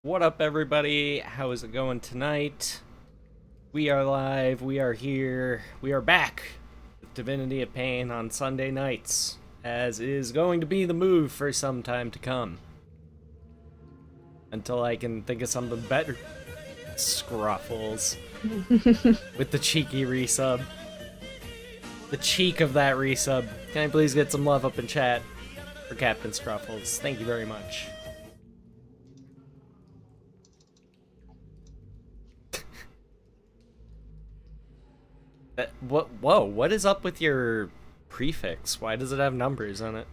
What up, everybody? How is it going tonight? We are live, we are here, we are back with Divinity of Pain on Sunday nights, as is going to be the move for some time to come. Until I can think of something better. Scruffles. With the cheeky resub. The cheek of that resub. Can I please get some love up in chat for Captain Scruffles? Thank you very much. Whoa, what is up with your prefix? Why does it have numbers on it?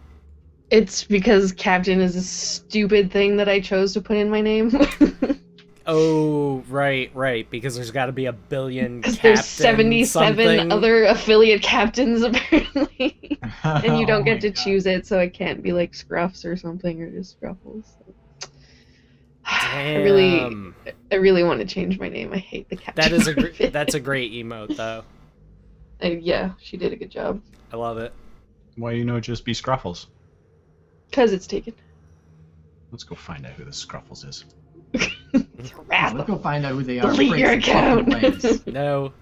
It's because Captain is a stupid thing that I chose to put in my name. Oh, right, because there's got to be a billion Because captain there's 77 something. other affiliate captains, apparently. And you don't Oh get my to God. choose it, so it can't be like Scruffs or something, or just Scruffles. So. Damn. I really want to change my name. I hate the Captain. That is that's a great emote, though. Yeah, she did a good job. I love it. Why just be Scruffles? Because it's taken. Let's go find out who this Scruffles is. Wrath. Let's go find out who they are. Delete your account. No,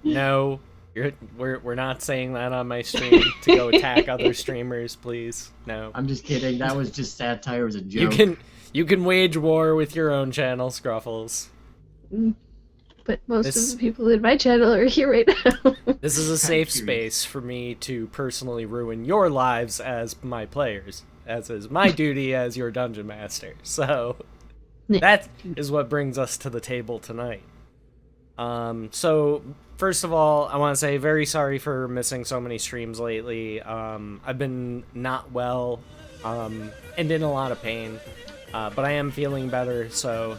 we're not saying that on my stream to go attack other streamers, please. No. I'm just kidding. That was just satire. It was a joke. You can wage war with your own channel, Scruffles. But most of the people in my channel are here right now. This is a safe space for me to personally ruin your lives as my players, as is my duty as your dungeon master. So that is what brings us to the table tonight. So first of all, I want to say very sorry for missing so many streams lately. I've been not well, and in a lot of pain, but I am feeling better, so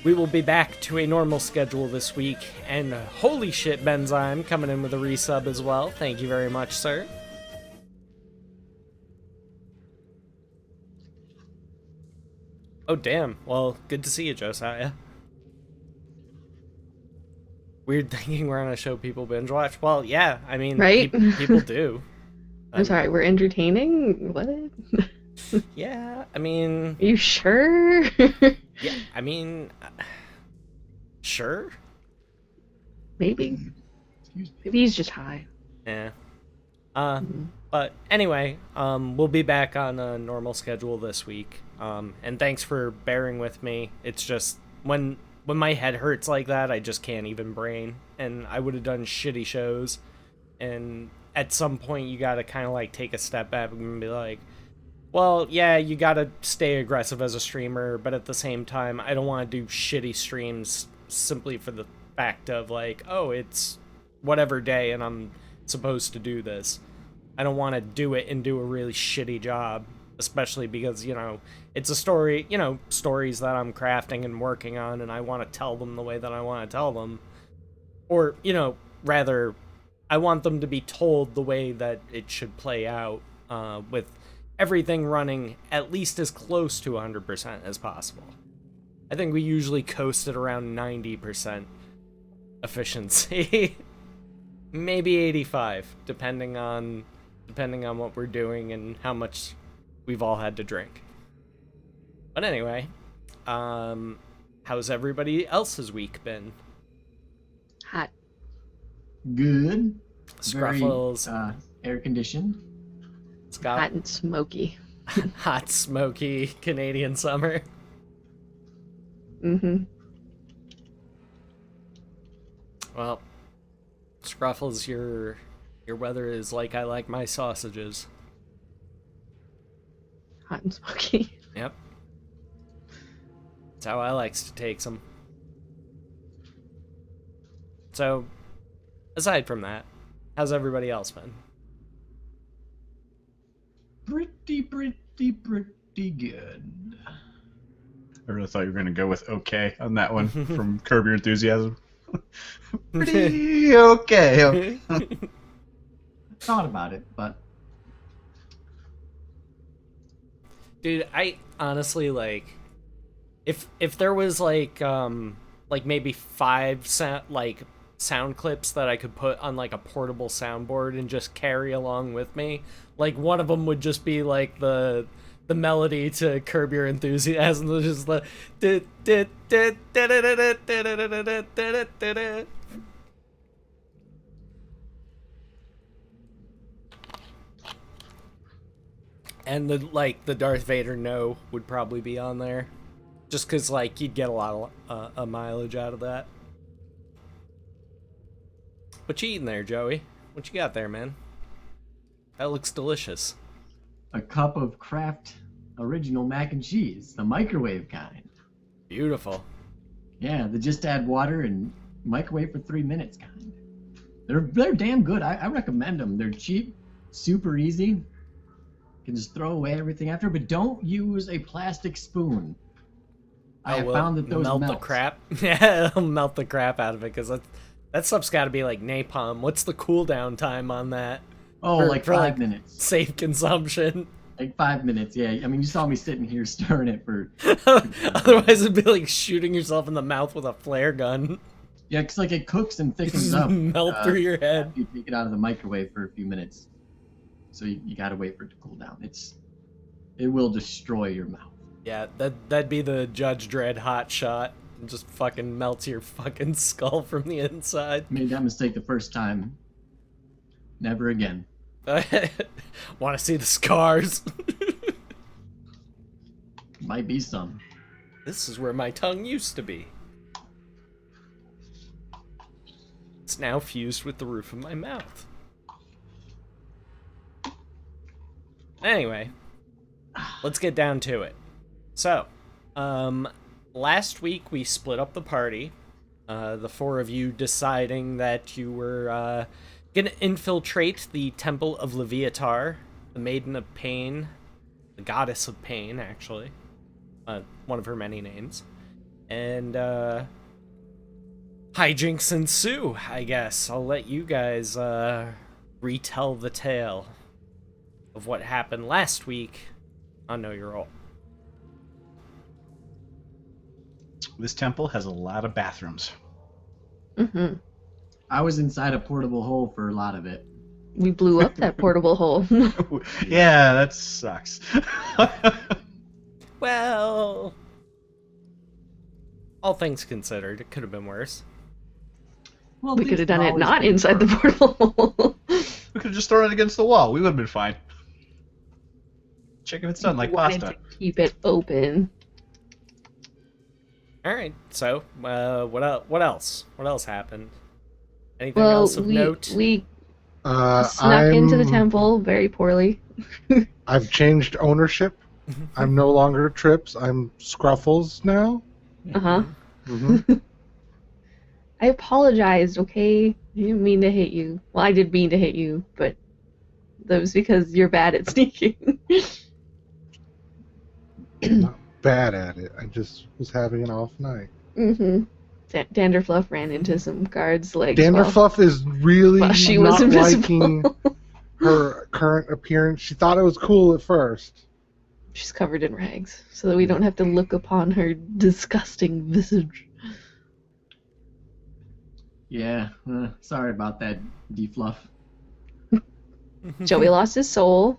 we will be back to a normal schedule this week, and holy shit, Benzyme coming in with a resub as well. Thank you very much, sir. Oh, damn. Well, good to see you, Josiah. Weird thinking we're gonna show people binge watch. Well, yeah, I mean, Right? people do. I'm sorry, we're entertaining? What? Yeah, I mean... Are you sure? Yeah, I mean... sure? Maybe. Excuse me. Maybe he's just high. Yeah. But anyway, we'll be back on a normal schedule this week. And thanks for bearing with me. It's just, when my head hurts like that, I just can't even brain. And I would have done shitty shows. And at some point, you gotta kind of like take a step back and be like, well, yeah, you gotta stay aggressive as a streamer, but at the same time, I don't want to do shitty streams simply for the fact of like, oh, it's whatever day and I'm supposed to do this. I don't want to do it and do a really shitty job, especially because, you know, it's a story, you know, stories that I'm crafting and working on, and I want to tell them the way that I want to tell them. Or, you know, rather, I want them to be told the way that it should play out, with everything running at least as close to 100% as possible. I think we usually coast at around 90% efficiency. Maybe 85, depending on what we're doing and how much we've all had to drink. But anyway, how's everybody else's week been? Hot. Good. Scruffles, Very air conditioned. Scott, Hot and smoky. hot, smoky Canadian summer. Mm-hmm. Well, Scruffles, your weather is like I like my sausages. Hot and smoky. Yep. That's how I likes to take them. So, aside from that, how's everybody else been? Pretty good. I really thought you were going to go with okay on that one from Curb Your Enthusiasm. Pretty okay. Thought about it, but Dude, I honestly, like, if there was like maybe 5 sound clips that I could put on like a portable soundboard and just carry along with me, like one of them would just be like the the melody to Curb Your Enthusiasm. Just like. And the Darth Vader "No" would probably be on there, just because like you'd get a lot of mileage out of that. What you eating there, Joey? What you got there, man? That looks delicious. A cup of Kraft original mac and cheese, the microwave kind. Beautiful. Yeah, they just add water and microwave for 3 minutes kind. They're damn good. I recommend them. They're cheap, super easy. You can just throw away everything after, but don't use a plastic spoon. I have found that those melt the crap. Yeah, it'll melt the crap out of it because that stuff's got to be like napalm. What's the cooldown time on that? Oh, like 5 minutes. Safe consumption. Like 5 minutes, yeah. I mean, you saw me sitting here stirring it for... Otherwise, it'd be like shooting yourself in the mouth with a flare gun. Yeah, because like it cooks and thickens up. Melt through your head. You take it out of the microwave for a few minutes. So you gotta wait for it to cool down. It will destroy your mouth. Yeah, that'd be the Judge Dredd hot shot. It just fucking melts your fucking skull from the inside. Made that mistake the first time. Never again. Want to see the scars? Might be some. This is where my tongue used to be. It's now fused with the roof of my mouth. Anyway, let's get down to it. So, last week we split up the party. The four of you deciding that you were gonna infiltrate the Temple of Leviatar, the Maiden of Pain, the Goddess of Pain, actually. One of her many names. And, hijinks ensue, I guess. I'll let you guys, retell the tale of what happened last week on Know Your Role. This temple has a lot of bathrooms. Mm-hmm. I was inside a portable hole for a lot of it. We blew up that portable hole. Yeah, that sucks. Well, all things considered, it could have been worse. Well, We things could have done can it always not be inside the worse. portable hole. We could have just thrown it against the wall. We would have been fine. Check if it's done like Wanted pasta. to keep it open. All right, so what else? What else happened? Anything Well, else of note? we snuck into the temple very poorly. I've changed ownership. I'm no longer Trips. I'm Scruffles now. Uh-huh. Mm-hmm. I apologized, okay? I didn't mean to hit you. Well, I did mean to hit you, but that was because you're bad at sneaking. Not bad at it. I just was having an off night. Mm-hmm. Danderfluff ran into some guards' legs. Danderfluff is really Well, she was not invisible. liking her current appearance. She thought it was cool at first. She's covered in rags, so that we don't have to look upon her disgusting visage. Yeah, sorry about that, D-Fluff. Joey lost his soul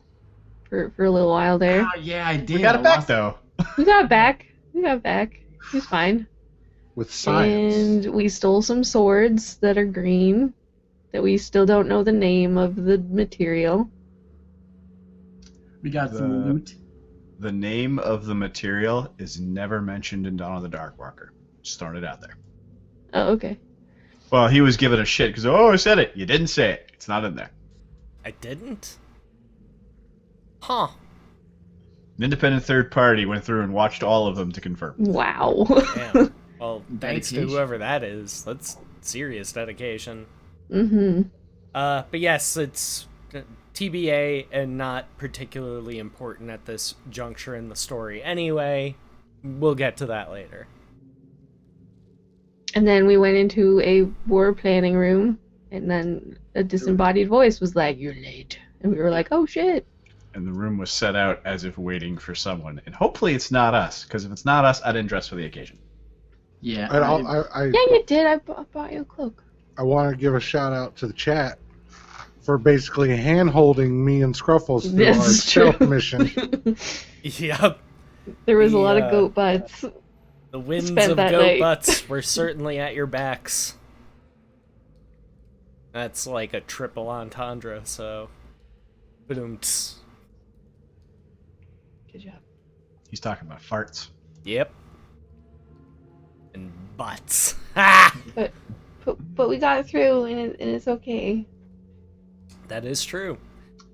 for a little while there. Ah, yeah, I did. We got I it back lost- though. We got it back. He's fine. With science. And we stole some swords that are green, that we still don't know the name of the material. We got The- some loot. The name of the material is never mentioned in Dawn of the Darkwalker. Just throwing it out there. Oh, okay. Well, he was giving a shit because, oh, I said it. You didn't say it. It's not in there. I didn't? Huh. An independent third party went through and watched all of them to confirm. Wow. Damn. Well, thanks to Dedication. whoever that is. That's serious dedication. Mm-hmm. But yes, it's TBA and not particularly important at this juncture in the story. Anyway, we'll get to that later. And then we went into a war planning room, and then a disembodied voice was like, "You're late." And we were like, "Oh, shit." And the room was set out as if waiting for someone. And hopefully it's not us, because if it's not us, I didn't dress for the occasion. Yeah, And I- Yeah, you did. I bought you a cloak. I want to give a shout out to the chat for basically hand-holding me and Scruffles through This our is true. stealth mission. Yep. There was a lot The, of goat butts. The winds spent of that goat night. butts were certainly at your backs. That's like a triple entendre, so. Ba-dum-ts. Good job. He's talking about farts. Yep. And butts. Ha! But we got through, and it's okay. That is true.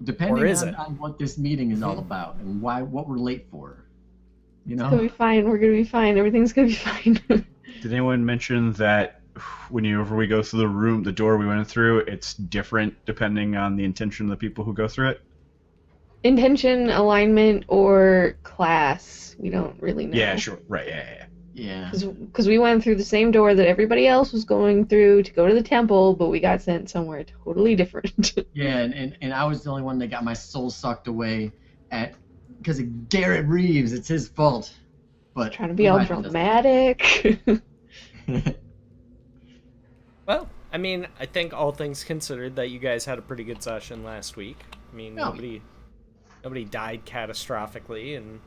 Depending Or is on, it? on what this meeting is all about and what we're late for. You It's gonna know? be fine. We're gonna be fine. Everything's gonna be fine. Did anyone mention that whenever we go through the door we went through, it's different depending on the intention of the people who go through it? Intention, alignment, or class. We don't really know. Yeah, sure. Right, yeah. Yeah. Because we went through the same door that everybody else was going through to go to the temple, but we got sent somewhere totally different. Yeah, and I was the only one that got my soul sucked away because of Garrett Reeves. It's his fault. But Trying to be all dramatic. Well, I mean, I think all things considered that you guys had a pretty good session last week. I mean, Oh. nobody died catastrophically, and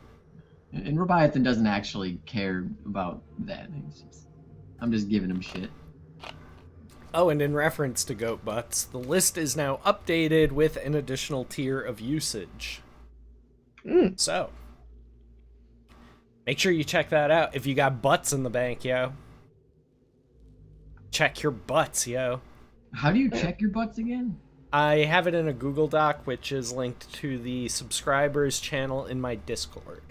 And Leviathan doesn't actually care about that. I'm just giving him shit. oh, and in reference to goat butts, the list is now updated with an additional tier of usage. Mm. So, make sure you check that out if you got butts in the bank, yo. Check your butts, yo. How do you check your butts again? I have it in a Google Doc, which is linked to the subscribers channel in my Discord.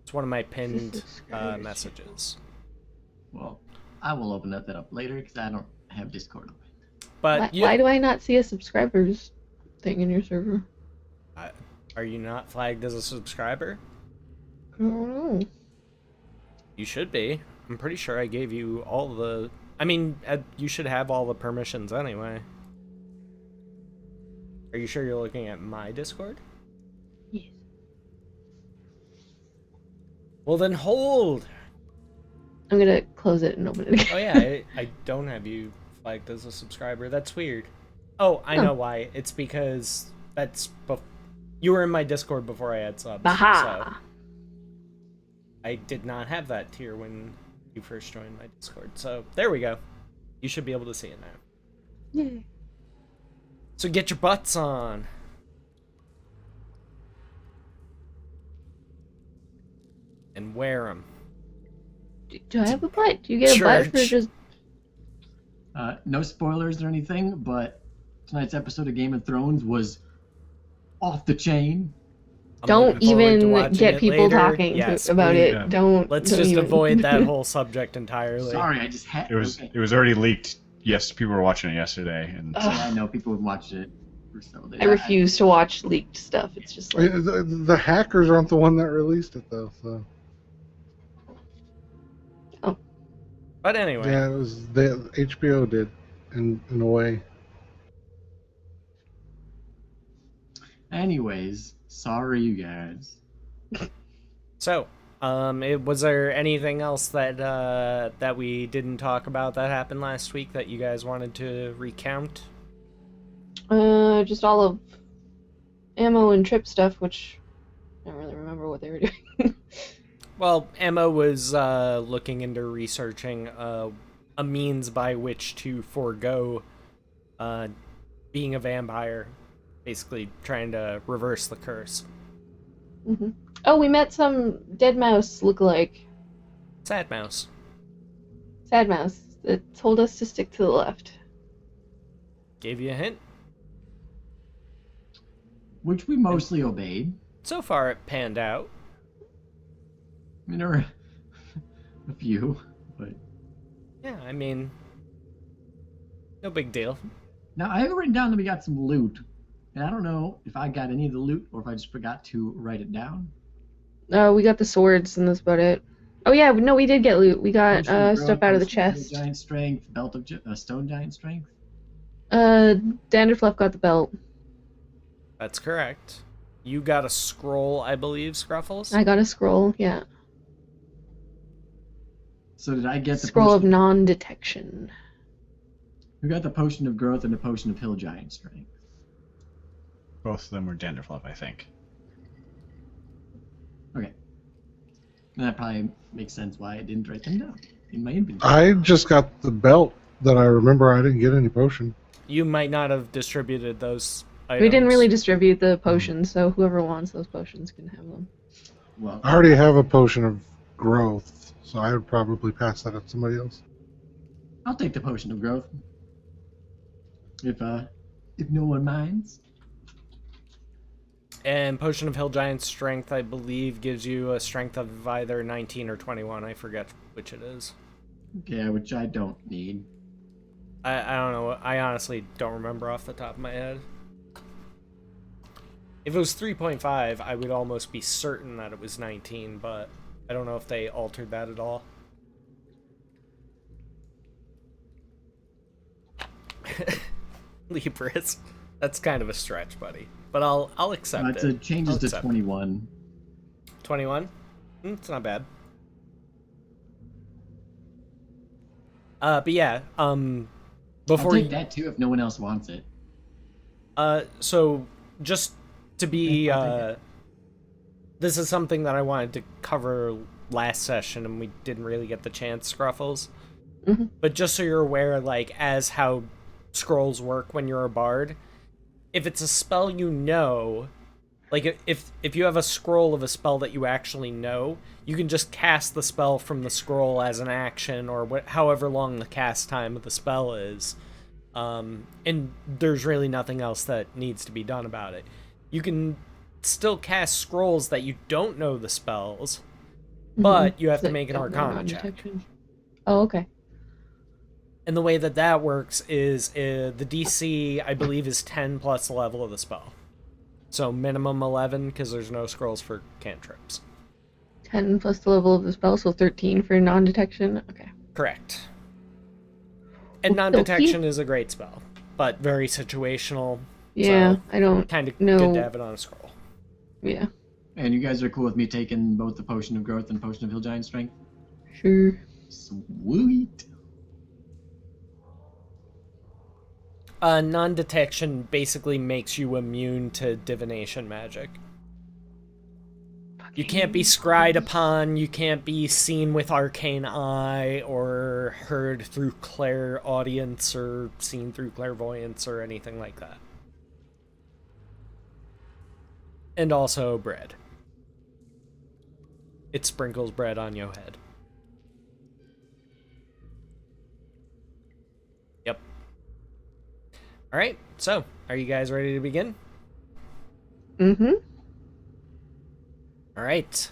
It's one of my pinned messages. Well, I will open that up later because I don't have Discord open. But Why do I not see a subscribers thing in your server? are you not flagged as a subscriber? I don't know. You should be. I'm pretty sure I gave you all the... I mean, you should have all the permissions anyway. Are you sure you're looking at my Discord? Yes. Well, then hold! I'm gonna close it and open it again. Oh yeah, I don't have you flagged as a subscriber. That's weird. Oh, I know why. It's because you were in my Discord before I had subs. Aha! So I did not have that tier when you first joined my Discord. So there we go. You should be able to see it now. Yay. So get your butts on. And wear them. Do I have a butt? Do you get a butt for Church. just... No spoilers or anything, but tonight's episode of Game of Thrones was off the chain. I'm Don't looking forward to even watching get it people later. talking Yes, about please. it. Yeah. Don't. Let's don't just even. avoid that whole subject entirely. Sorry, I just had. It was Okay. it was already leaked. Yes, people were watching it yesterday, and Ugh. Yeah, I know people would watch it for several days. I refuse to watch leaked stuff. It's just like... The hackers aren't the one that released it though. So But anyway, yeah, it was the HBO did in a way. Anyways, sorry you guys. so was there anything else that that we didn't talk about that happened last week that you guys wanted to recount? Just all of ammo and trip stuff, which I don't really remember what they were doing. Well, Emma was looking into researching a means by which to forego being a vampire, basically trying to reverse the curse. hmm Oh, we met some dead mouse lookalike. Sad mouse. Sad mouse that told us to stick to the left. Gave you a hint. Which we mostly obeyed. So far, it panned out. I mean, there were a few, but Yeah, I mean, no big deal. now I have it written down that we got some loot, and I don't know if I got any of the loot or if I just forgot to write it down. We got the swords and that's about it. Oh yeah, no, we did get loot. We got Potion of stuff growth, out of the potion of chest. Giant strength, belt of stone giant strength. Danderfluff got the belt. That's correct. You got a scroll, I believe, Scruffles? I got a scroll. Yeah, So did I get the scroll of potion? non-detection. We got the potion of growth and the potion of hill giant strength. Both of them were Danderfluff, I think. Okay. And that probably makes sense why I didn't write them down in my inventory. I just got the belt that I remember. I didn't get any potion. You might not have distributed those items. We didn't really distribute the potions, so whoever wants those potions can have them. Well, I already have a potion of growth, so I would probably pass that on to somebody else. I'll take the potion of growth. If no one minds. And Potion of Hill Giant Strength, I believe, gives you a strength of either 19 or 21. I forget which it is. Yeah, which I don't need. I don't know. I honestly don't remember off the top of my head. If it was 3.5, I would almost be certain that it was 19, but I don't know if they altered that at all. Libris. That's kind of a stretch, buddy. But I'll accept it. It changes to 21. 21? It's not bad. But yeah, before I'll take that too if no one else wants it. So just to be, I'll take this is something that I wanted to cover last session and we didn't really get the chance, Scruffles. Mhm. But just so you're aware, like, as how scrolls work when you're a bard, if it's a spell you know, like, if you have a scroll of a spell that you actually know, you can just cast the spell from the scroll as an action, or however long the cast time of the spell is. And there's really nothing else that needs to be done about it. You can still cast scrolls that you don't know the spells, but you have to make an Arcana check. Oh, okay. And the way that that works is the DC, I believe, is 10 plus the level of the spell. So minimum 11, because there's no scrolls for cantrips. 10 plus the level of the spell, so 13 for non-detection. Okay. Correct. And non-detection is a great spell, but very situational. Yeah, so I don't kind of know. good to have it on a scroll. Yeah, And you guys are cool with me taking both the Potion of Growth and Potion of Hill Giant Strength? sure. Sweet. Non-detection basically makes you immune to divination magic. You can't be scryed upon, you can't be seen with arcane eye, or heard through clairaudience, or seen through clairvoyance, or anything like that. And also bread. It sprinkles bread on your head. Yep. Alright, so, are you guys ready to begin? Mm-hmm. Alright.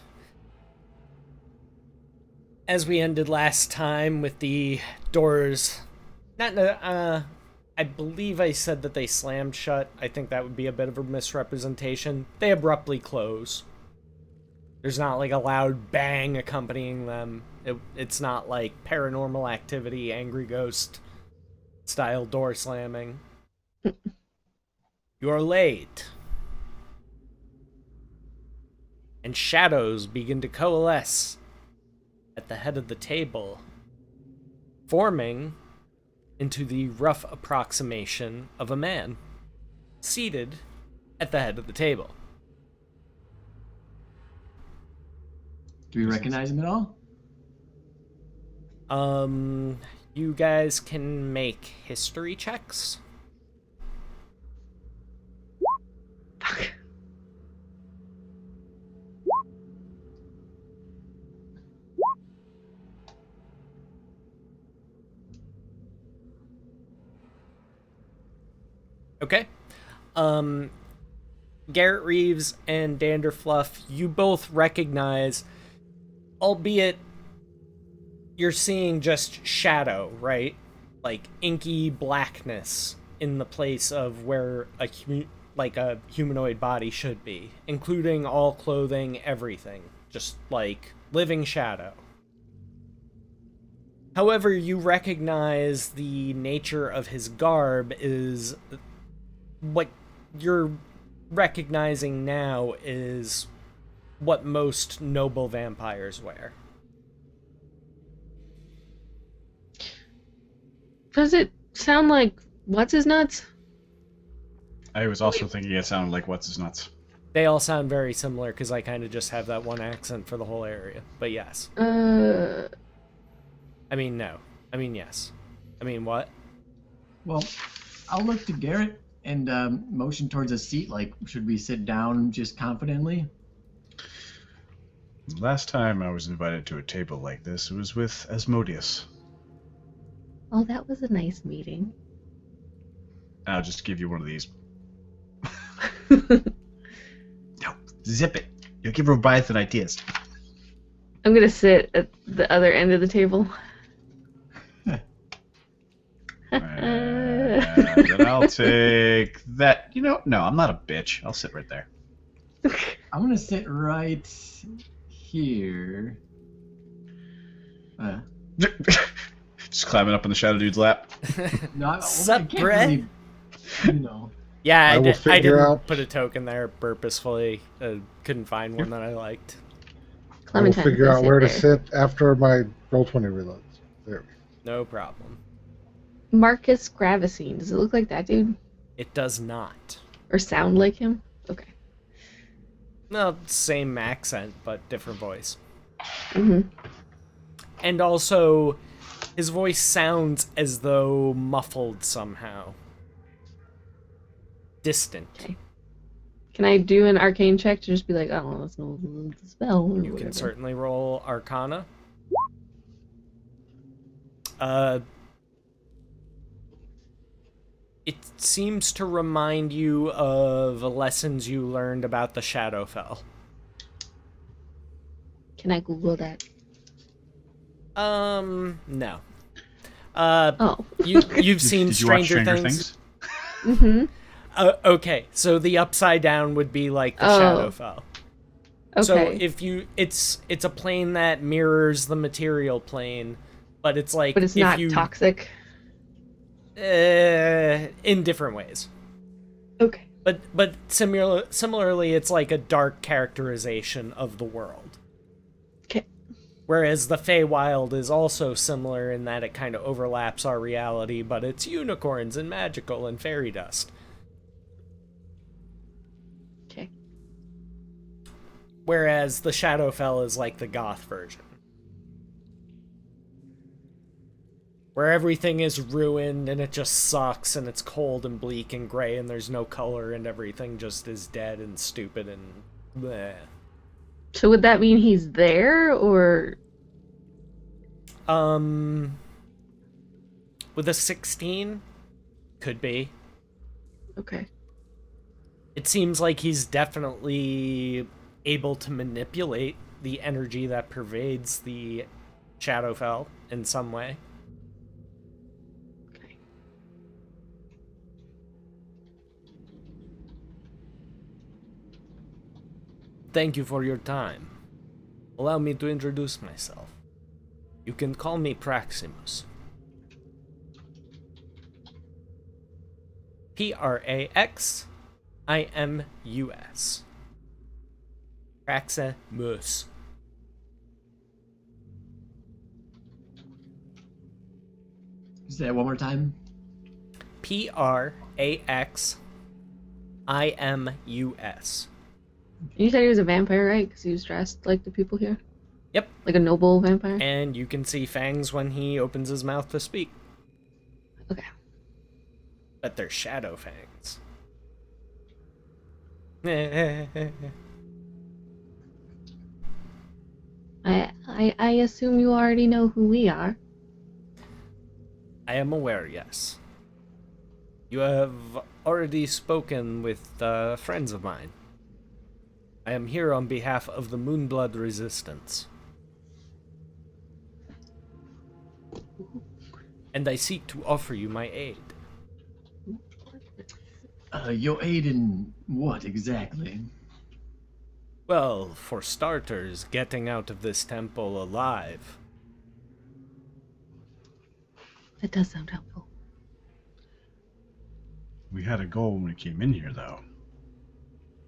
As we ended last time with the doors, I believe I said that they slammed shut. I think that would be a bit of a misrepresentation. They abruptly close. There's not like a loud bang accompanying them. It's not like Paranormal Activity, Angry Ghost style door slamming. You're late. And shadows begin to coalesce at the head of the table, forming into the rough approximation of a man seated at the head of the table. Do we recognize him at all? You guys can make history checks. Fuck. Okay. Garrett Reeves and Danderfluff, you both recognize, albeit you're seeing just shadow, right? Like inky blackness in the place of where a humanoid body should be, including all clothing, everything. Just like living shadow. However, you recognize the nature of his garb is what you're recognizing now is what most noble vampires wear. Does it sound like what's his nuts? I was also thinking it sounded like What's His Nuts. They all sound very similar because I kind of just have that one accent for the whole area. But yes. Uh, I mean, no. I mean, yes. I mean, what? Well, I'll look to Garrett and motion towards a seat. Like, should we sit down just confidently? Last time I was invited to a table like this, it was with Asmodeus. oh, that was a nice meeting. I'll just give you one of these. No, zip it. You'll give Robiathon ideas. I'm gonna sit at the other end of the table. Then I'll take that. You know, no, I'm not a bitch. I'll sit right there. I'm gonna sit right here. Just climbing up on the Shadow Dude's lap. No, I Sup, can't Brett? really, you know. Yeah, I will I figure didn't out- put a token there purposefully. Couldn't find one that I liked. I will Clementine's figure gonna out sit where to there. sit after my Roll20 reloads. There. No problem. Marcus Gravicine. Does it look like that dude? It does not. Or sound like him? Okay. No, same accent, but different voice. Mm-hmm. And also, his voice sounds as though muffled somehow. Distant. Okay. Can I do an arcane check to just be like, oh, let's know the spell or You whatever? can certainly roll Arcana. It seems to remind you of lessons you learned about the Shadowfell. Can I Google that? No. Oh. You've seen Did you watch Stranger Stranger Things? Things? Mm-hmm. Okay, so the upside down would be like the Oh. Shadowfell. Okay. So if you, it's a plane that mirrors the material plane, but it's like but it's if not you, toxic. in different ways. Okay. But similarly, it's like a dark characterization of the world. Okay. Whereas the Feywild is also similar in that it kind of overlaps our reality, but it's unicorns and magical and fairy dust. Okay. Whereas the Shadowfell is like the goth version. Where everything is ruined and it just sucks and it's cold and bleak and gray and there's no color and everything just is dead and stupid and bleh. So would that mean he's there, or With a 16? Could be. okay? It seems like he's definitely able to manipulate the energy that pervades the Shadowfell in some way. Okay. Thank you for your time. Allow me to introduce myself. You can call me Praximus. Praximus. Praximus. Say that one more time. Praximus. You said he was a vampire, right? Because he was dressed like the people here. Yep. Like a noble vampire. And you can see fangs when he opens his mouth to speak. Okay. But they're shadow fangs. I assume you already know who we are. I am aware, yes. You have already spoken with friends of mine. I am here on behalf of the Moonblood Resistance. And I seek to offer you my aid. Your aid in what exactly? Well, for starters, getting out of this temple alive. That does sound helpful. We had a goal when we came in here, though.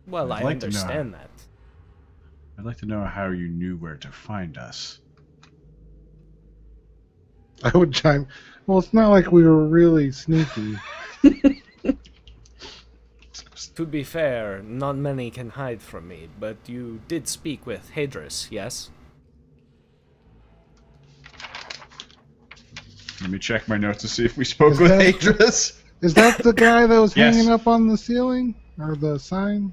Well, I'd I like to know. understand that. I'd like to know how you knew where to find us. I would chime. Well, it's not like we were really sneaky. It's To be fair, not many can hide from me, but you did speak with Hadris, yes? Let me check my notes to see if we spoke Is with that- Hadris. Is that the guy that was Yes. hanging up on the ceiling? Or the sign?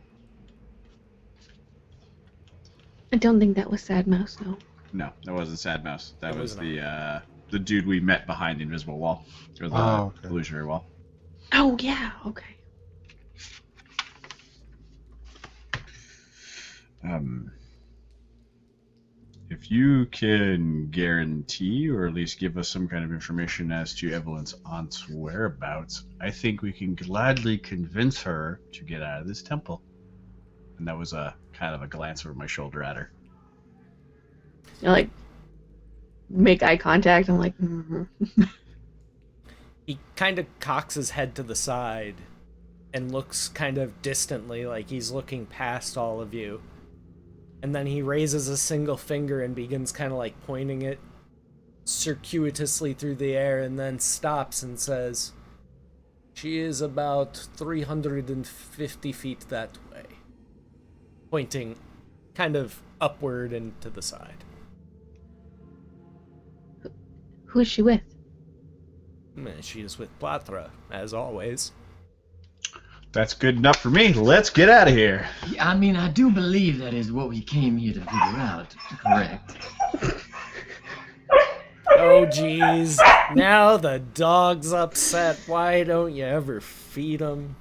I don't think that was Sad Mouse, no. No, that wasn't Sad Mouse. That It was was the dude we met behind the invisible wall. Or the Oh, okay. illusionary wall. Oh, yeah, okay. If you can guarantee, or at least give us some kind of information as to Evelyn's aunt's whereabouts, I think we can gladly convince her to get out of this temple. And that was a kind of a glance over my shoulder at her. You know, like, make eye contact. I'm like, He kind of cocks his head to the side and looks kind of distantly, like he's looking past all of you. And then he raises a single finger and begins kind of like pointing it circuitously through the air, and then stops and says, "She is about 350 feet that way." Pointing kind of upward and to the side. who is she with? She is with Platra, as always. That's good enough for me. Let's get out of here. Yeah, I mean, I do believe that is what we came here to figure out. Correct. Oh, jeez. Now the dog's upset. Why don't you ever feed him?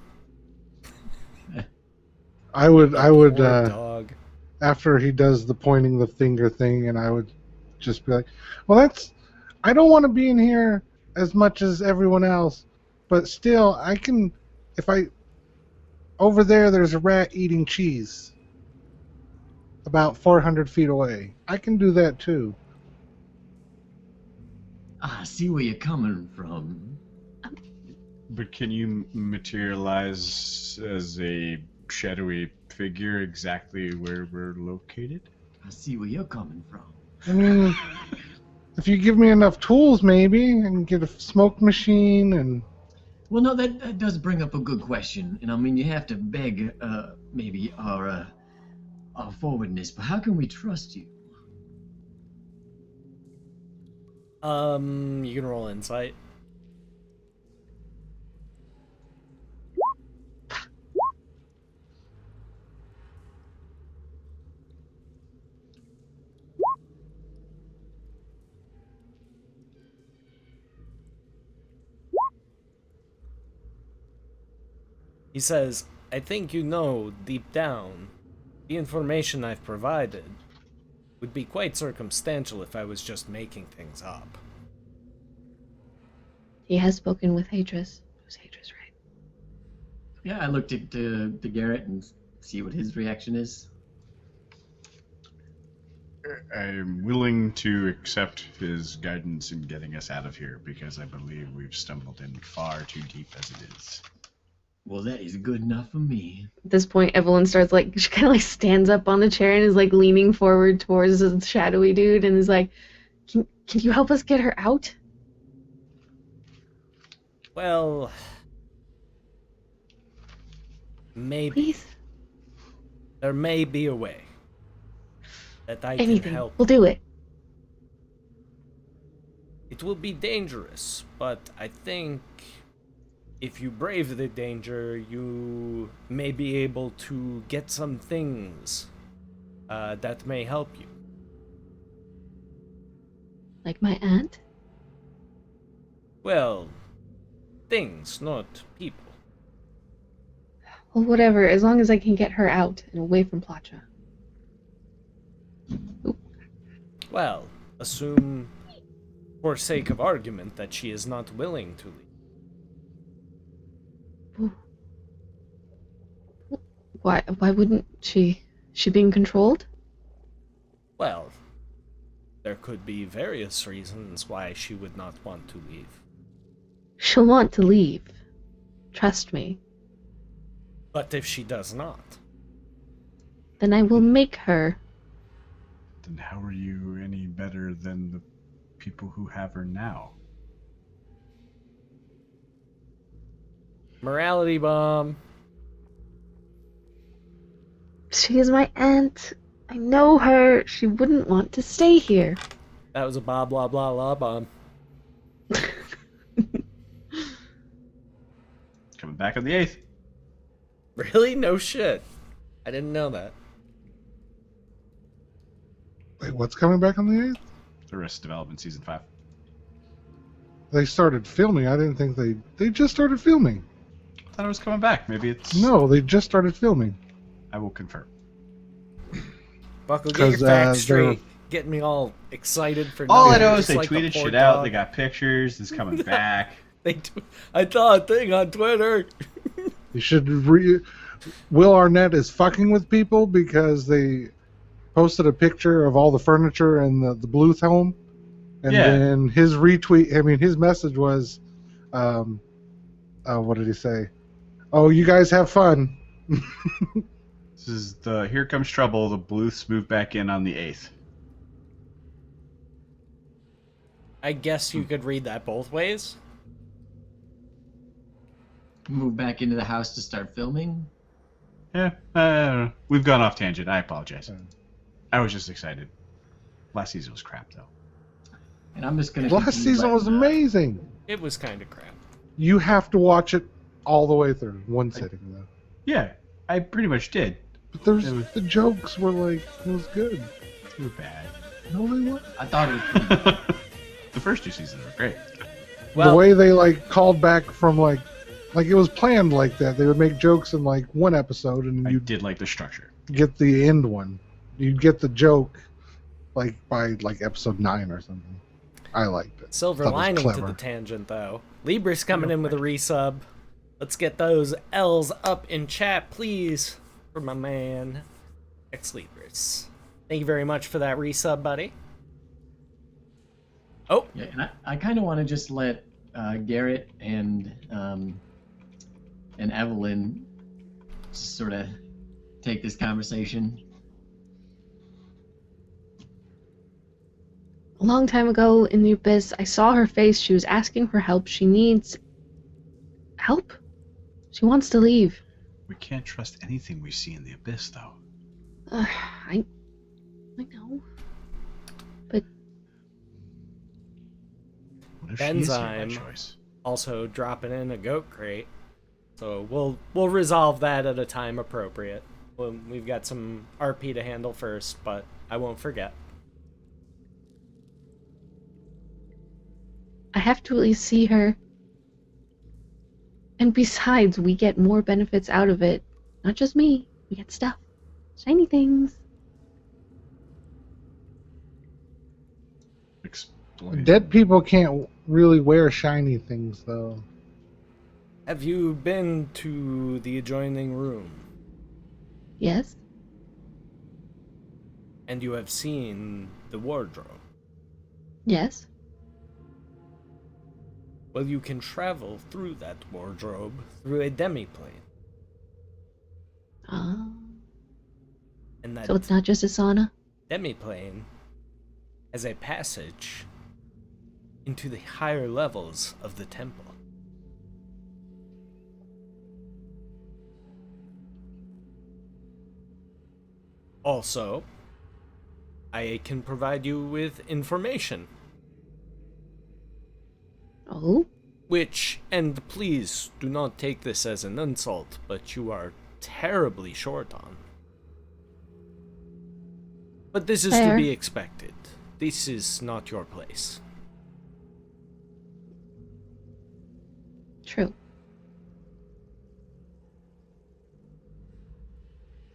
I would, Poor dog. after he does the pointing the finger thing, and I would just be like, well, I don't want to be in here as much as everyone else, but still, I can, over there's a rat eating cheese about 400 feet away. I can do that too. I see where you're coming from. But can you materialize as a shadowy figure exactly where we're located? I see where you're coming from. I mean, if you give me enough tools, maybe, and get a smoke machine and... Well, no, that does bring up a good question. And I mean, you have to beg, maybe our forwardness, but how can we trust you? You can roll insight. He says, "I think you know, deep down, the information I've provided would be quite circumstantial if I was just making things up." He has spoken with Hadris. It was Hadris, right? Yeah, I looked at Garrett and see what his reaction is. I'm willing to accept his guidance in getting us out of here because I believe we've stumbled in far too deep as it is. Well, that is good enough for me. At this point, Evelyn starts like, she kind of like stands up on the chair and is like leaning forward towards the shadowy dude and is like, can you help us get her out? Well, maybe. Please? There may be a way that I can Anything. help. We'll do it. It will be dangerous, but I think if you brave the danger, you may be able to get some things that may help you. Like my aunt? Well, things, not people. Well, whatever, as long as I can get her out and away from Platra. Well, assume, for sake of argument, that she is not willing to leave. Why wouldn't she? She being controlled? Well, there could be various reasons why she would not want to leave. She'll want to leave. Trust me. But if she does not, Then I will make her. Then how are you any better than the people who have her now? morality bomb. She is my aunt. I know her. She wouldn't want to stay here. That was a blah blah blah blah bomb. Coming back on the 8th. Really? No shit. I didn't know that. Wait, what's coming back on the 8th? The Arrested Development Season 5. They started filming. I didn't think they just started filming. I thought it was coming back. Maybe it's... No, they just started filming. I will confirm. Buckle, get your 'Cause, facts they're- straight. Getting me all excited for All I nothing, know is just they like the tweeted poor shit out. dog. They got pictures. It's coming back. I saw a thing on Twitter. You should Will Arnett is fucking with people because they posted a picture of all the furniture in the Bluth home, and Yeah. then his retweet. I mean, his message was, what did he say? Oh, you guys have fun. This is the Here Comes Trouble. The Bluths move back in on the 8th. I guess you could read that both ways. Move back into the house to start filming. Yeah, I don't know. We've gone off tangent. I apologize. Yeah. I was just excited. Last season was crap, though. And I'm just gonna. Last continue season was letting, amazing. It was kind of crap. You have to watch it all the way through one sitting though. Yeah, I pretty much did. But there's It was- the jokes were like it was good. They were bad. No, they weren't. I thought it was pretty good. The first 2 seasons were great. Well, The way they like called back from like it was planned like that. They would make jokes in like one episode, and I you'd did like the structure. get the end one. You'd get the joke like by like episode 9 or something. I liked it. silver Thought it was lining to clever. the tangent, though. Libra's coming in with a resub. Let's get those L's up in chat, please, for my man, X Libras. Thank you very much for that resub, buddy. Oh, Yeah, and I kind of want to just let Garrett and Evelyn just sort of take this conversation. A long time ago in the abyss, I saw her face. She was asking for help. She needs help. She wants to leave. We can't trust anything we see in the abyss, though. I know. What if she is here by Benzyme. choice? also dropping in a goat crate. So we'll resolve that at a time appropriate. We've got some RP to handle first, but I won't forget. I have to at least see her. And besides, we get more benefits out of it. Not just me. We get stuff. Shiny things. Explain. Dead people can't really wear shiny things, though. Have you been to the adjoining room? Yes? And you have seen the wardrobe? Yes? Well, you can travel through that wardrobe through a demiplane. Ah. And that So it's not just a sauna? demiplane has a passage into the higher levels of the temple. Also, I can provide you with information, Oh? which, and please do not take this as an insult, but you are terribly short on. But this is to Fair. be expected. This is not your place. True.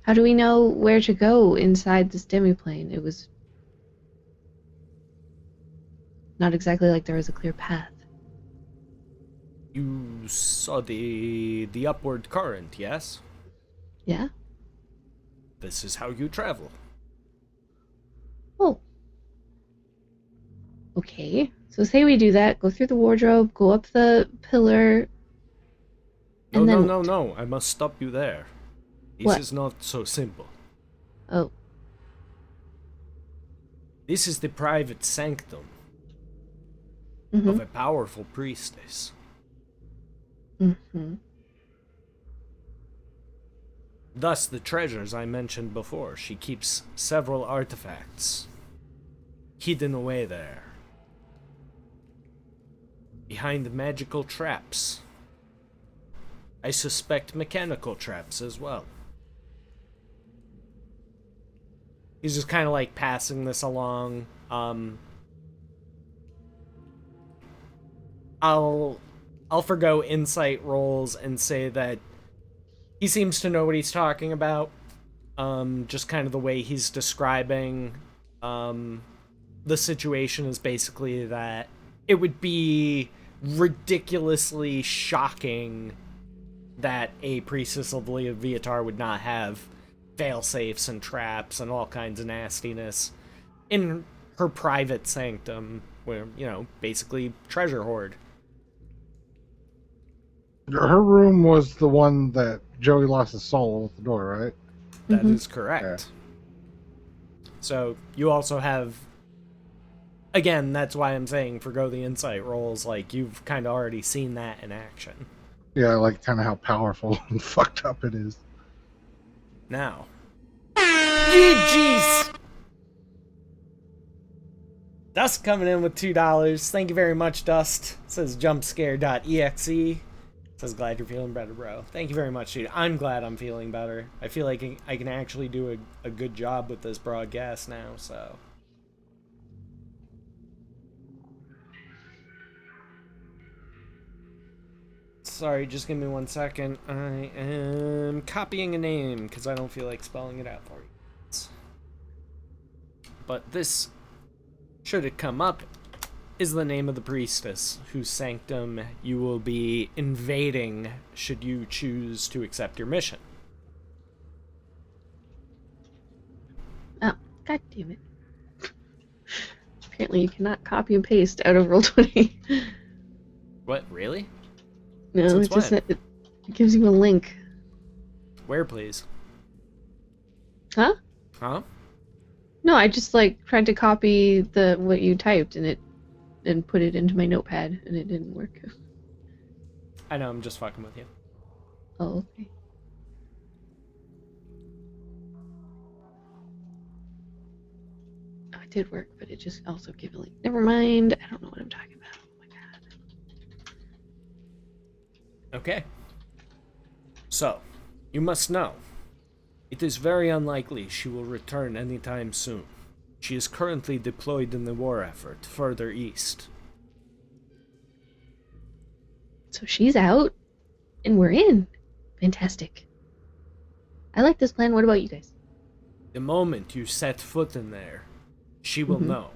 How do we know where to go inside this demiplane? It was not exactly like there was a clear path. You saw the upward current, yes? Yeah? This is how you travel. Oh. Okay. So say we do that, go through the wardrobe, go up the pillar, No, and no, then no, no. I must stop you there. This What? is not so simple. Oh. This is the private sanctum Mm-hmm. of a powerful priestess. Mm-hmm. Thus, the treasures I mentioned before. She keeps several artifacts hidden away there, behind magical traps. I suspect mechanical traps as well. He's just kind of like passing this along. I'll forgo insight rolls and say that he seems to know what he's talking about. Just kind of the way he's describing the situation is basically that it would be ridiculously shocking that a priestess of Leviatar would not have fail-safes and traps and all kinds of nastiness in her private sanctum, where, basically treasure hoard. Her room was the one that Joey lost his soul with the door, right? That is correct. So you also have, again, that's why I'm saying forgo the insight rolls, like you've kind of already seen that in action. Yeah, like kind of how powerful and fucked up it is. Now. GG's! Dust coming in with $2. Thank you very much, Dust. Says jumpscare.exe. Says glad you're feeling better, bro. Thank you very much, dude. I'm glad I'm feeling better. I feel like I can actually do a good job with this broadcast now, so. Sorry, just give me 1 second. I am copying a name because I don't feel like spelling it out for you. But this, should it come up, is the name of the priestess whose sanctum you will be invading should you choose to accept your mission. Oh, god damn it. Apparently you cannot copy and paste out of Roll20. What, really? No, Since it just when? it gives you a link. Where, please? Huh? Huh? No, I just tried to copy what you typed and put it into my notepad and it didn't work. I know, I'm just fucking with you. Oh, okay. Oh, it did work, but it just also gave a link. Never mind. I don't know what I'm talking about. Oh my god. Okay. So, you must know, it is very unlikely she will return anytime soon. She is currently deployed in the war effort further east. So she's out, and we're in. Fantastic. I like this plan. What about you guys? The moment you set foot in there, she will know.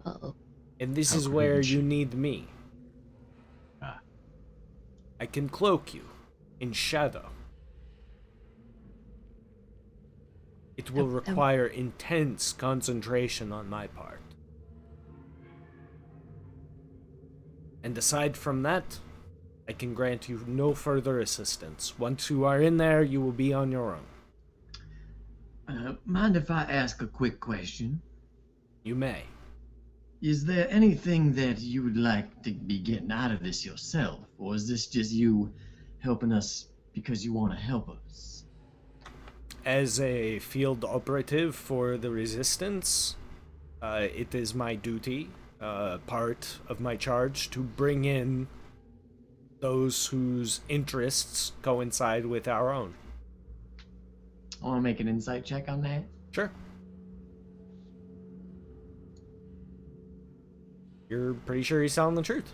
Uh-oh. And this How is where could she? you need me. Ah. I can cloak you in shadow. It will require intense concentration on my part. And aside from that, I can grant you no further assistance. Once you are in there, you will be on your own. Mind if I ask a quick question? You may. Is there anything that you would like to be getting out of this yourself? Or is this just you helping us because you want to help us? As a field operative for the Resistance, it is my duty, part of my charge, to bring in those whose interests coincide with our own. I want to make an insight check on that. Sure. You're pretty sure he's telling the truth.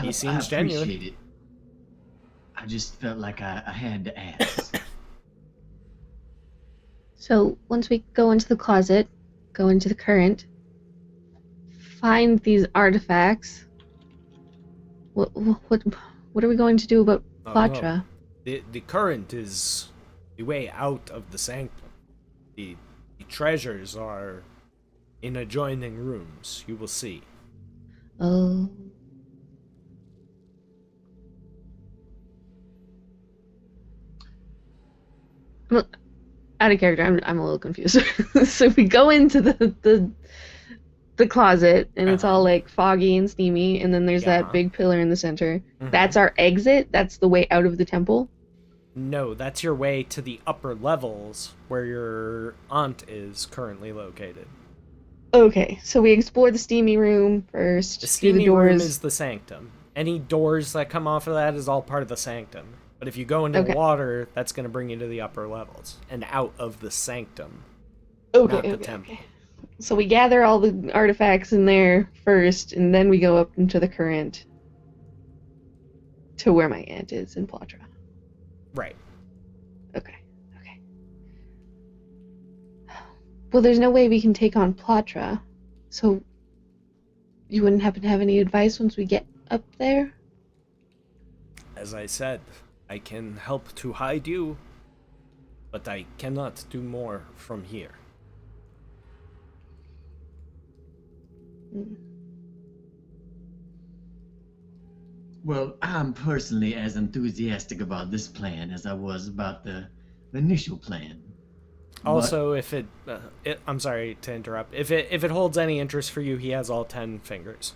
He seems genuine. I appreciate it. I just felt like I had to ask. So once we go into the closet, go into the current, find these artifacts. What are we going to do about Platra? The current is the way out of the sanctum. The treasures are in adjoining rooms. You will see. Oh. Out of character, I'm a little confused. So we go into the closet, and it's all like foggy and steamy, and then there's that big pillar in the center. That's our exit. That's the way out of the temple. No, that's your way to the upper levels where your aunt is currently located. Okay, so we explore the steamy room first, The through the steamy room doors. is the sanctum. Any doors that come off of that is all part of the sanctum. But if you go into the Okay. water, that's going to bring you to the upper levels and out of the sanctum, Okay, not the okay, temple. okay. So we gather all the artifacts in there first, and then we go up into the current to where my aunt is in Platra. Right. Okay, okay. Well, there's no way we can take on Platra, so you wouldn't happen to have any advice once we get up there? As I said, I can help to hide you, but I cannot do more from here. Mm. Well, I'm personally as enthusiastic about this plan as I was about the initial plan. Also, if I'm sorry to interrupt. If it holds any interest for you, he has all 10 fingers.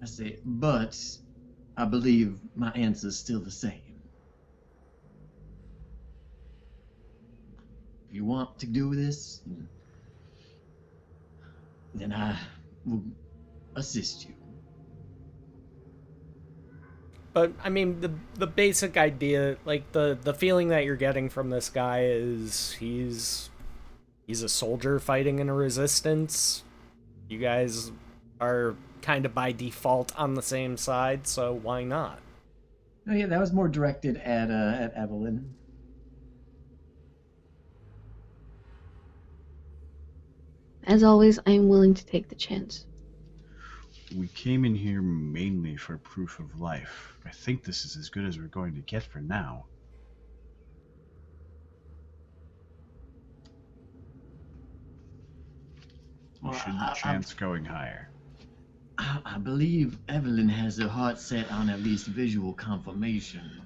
I say, but I believe my answer's still the same. If you want to do this, then I will assist you. But I mean, the basic idea, like the feeling that you're getting from this guy is he's a soldier fighting in a resistance. You guys are kind of by default on the same side, so why not? Oh yeah, that was more directed at Evelyn. As always, I am willing to take the chance. We came in here mainly for proof of life. I think this is as good as we're going to get for now. We Well, shouldn't chance going higher. I believe Evelyn has her heart set on at least visual confirmation.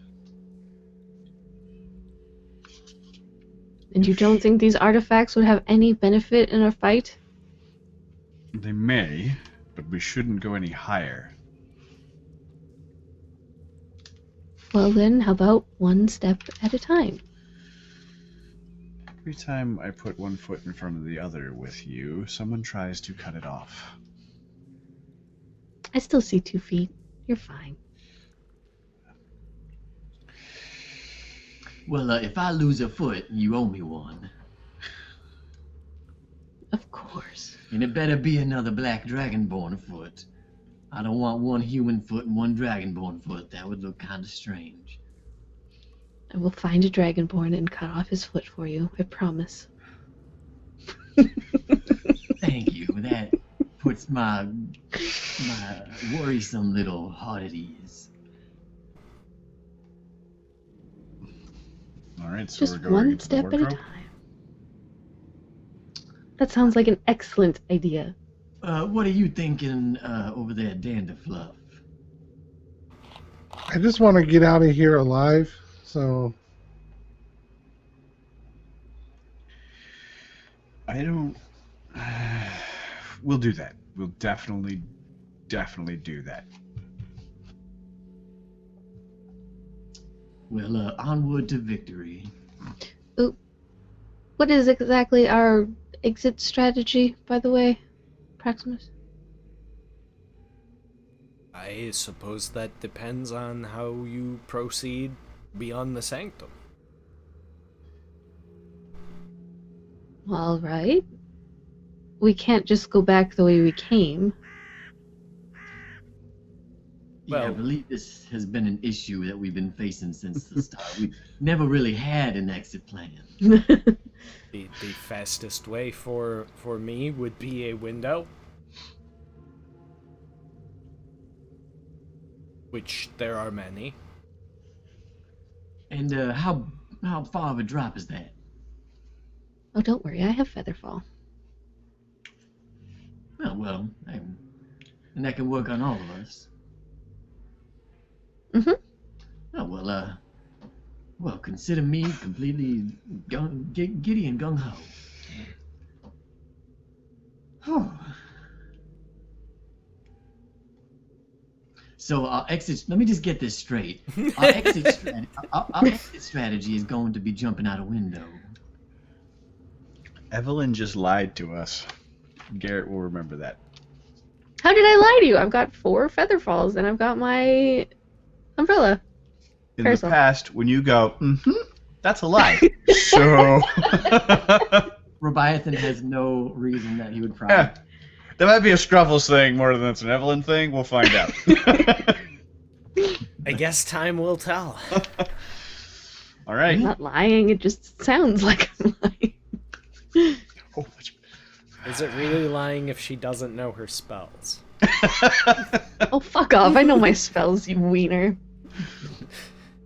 And you don't think these artifacts would have any benefit in our fight? They may, but we shouldn't go any higher. Well then, how about one step at a time? Every time I put one foot in front of the other with you, someone tries to cut it off. I still see 2 feet. You're fine. Well, if I lose a foot, you owe me one. Of course. And it better be another black dragonborn foot. I don't want one human foot and one dragonborn foot. That would look kind of strange. I will find a dragonborn and cut off his foot for you. I promise. Thank you. That puts my worrisome little heart at ease. All right, so Just we're going one into the step at a wardrobe. time. That sounds like an excellent idea. What are you thinking over there, Dandafluff? I just want to get out of here alive. So I don't. We'll do that. We'll definitely do that. Well, onward to victory. What is exactly our exit strategy, by the way, Proximus? I suppose that depends on how you proceed beyond the sanctum. All right. We can't just go back the way we came. Yeah, I Well- believe this has been an issue that we've been facing since the start. We've never really had an exit plan. The fastest way for me would be a window, which there are many. And how far of a drop is that? Oh, don't worry, I have Featherfall. Oh, well, and that can work on all of us. Mhm. Oh, well, consider me completely giddy and gung-ho. So our exit. Let me just get this straight. Our exit strategy is going to be jumping out a window. Evelyn just lied to us. Garrett will remember that. How did I lie to you? I've got 4 feather falls and I've got my umbrella. In Parasol. the past, when you go, that's a lie. So Robiathan has no reason that he would cry. yeah, that might be a Scruffles thing more than it's an Evelyn thing. We'll find out. I guess time will tell. All right. I'm not lying, it just sounds like I'm lying. Oh, Is it really lying if she doesn't know her spells? Oh, fuck off. I know my spells, you wiener.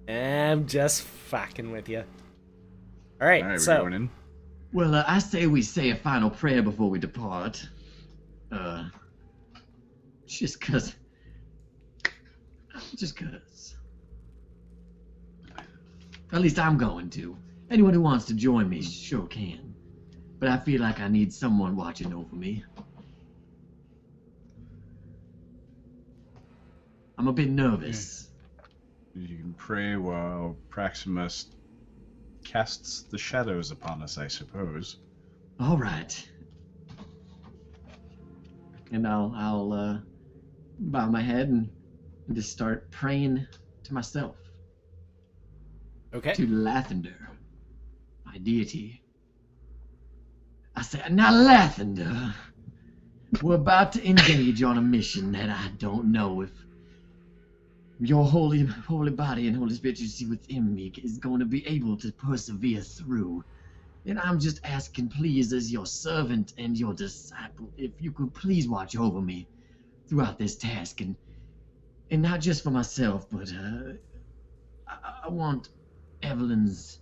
I'm just fucking with you. All right, All right, we're so going in. Well, I say we say a final prayer before we depart. Just cause. At least I'm going to. Anyone who wants to join me sure can. But I feel like I need someone watching over me. I'm a bit nervous. You can pray while Praximus casts the shadows upon us, I suppose. All right. And I'll bow my head and just start praying to myself. okay. To Lathander, my deity. I say, now Lathander, we're about to engage on a mission that I don't know if your holy body and Holy Spirit you see within me is going to be able to persevere through. And I'm just asking, please, as your servant and your disciple, if you could please watch over me throughout this task, and not just for myself, but I want Evelyn's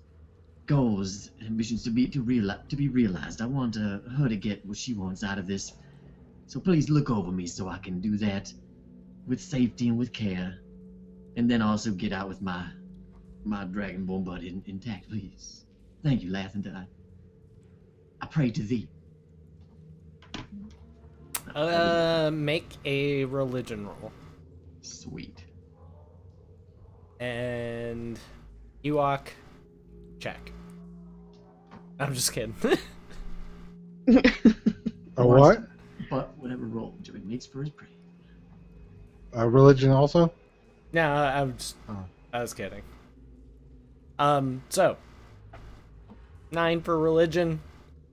goals and ambitions to be realized. I want her to get what she wants out of this. So please look over me so I can do that with safety and with care, and then also get out with my Dragonborn buddy intact, please. Thank you, Lathander. I pray to thee. Make a religion roll. Sweet. And Ewok, check. I'm just kidding. A what? But whatever roll Joey makes for his prey. Religion also? No, I was kidding. So 9 for religion.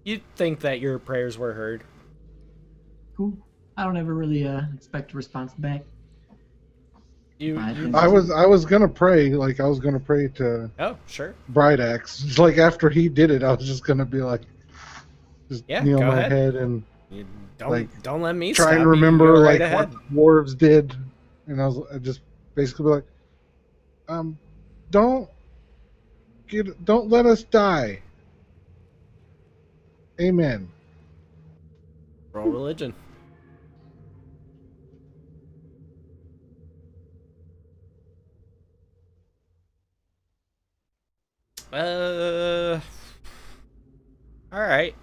You'd think that your prayers were heard. Cool. I don't ever really expect a response back. I was gonna pray, like I was gonna pray to Oh, sure. Brightaxe. Just like after he did it, I was just gonna be like, just Yeah, kneel go my ahead. head and You Like, don't let me try stop and you. remember Go like right ahead. what the dwarves did, and I just basically be like, don't let us die. Amen. Roll religion. All right.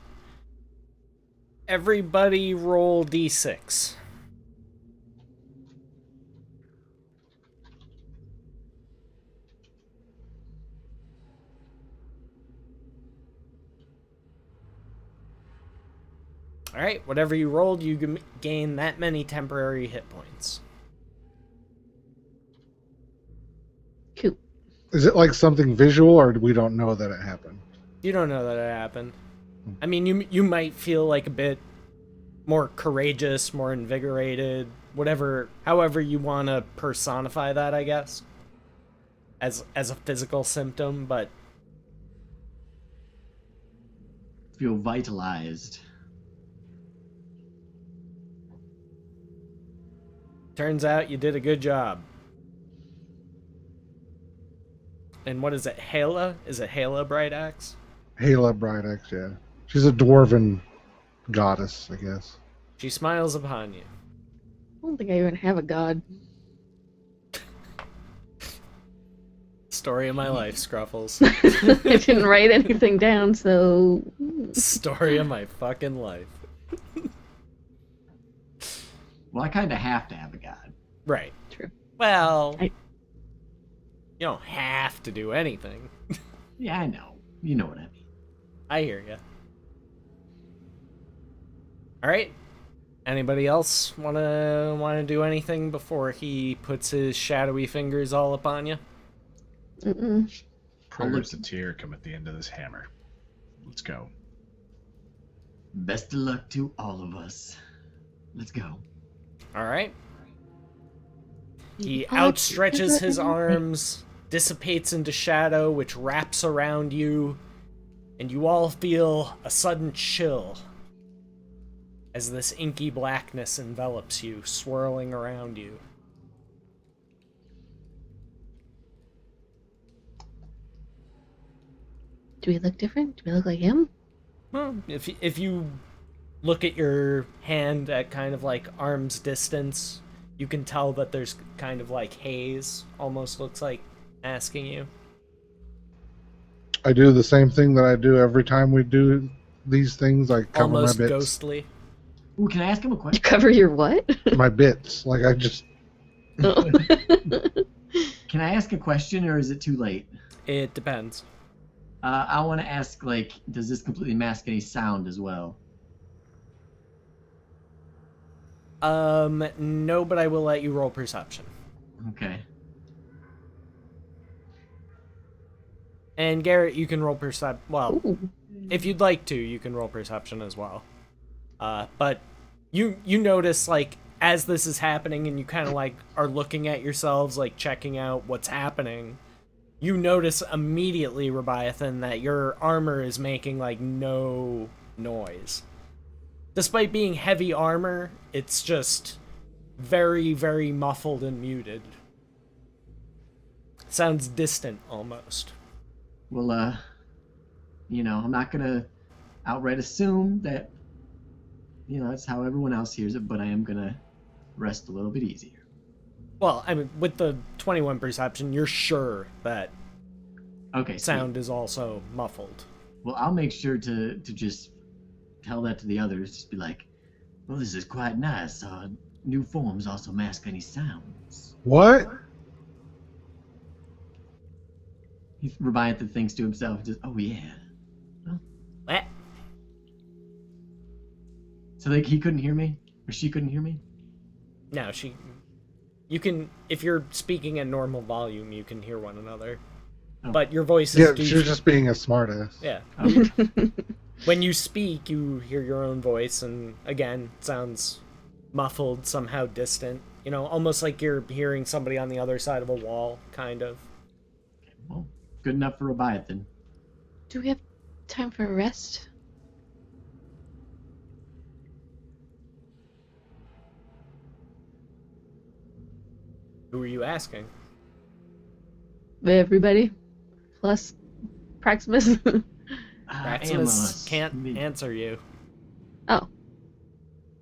Everybody roll d6. All right, whatever you rolled, you gain that many temporary hit points. Cool. Is it like something visual, or we don't know that it happened? You don't know that it happened. I mean, you might feel like a bit more courageous, more invigorated, however you want to personify that, I guess, as a physical symptom, but Feel vitalized. turns out you did a good job. And what is it, Hala? Is it Hala Brightaxe? Hala Brightaxe, yeah. She's a dwarven goddess, I guess. She smiles upon you. I don't think I even have a god. Story of my life, Scruffles. I didn't write anything down, so... Story of my fucking life. Well, I kind of have to have a god. Right. True. Well, I- you don't have to do anything. Yeah, I know. You know what I mean. I hear you. All right. Anybody else wanna do anything before he puts his shadowy fingers all upon you? Mm-mm. Prayers to tear come at the end of this hammer. Let's go. Best of luck to all of us. Let's go. All right. He Pod outstretches his together. arms, dissipates into shadow, which wraps around you, and you all feel a sudden chill as this inky blackness envelops you, swirling around you. Do we look different? Do we look like him? Well, if you look at your hand at kind of like arm's distance, you can tell that there's kind of like haze, almost looks like asking you. I do the same thing that I do every time we do these things. I cover Almost my bits. ghostly. Ooh, can I ask him a You question? cover your what? My bits. Like I just. Oh. Can I ask a question, or is it too late? It depends. I want to ask, like, does this completely mask any sound as well? No, but I will let you roll perception. Okay. And Garrett, you can roll well, Ooh. if you'd like to, you can roll perception as well. But you notice, like, as this is happening and you kind of, like, are looking at yourselves, like, checking out what's happening, you notice immediately, Rebiathan, that your armor is making, like, no noise. Despite being heavy armor, it's just very, very muffled and muted. Sounds distant, almost. Well, I'm not gonna outright assume that, that's how everyone else hears it, but I am gonna rest a little bit easier. Well, I mean, with the 21 perception, you're sure that Okay. Sweet. sound is also muffled. Well, I'll make sure to just tell that to the others. Just be like, well, this is quite nice. New forms also mask any sounds. What? Rebiathan thinks to himself, just, oh yeah. What? So like he couldn't hear me, or she couldn't hear me. No, you can, if you're speaking at normal volume, you can hear one another. Oh. But your voice is Yeah, deep. she was just being a smartass. Yeah. Oh, When you speak, you hear your own voice, and again, it sounds muffled, somehow distant. Almost like you're hearing somebody on the other side of a wall, kind of. well, good enough for Rebiathan. Do we have time for a rest? Who are you asking? Everybody? Plus Praximus? Maximus can't answer you.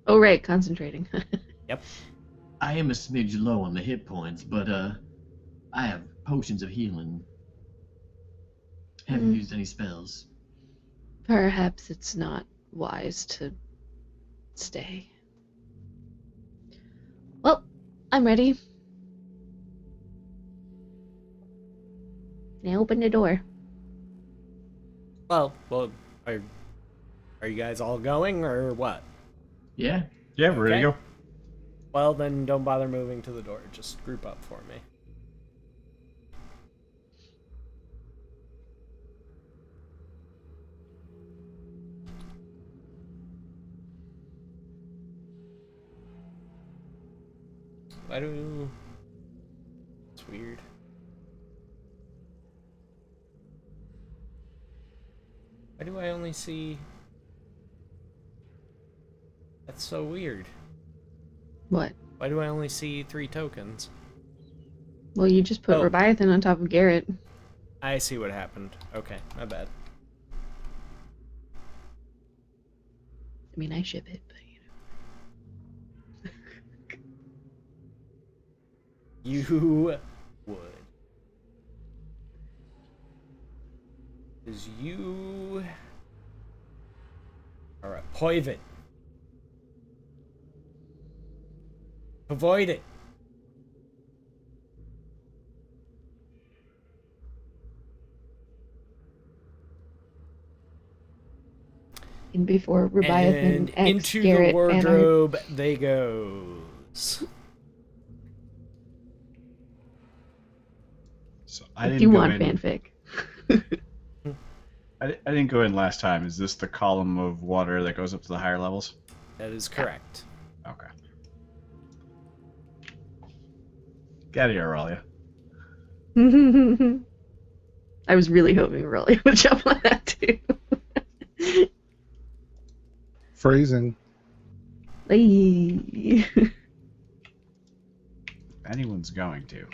Oh, right, concentrating. Yep. I am a smidge low on the hit points, but I have potions of healing. Haven't used any spells. Perhaps it's not wise to stay. Well, I'm ready. Now open the door. Well, are you guys all going, or what? Yeah. Yeah, we're ready to Okay. go. Well, then don't bother moving to the door. Just group up for me. It's weird. Why do I only see... That's so weird. What? Why do I only see 3 tokens? Well, you just put Oh. Rebiathan on top of Garrett. I see what happened. Okay, my bad. I mean, I ship it, but You would. Because you are a poivot. Avoid it. before Rebiathan And X into Garrett the wardrobe they goes. So Fanart. I Do you didn't go want in. fanfic? I didn't go in last time. Is this the column of water that goes up to the higher levels? That is correct. Okay. Get it, Aurelia. I was really hoping Rolly would jump on that too. Phrasing. Hey. If anyone's going to.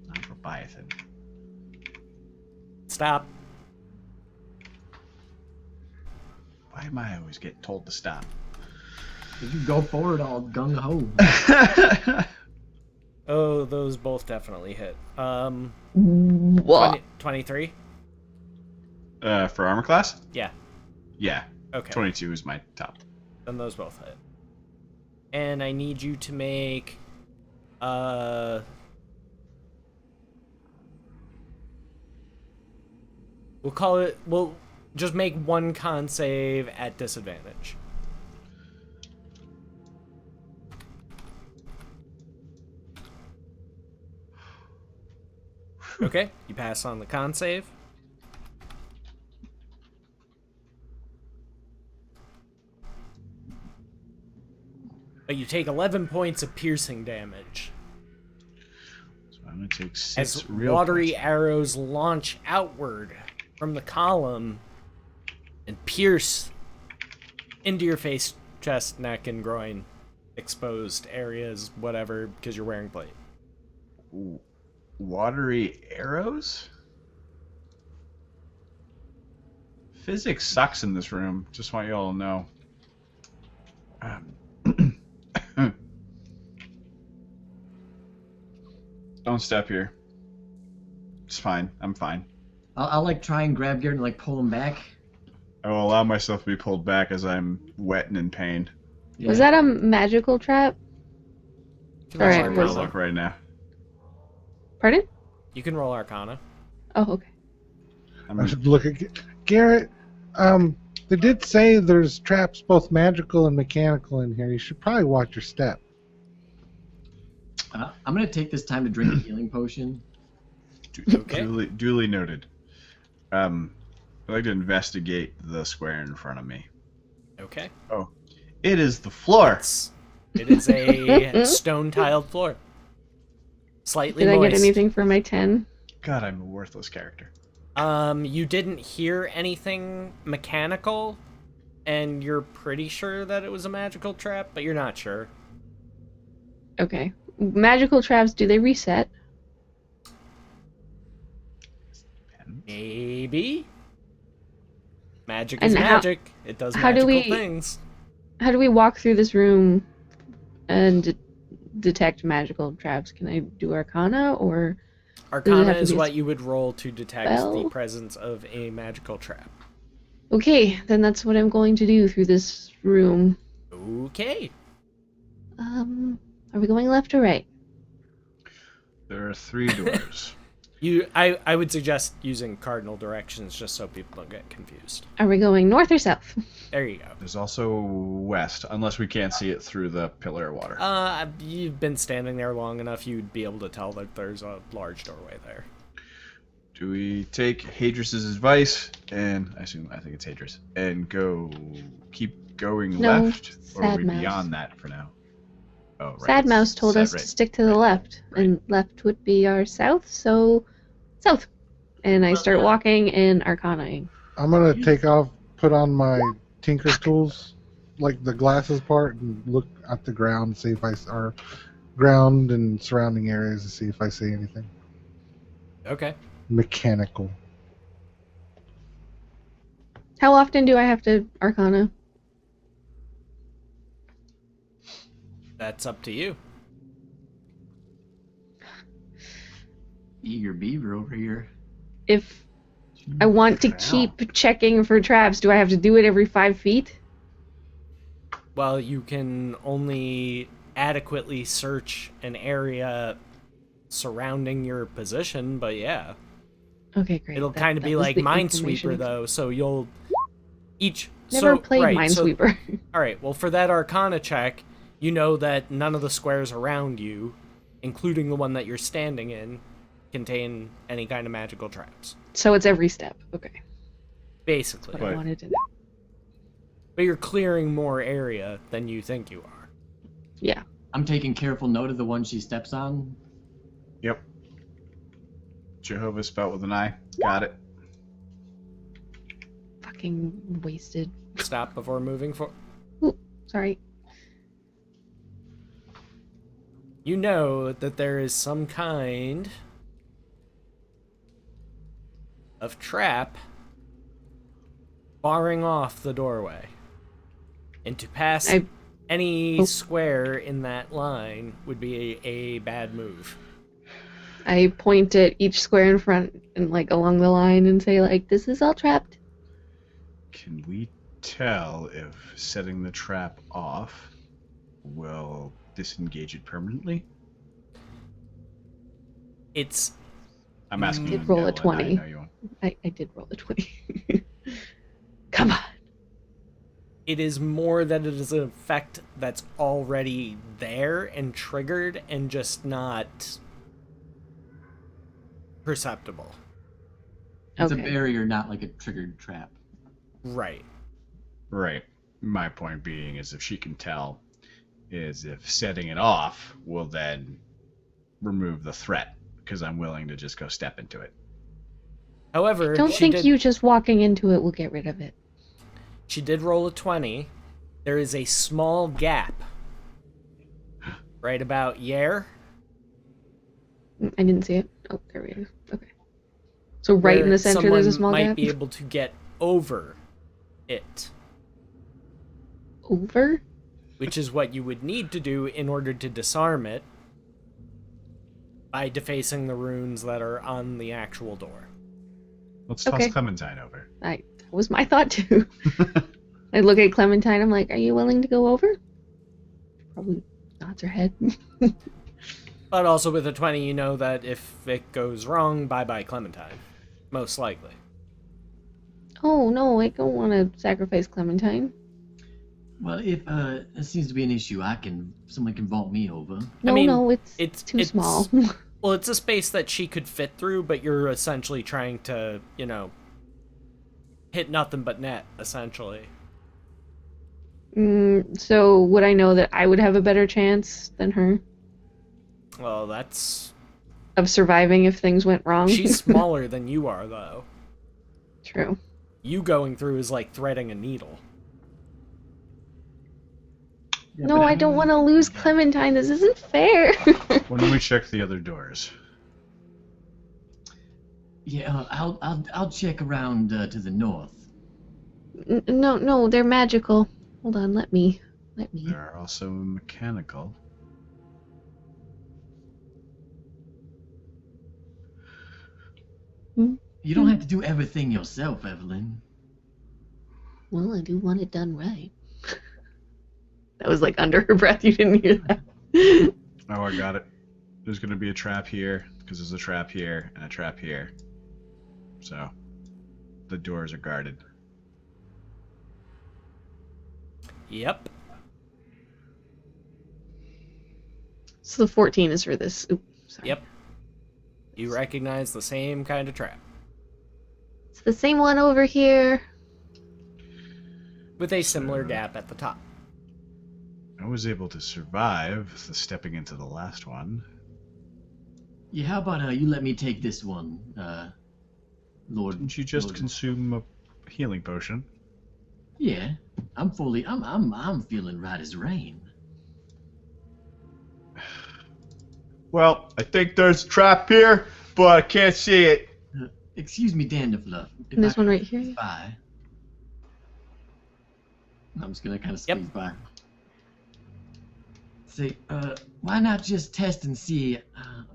Not Leviathan. Stop. Why am I always getting told to stop? You go forward all gung ho. Oh, those both definitely hit. What? 23? For armor class? Yeah. Yeah. Okay. 22 is my top. Then those both hit. And I need you to make we'll just make one con save at disadvantage. Okay, you pass on the con save. But you take 11 points of piercing damage So I'm going to take 6 as real watery points. arrows launch outward from the column and pierce into your face, chest, neck, and groin. Exposed areas, whatever, because you're wearing plate. Ooh. Watery arrows? Physics sucks in this room. Just want you all to know. Don't step here. It's fine. I'm fine. I'll like try and grab Garrett and like pull him back. I will allow myself to be pulled back as I'm wet and in pain. Yeah. Was that a magical trap? You can Alright, roll I'm gonna was- look right now. Pardon? You can roll Arcana. Oh, okay. I should look at Garrett. They did say there's traps both magical and mechanical in here. You should probably watch your step. I'm gonna take this time to drink a healing potion. Okay. Duly noted. I'd like to investigate the square in front of me. Okay. Oh, it is the floor. It is a stone-tiled floor. Slightly Did I moist. get anything for my 10? God, I'm a worthless character. You didn't hear anything mechanical, and you're pretty sure that it was a magical trap, but you're not sure. Okay. Magical traps, do they reset? Maybe. Magic And is how- magic. It does how do magical we- things. How do we walk through this room and detect magical traps? Can I do Arcana or... Arcana have to is be what you would roll to detect the spell? presence of a magical trap. Okay, then that's what I'm going to do through this room. Okay. Are we going left or right? There are 3 doors. I would suggest using cardinal directions just so people don't get confused. Are we going north or south? There you go. There's also west, unless we can't see it through the pillar of water. You've been standing there long enough, you'd be able to tell that there's a large doorway there. Do we take Hadris's advice, and I think it's Hadris, and keep going No, left, or are we Sad Mouse. beyond that for now? Oh, right. Sad Mouse told Sad, us right. to stick to the left, and left would be our south, so south. And I start walking and Arcanaing. I'm gonna put on my tinker tools, like the glasses part, and look at the ground, see if or ground and surrounding areas to see if I see anything Okay. mechanical. How often do I have to Arcana? That's up to you. Eager beaver over here. If I want to keep checking for traps, do I have to do it every 5 feet? Well, you can only adequately search an area surrounding your position, but yeah. Okay, great. It'll That- kind of that be was like the Minesweeper, information. though, so you'll Never played right, Minesweeper. All right, well, for that Arcana check, you know that none of the squares around you, including the one that you're standing in, contain any kind of magical traps. So it's every step. Okay. Basically. What I wanted to know. But you're clearing more area than you think you are. Yeah. I'm taking careful note of the one she steps on. Yep. Jehovah spelt with an I. Got it. Fucking wasted. Stop before moving forward. Ooh, sorry. You know that there is some kind of trap barring off the doorway. And to pass any square in that line would be a bad move. I point at each square in front and like along the line and say like, this is all trapped. Can we tell if setting the trap off will disengage it permanently? I'm asking you. Did roll a Evelyn, 20. I know you won't. I did roll a 20. Come on. It is more that it is an effect that's already there and triggered and just not perceptible. It's Okay. a barrier, not like a triggered trap. Right. Right. My point being is if she can tell, is if setting it off will then remove the threat, because I'm willing to just go step into it. However, Don't think you just walking into it will get rid of it. She did roll a 20. There is a small gap right about here. I didn't see it. Oh, there we go. Okay. So right in the center, there's a small might gap. be able to get over it, Over? which is what you would need to do in order to disarm it by defacing the runes that are on the actual door. Let's toss Okay. Clementine over. That was my thought too. I look at Clementine. I'm like, "Are you willing to go over?" Probably nods her head. But also with a 20, you know that if it goes wrong, bye-bye Clementine. Most likely. Oh no, I don't want to sacrifice Clementine. Well, if it seems to be an issue, someone can vault me over. No, mean, no, it's it's too small. Well, it's a space that she could fit through, but you're essentially trying to, hit nothing but net, essentially. So would I know that I would have a better chance than her Well, that's... of surviving if things went wrong? She's smaller than you are, though. True. You going through is like threading a needle. Yeah, No, but I don't want to lose Clementine. This isn't fair. Why don't we check the other doors? Yeah, I'll check around to the north. No, they're magical. Hold on, let me. They're also mechanical. You don't have to do everything yourself, Evelyn. Well, I do want it done right. That was like under her breath. You didn't hear that. Oh, I got it. There's going to be a trap here, because there's a trap here, and a trap here. So, the doors are guarded. Yep. So the 14 is for this. Oops, sorry. Yep. You recognize the same kind of trap. It's the same one over here. With a similar gap at the top. I was able to survive the stepping into the last one. Yeah, how about you let me take this one, Lord? Didn't you just Lord. consume a healing potion? Yeah, I'm feeling right as rain. Well, I think there's a trap here, but I can't see it. Excuse me, Dandelion. And this one right here. By. I'm just gonna kind of squeeze by. Say, why not just test and see,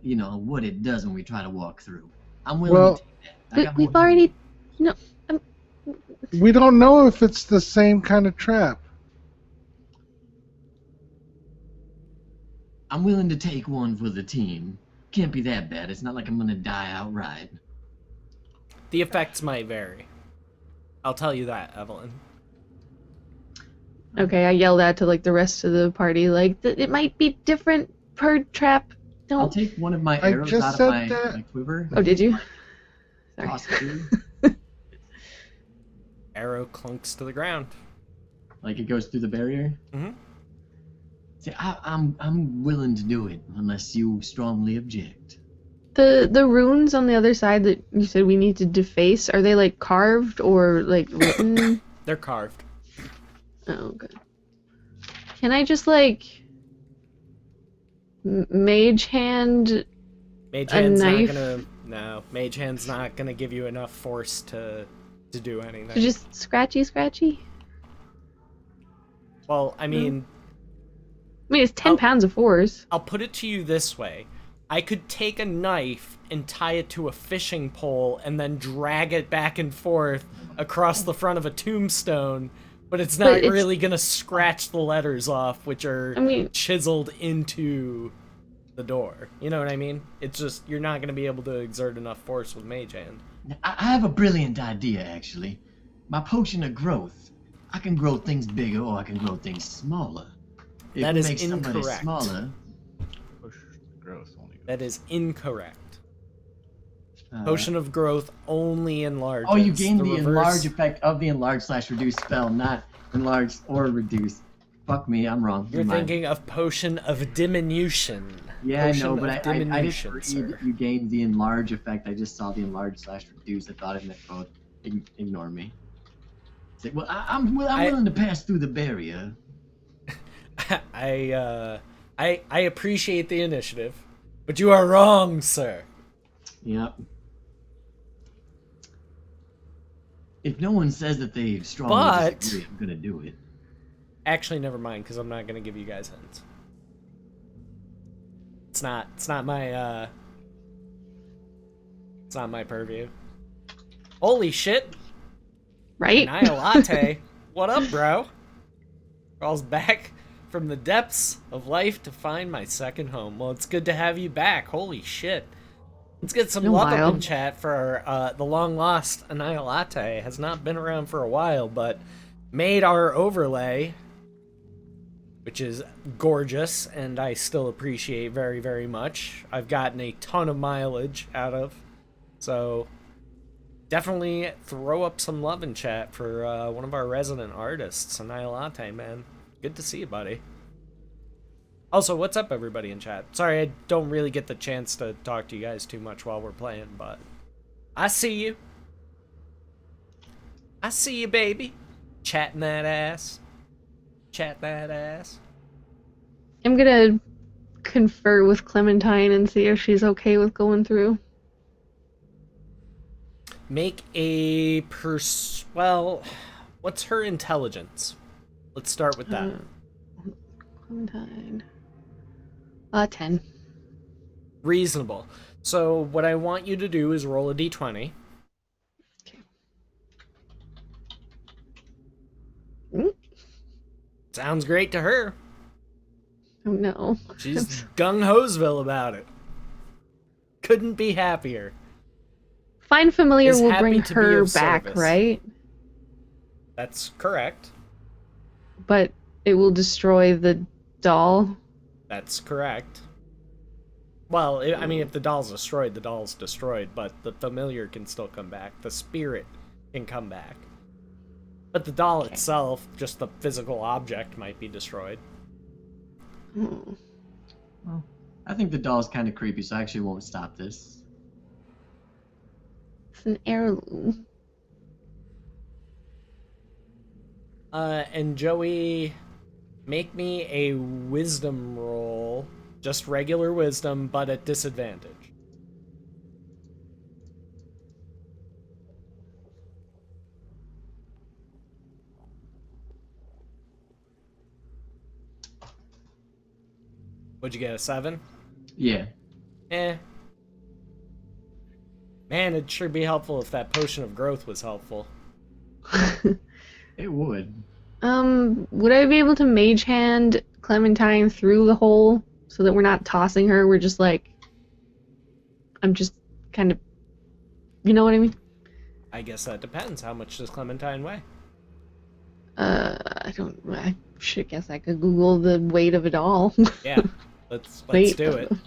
what it does when we try to walk through? I'm willing to take that. I got We've more- already. No. We don't know if it's the same kind of trap. I'm willing to take one for the team. Can't be that bad. It's not like I'm gonna die outright. The effects might vary. I'll tell you that, Evelyn. Okay, I yell that to like the rest of the party. Like it might be different per trap. I'll Don't. take one of my I arrows just out of said my that. quiver. Oh, did you? Sorry. Toss it through. Arrow clunks to the ground. Like it goes through the barrier. Mm-hmm. See, I'm willing to do it unless you strongly object. The runes on the other side that you said we need to deface, are they like carved or like written? They're carved. Oh, good. Can I just like mage hand Mage a hand's knife? not gonna. No, mage hand's not gonna give you enough force to do anything. To just scratchy? Well, I mean, I mean, it's 10 pounds of force. I'll put it to you this way. I could take a knife and tie it to a fishing pole and then drag it back and forth across the front of a tombstone, but it's not really gonna scratch the letters off, which are chiseled into the door. You know what I mean? It's just, you're not gonna be able to exert enough force with Mage Hand. I have a brilliant idea, actually. My potion of growth. I can grow things bigger or I can grow things smaller. If That we is make somebody incorrect. Smaller, Push growth only. That is incorrect. Potion of growth only enlarges. Oh, you gain the reverse- enlarge effect of the enlarge/reduce spell, not enlarge or reduce. Fuck me, I'm wrong. You're Never mind. thinking of potion of diminution. Yeah, Potion I know, of but I didn't diminution, read sir. that you gain the enlarge effect. I just saw the enlarge/reduce. I thought it meant both. Ignore me. It's like, well, I'm willing to pass through the barrier. I appreciate the initiative, but you are wrong, sir. Yep. If no one says that they strongly But- disagree, I'm gonna do it. Actually, never mind, because I'm not gonna give you guys hints. It's not my it's not my purview. Holy shit! Right? Latte. What up, bro? Crawls back from the depths of life to find my second home. Well, it's good to have you back. Holy shit. Let's get some Been a love up while. in chat for the long-lost Annihilate. Has not been around for a while, but made our overlay, which is gorgeous, and I still appreciate very, very much. I've gotten a ton of mileage out of, so definitely throw up some love in chat for one of our resident artists, Annihilate, man. Good to see you, buddy. Also, what's up, everybody in chat? Sorry, I don't really get the chance to talk to you guys too much while we're playing, but I see you. I see you, baby. Chatting that ass. Chat that ass. I'm gonna confer with Clementine and see if she's okay with going through. Make a well, what's her intelligence? Let's start with that. Clementine. 10. Reasonable. So what I want you to do is roll a d20. Okay. Mm. Sounds great to her. Oh no. She's gung-hoseville about it. Couldn't be happier. Find Familiar Is will happy bring to be her of back, service. right? That's correct. But it will destroy the doll. That's correct. Well, I mean, if the doll's destroyed, the doll's destroyed, but the familiar can still come back. The spirit can come back. But the doll itself, just the physical object, might be destroyed. Oh. Well, I think the doll's kind of creepy, so I actually won't stop this. It's an heirloom. And Joey, make me a wisdom roll. Just regular wisdom, but at disadvantage. What'd you get, a 7? Yeah. Eh. Man, it'd sure be helpful if that potion of growth was helpful. It would. Would I be able to mage hand Clementine through the hole so that we're not tossing her? We're just like, I'm just kind of, you know what I mean? I guess that depends. How much does Clementine weigh? I don't. I should guess I could Google the weight of a doll. Yeah, let's Weight do of it. a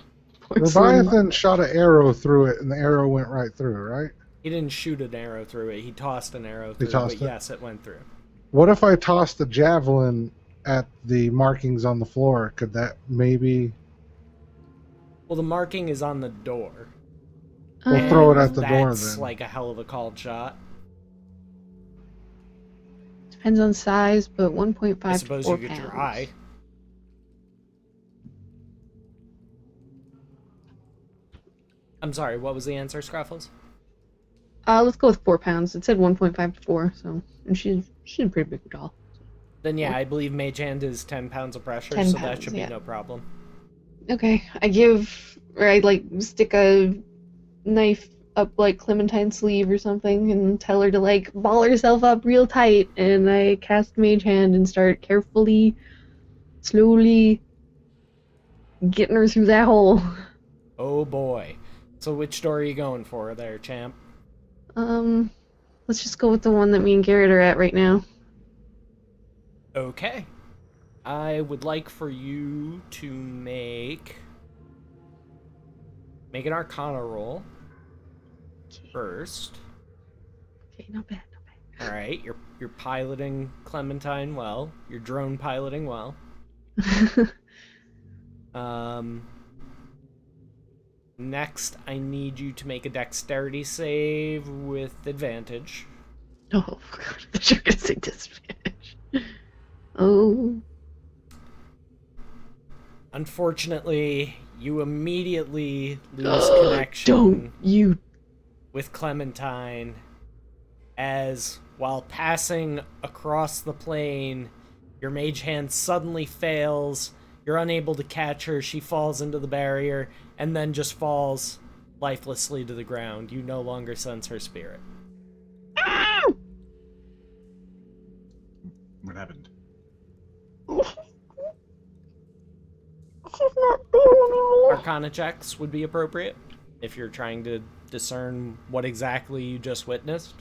porcelain Leviathan shot an arrow through it, and the arrow went right through, right? He didn't shoot an arrow through it. He tossed an arrow He through, tossed but it? yes, it went through. What if I tossed the javelin at the markings on the floor? Could that maybe... Well, the marking is on the door. We'll throw it and at the door that's then. like a hell of a called shot. Depends on size, but 1.5 I to suppose 4 you could pounds. try. I'm sorry, what was the answer, Scruffles? Let's go with 4 pounds. It said 1.5 to 4, so and she's a pretty big doll. Then yeah, I believe Mage Hand is 10 pounds of pressure, 10 so that pounds, should yeah. be no problem. Okay, I like stick a knife up like Clementine's sleeve or something and tell her to like ball herself up real tight, and I cast Mage Hand and start carefully, slowly getting her through that hole. Oh boy. So which door are you going for there, champ? Let's just go with the one that me and Garrett are at right now. Okay. I would like for you to make an Arcana roll first. Okay, not bad, All right, you're piloting Clementine well. You're drone piloting well. not bad. Next, I need you to make a dexterity save with advantage. Oh, God, I thought you were gonna say disadvantage. Oh. Unfortunately, you immediately lose connection Don't you. with Clementine as, while passing across the plane, your mage hand suddenly fails. You're unable to catch her. She falls into the barrier and then just falls lifelessly to the ground. You no longer sense her spirit. What happened? Arcana checks would be appropriate if you're trying to discern what exactly you just witnessed.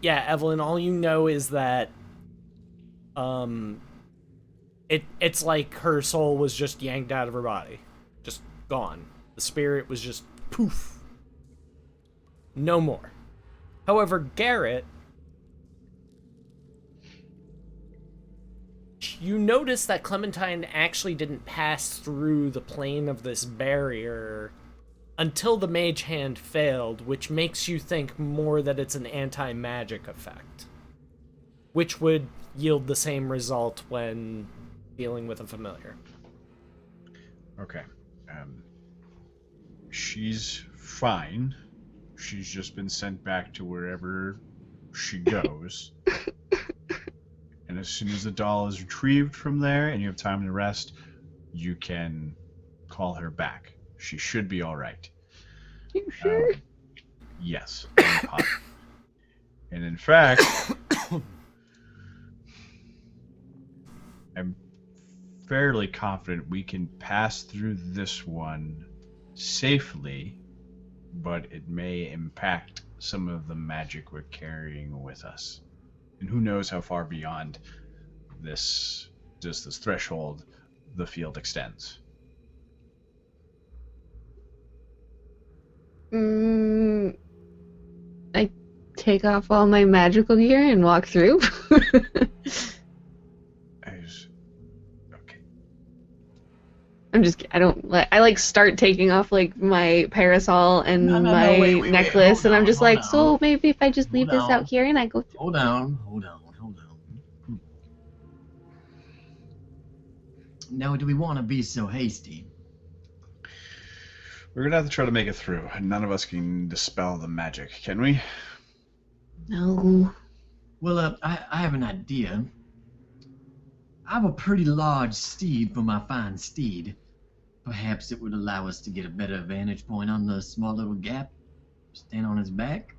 Yeah, Evelyn, all you know is that it's like her soul was just yanked out of her body. Just gone. The spirit was just poof. No more. However, Garrett, you notice that Clementine actually didn't pass through the plane of this barrier until the mage hand failed, which makes you think more that it's an anti-magic effect, which would yield the same result when dealing with a familiar. Okay. She's fine. She's just been sent back to wherever she goes. And as soon as the doll is retrieved from there and you have time to rest, you can call her back. She should be all right. You sure? Yes. I'm positive. And in fact, I'm fairly confident we can pass through this one safely, but it may impact some of the magic we're carrying with us. And who knows how far beyond this threshold the field extends. I take off all my magical gear and walk through. Okay. I'm just I don't like I like start taking off like my parasol and No, my wait, necklace, hold and I'm on, just hold like, on. so maybe if I just leave Hold this on. out here and I go through. Hold on. Now, do we want to be so hasty? We're gonna have to try to make it through. None of us can dispel the magic, can we? No. Well, I have an idea. I have a pretty large steed for my fine steed. Perhaps it would allow us to get a better vantage point on the small little gap. Stand on his back.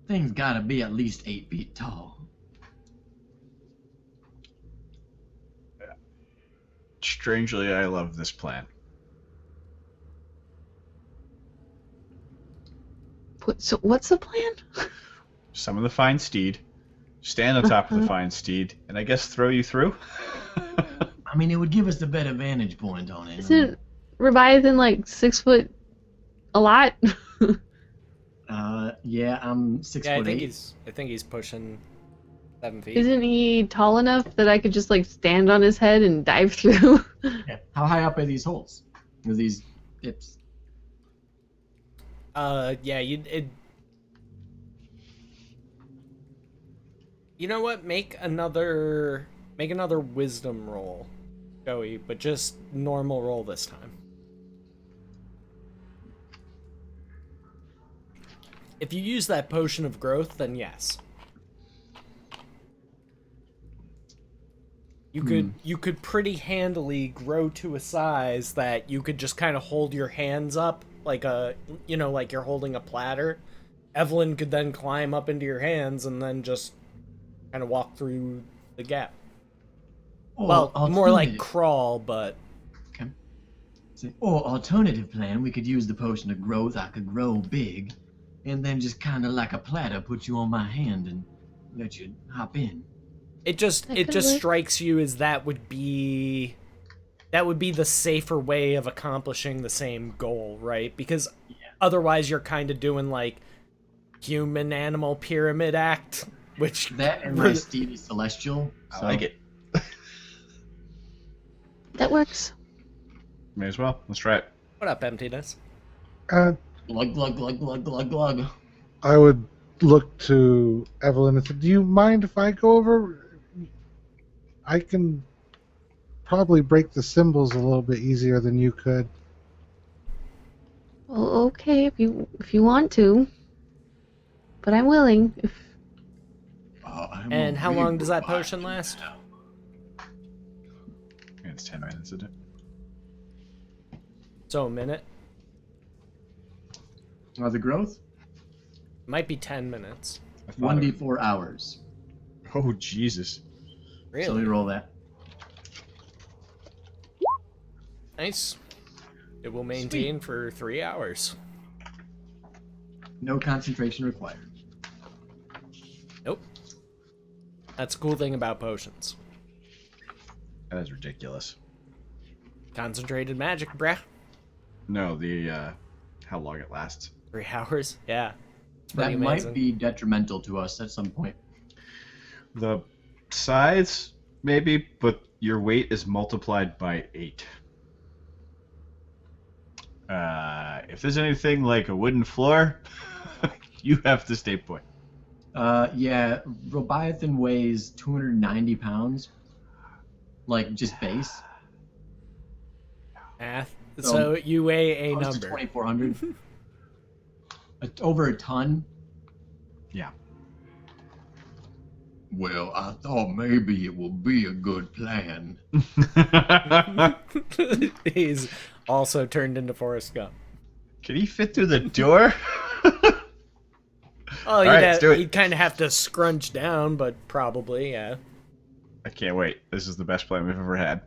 Thing's gotta be at least 8 feet tall. Strangely, I love this plan. So what's the plan? Summon the fine steed, stand on top of the fine steed, and I guess throw you through? I mean, it would give us a better vantage point on it. Isn't Leviathan like 6 foot a lot? Yeah, I'm 6'8". I think he's pushing 7 feet. Isn't he tall enough that I could just like stand on his head and dive through? Yeah. How high up are these holes? Are these dips? Yeah, you know what? Make another wisdom roll, Joey, but just normal roll this time. If you use that potion of growth, then yes. You could pretty handily grow to a size that you could just kind of hold your hands up like like you're holding a platter. Evelyn could then climb up into your hands and then just kind of walk through the gap. Well, more like crawl, but... Okay. Or alternative plan, we could use the potion of growth. I could grow big, and then just kind of like a platter, put you on my hand and let you hop in. It just strikes you as that would be the safer way of accomplishing the same goal, right? Because otherwise you're kind of doing like human animal pyramid act, which that and my Stevie Celestial. I like it. That works. May as well. Let's try it. What up, emptiness? Glug glug glug glug glug glug. I would look to Evelyn and say, "Do you mind if I go over? I can probably break the symbols a little bit easier than you could." Well, okay, if you want to, but I'm willing. And how long does that potion last? Yeah, it's 10 minutes, isn't it? So a minute. The growth? Might be 10 minutes. 1d4 hours. Oh, Jesus. Really? So we roll that. Nice. It will maintain for 3 hours. No concentration required. Nope. That's a cool thing about potions. That is ridiculous. Concentrated magic, bruh. No, the, how long it lasts. 3 hours? Yeah. It's That pretty amazing. might be detrimental to us at some point. The size, maybe, but your weight is multiplied by 8. If there's anything like a wooden floor, you have to stay put. Yeah, Leviathan weighs 290 pounds. Like, just base. Math. So you weigh a Close to number. 2,400. Over a ton. Yeah. Well, I thought maybe it would be a good plan. He's also turned into Forrest Gump. Can he fit through the door? Oh, he'd kind of have to scrunch down, but probably, yeah. I can't wait. This is the best plan we've ever had.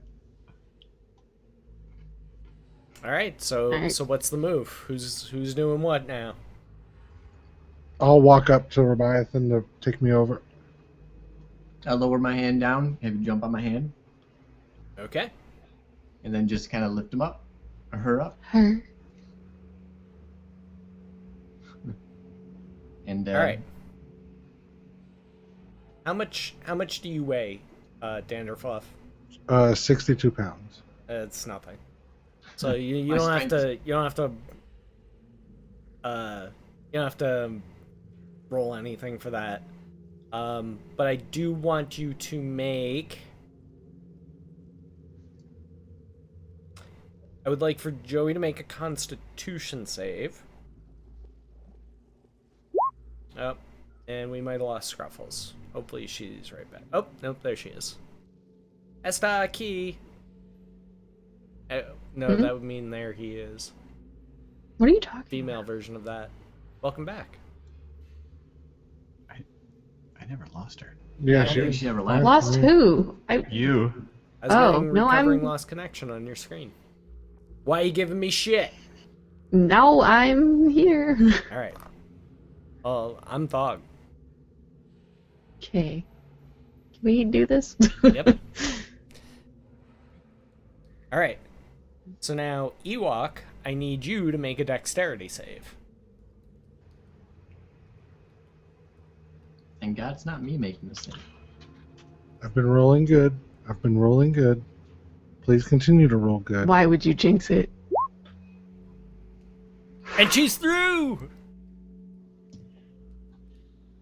All right, so what's the move? Who's doing what now? I'll walk up to Leviathan to take me over. I lower my hand down, have you jump on my hand, Okay. and then just kind of lift him up, or her up, Her. and All right. How much do you weigh, Danderfluff? 62 pounds. It's nothing. So you My don't have strength- to roll anything for that. But I do want you to make. I would like for Joey to make a Constitution save. Oh, and we might have lost Scruffles. Hopefully she's right back. Oh, nope, there she is. Esta aquí. No, that would mean there he is. What are you talking Female version of that. Welcome back. I never lost her. Yeah, I don't think she ever left. about? Lost who? You. I was Oh, getting no, recovering I'm- lost connection on your screen. Why are you giving me shit? No, I'm here. All right. I'm Thog. Okay. Can we do this? Yep. All right. So now, Ewok, I need you to make a dexterity save. Thank God it's not me making this thing. I've been rolling good. Please continue to roll good. Why would you jinx it? And she's through!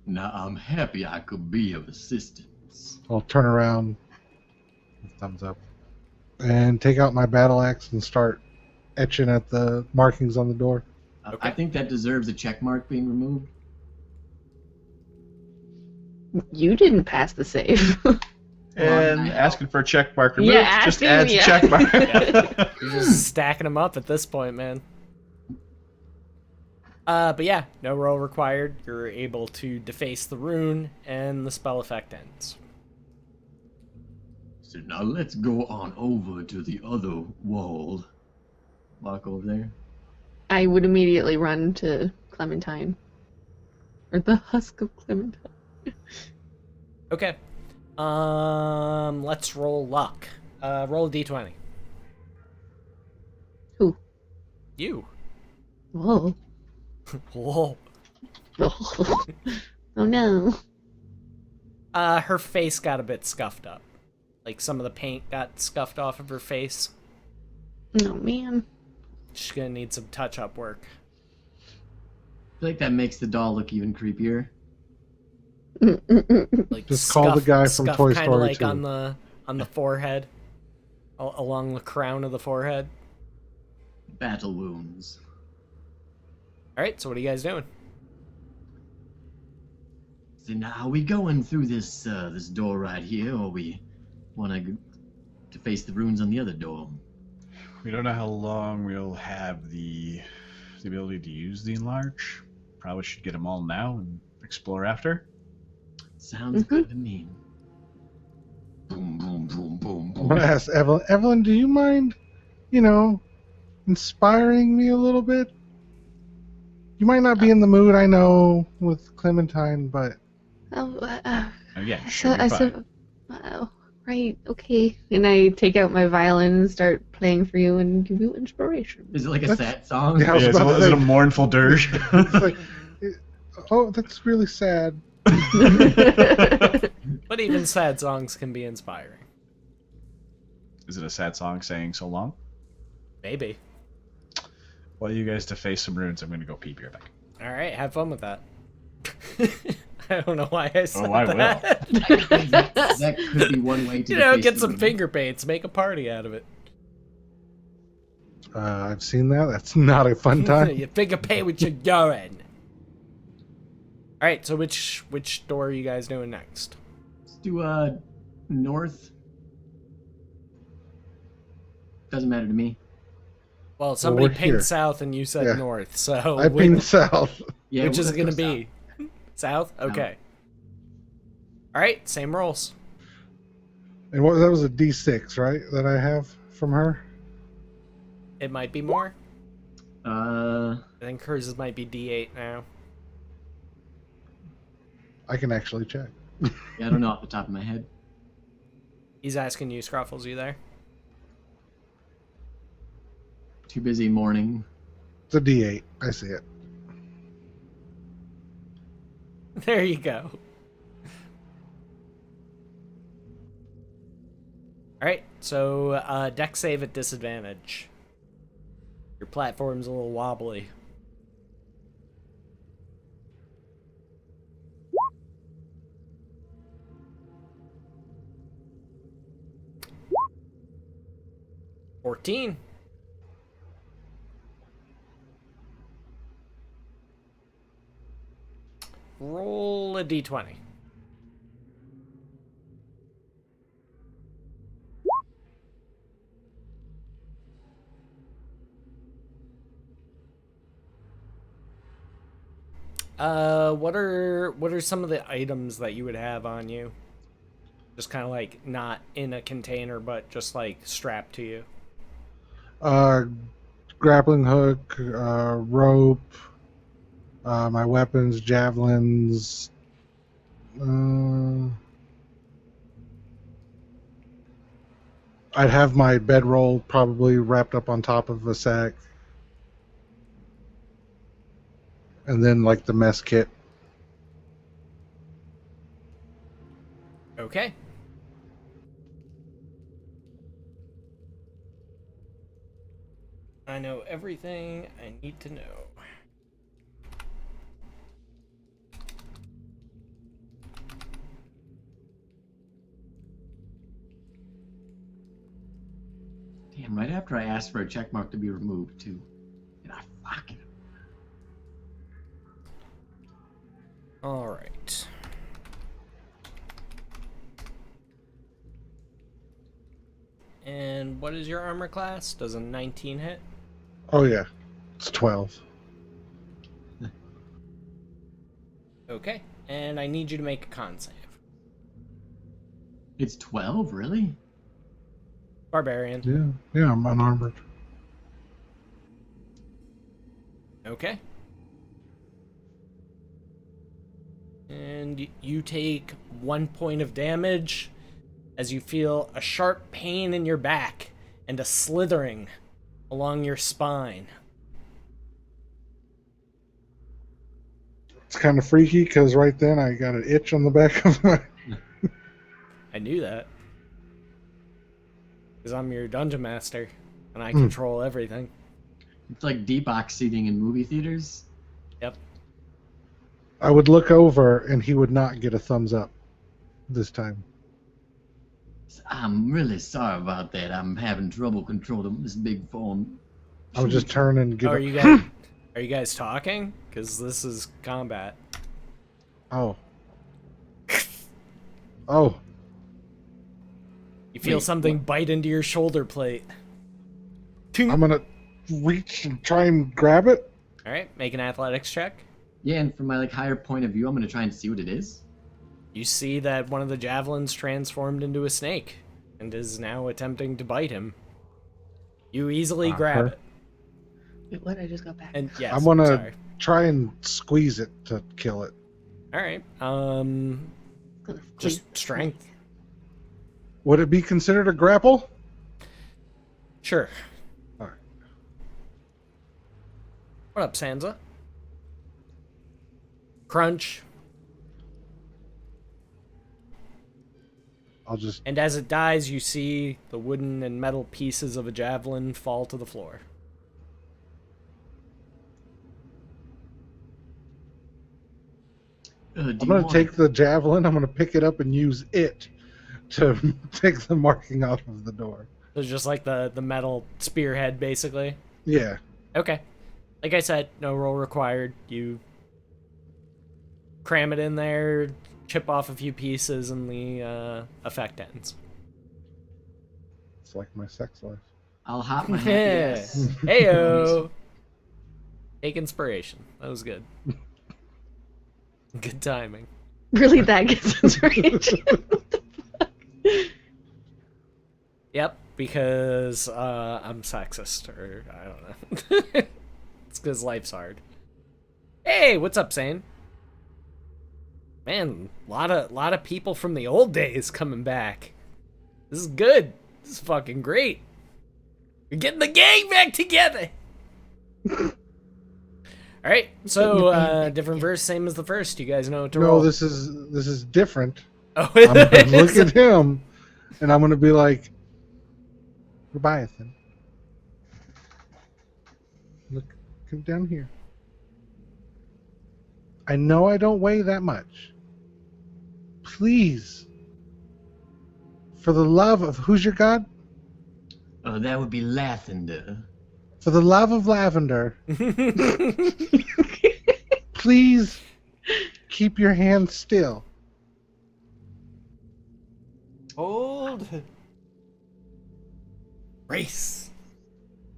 Now I'm happy I could be of assistance. I'll turn around, thumbs up, and take out my battle axe and start etching at the markings on the door. Okay. I think that deserves a check mark being removed. You didn't pass the save. And asking for a check mark removed Yeah, just asking, adds yeah. a check mark. Yeah. You're just stacking them up at this point, man. But yeah, no roll required. You're able to deface the rune, and the spell effect ends. So now let's go on over to the other wall. Walk over there. I would immediately run to Clementine. Or the husk of Clementine. Okay. Let's roll luck. Roll a d20. Who? You. Whoa. Whoa. Oh no. Her face got a bit scuffed up. Like some of the paint got scuffed off of her face. Oh man. She's gonna need some touch-up work. I feel like that makes the doll look even creepier. Like Just call the guy from Toy kinda Story like 2. on the forehead, along the crown of the forehead. Battle wounds. All right, so what are you guys doing? So now are we going through this this door right here, or we want to face the runes on the other door? We don't know how long we'll have the ability to use the enlarge. Probably should get them all now and explore after. Sounds good to me. Boom, boom, boom, boom, I'm gonna boom. ask Evelyn. Evelyn, do you mind, inspiring me a little bit? You might not be in the mood, I know, with Clementine, but Oh, Yeah, I sure. said, I said, oh, right, okay. And I take out my violin and start playing for you and give you inspiration. Is it like a That's- sad song? Yeah, I was is, about to is it say- a mournful dirge? it's like, oh, that's really sad. But even sad songs can be inspiring. Is it a sad song saying so long? Maybe. While you guys deface some runes, I'm going to go pee. Be right back. All right, have fun with that. I don't know why I said I will. that. That could be one way to Get deface some the finger paints, make a party out of it. I've seen that. That's not a fun time. You finger paint with your going. All right, so which door are you guys doing next? Let's do north. Doesn't matter to me. Well, somebody we're pinged here. south and you said Yeah. north, so I pinged south. Yeah, which is it let's going to go be? South? Okay. All right, same rolls. And that was a D6, right? That I have from her. It might be more. south. I think hers might be D8 now. I can actually check. Yeah, I don't know off the top of my head. He's asking you, Scruffles, you there? Too busy mourning. It's a D8. I see it. There you go. Alright, so deck save at disadvantage. Your platform's a little wobbly. $14. Roll a d20. What are some of the items that you would have on you? Just kind of like not in a container, but just like strapped to you. Grappling hook, rope, My weapons, javelins. I'd have my bedroll probably wrapped up on top of a sack. And then, like, the mess kit. Okay. I know everything I need to know. Damn, right after I asked for a check mark to be removed, too. And I fucking. All right. And what is your armor class? Does a 19 hit? Oh, yeah. It's 12. Okay. And I need you to make a con save. It's 12, really? Barbarian. Yeah, I'm unarmored. Okay. And you take 1 point of damage as you feel a sharp pain in your back and a slithering along your spine. It's kind of freaky because right then I got an itch on the back of my... I knew that. Because I'm your dungeon master and I control everything. It's like D-box seating in movie theaters. Yep. I would look over and he would not get a thumbs up this time. I'm really sorry about that. I'm having trouble controlling this big phone. I would just turn and give Oh, are you guys talking? Because this is combat. Oh. Oh. You feel something bite into your shoulder plate. I'm going to reach and try and grab it. All right, make an athletics check. Yeah, and from my like higher point of view, I'm gonna try and see what it is. You see that one of the javelins transformed into a snake and is now attempting to bite him. You easily grab it. Wait, what? I just got back. And yes, I'm going to sorry. try and squeeze it to kill it. All right. Gonna Just squeeze. strength. Would it be considered a grapple? Sure. All right. What up, Sansa? Crunch. I'll just... And as it dies, you see the wooden and metal pieces of a javelin fall to the floor. I'm going to take the javelin, I'm going to pick it up and use it to take the marking off of the door. So it's just like the metal spearhead, basically. Yeah. Okay. Like I said, no roll required. You cram it in there, chip off a few pieces, and the effect ends. It's like my sex life. I'll hop my happy ass. Heyo! Take inspiration. That was good. Good timing. Really, that gets inspiration. Yep, because I'm sexist, or I don't know. It's because life's hard. Hey, what's up, Zane? Man, lot of people from the old days coming back. This is good. This is fucking great. We're getting the gang back together. All right, so different verse, same as the first. You guys know what to roll. No, this is different. Oh, I'm gonna look at him, and I'm gonna be like, Leviathan. Look, come down here. I know I don't weigh that much. Please, for the love of who's your god? That would be Lathander. For the love of lavender, please keep your hands still. Hold. Race.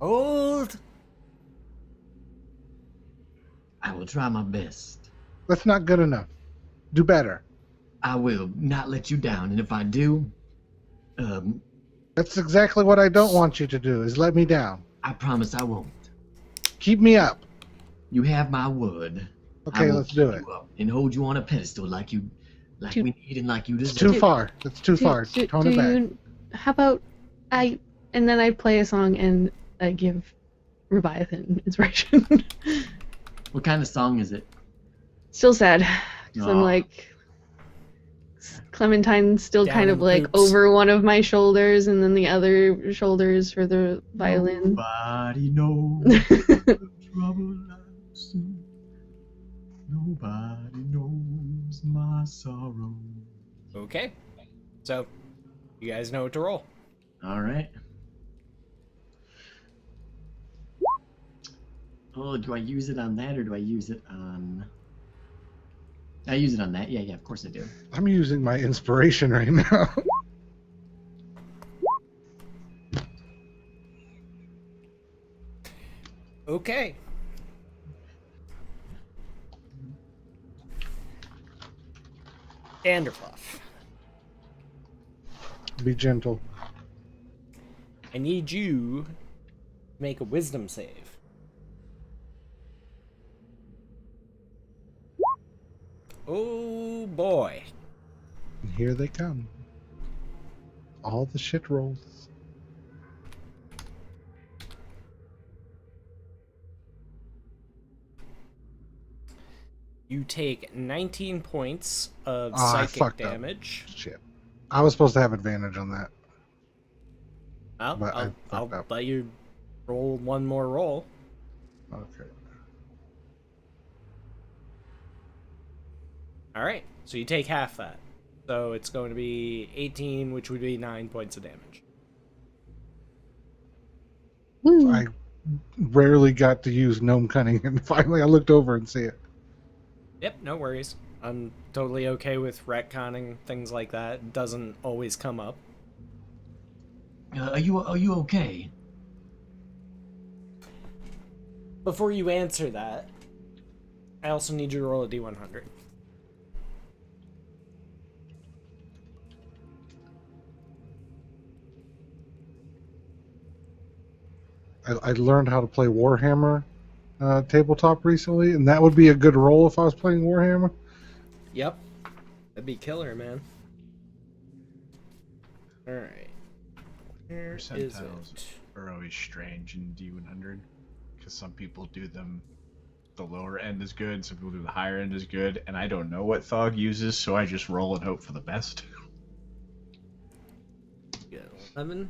Hold. I will try my best. That's not good enough. Do better. I will not let you down, and if I do, That's exactly what I don't want you to do, is let me down. I promise I won't. Keep me up. You have my word. Okay, I will let's do pick it. you up and hold you on a pedestal like Do- we need and like you It's deserve. too far. It's too far. Tone it back. How about I? And then I play a song and I give Leviathan inspiration. What kind of song is it? Still sad, because I'm Aw. like Clementine's still Down kind in of the like poops. over one of my shoulders, and then the other shoulders for the violin. Nobody knows the trouble I've seen. Nobody knows my sorrow. Okay. So, you guys know what to roll. All right. Oh, do I use it on that or do I use it on? I use it on that. Yeah, of course I do. I'm using my inspiration right now. Okay. Vanderpuff, Be gentle. I need you to make a wisdom save. Oh boy. And here they come. All the shit rolls. You take 19 points of I psychic fucked up. damage. Shit. I was supposed to have advantage on that. Well, But I I'll fucked up. let you roll one more roll. Okay. All right. So you take half that. So it's going to be 18, which would be 9 points of damage. Woo. I rarely got to use gnome cunning, and finally I looked over and see it. Yep, no worries. I'm totally okay with retconning things like that. It doesn't always come up. Are you okay? Before you answer that, I also need you to roll a d100. I learned how to play Warhammer tabletop recently, and that would be a good role if I was playing Warhammer. Yep. That'd be killer, man. Alright. Where is Percentiles it? are always strange in D100 because some people do them. The lower end is good, some people do the higher end is good, and I don't know what Thog uses, so I just roll and hope for the best. You got 11.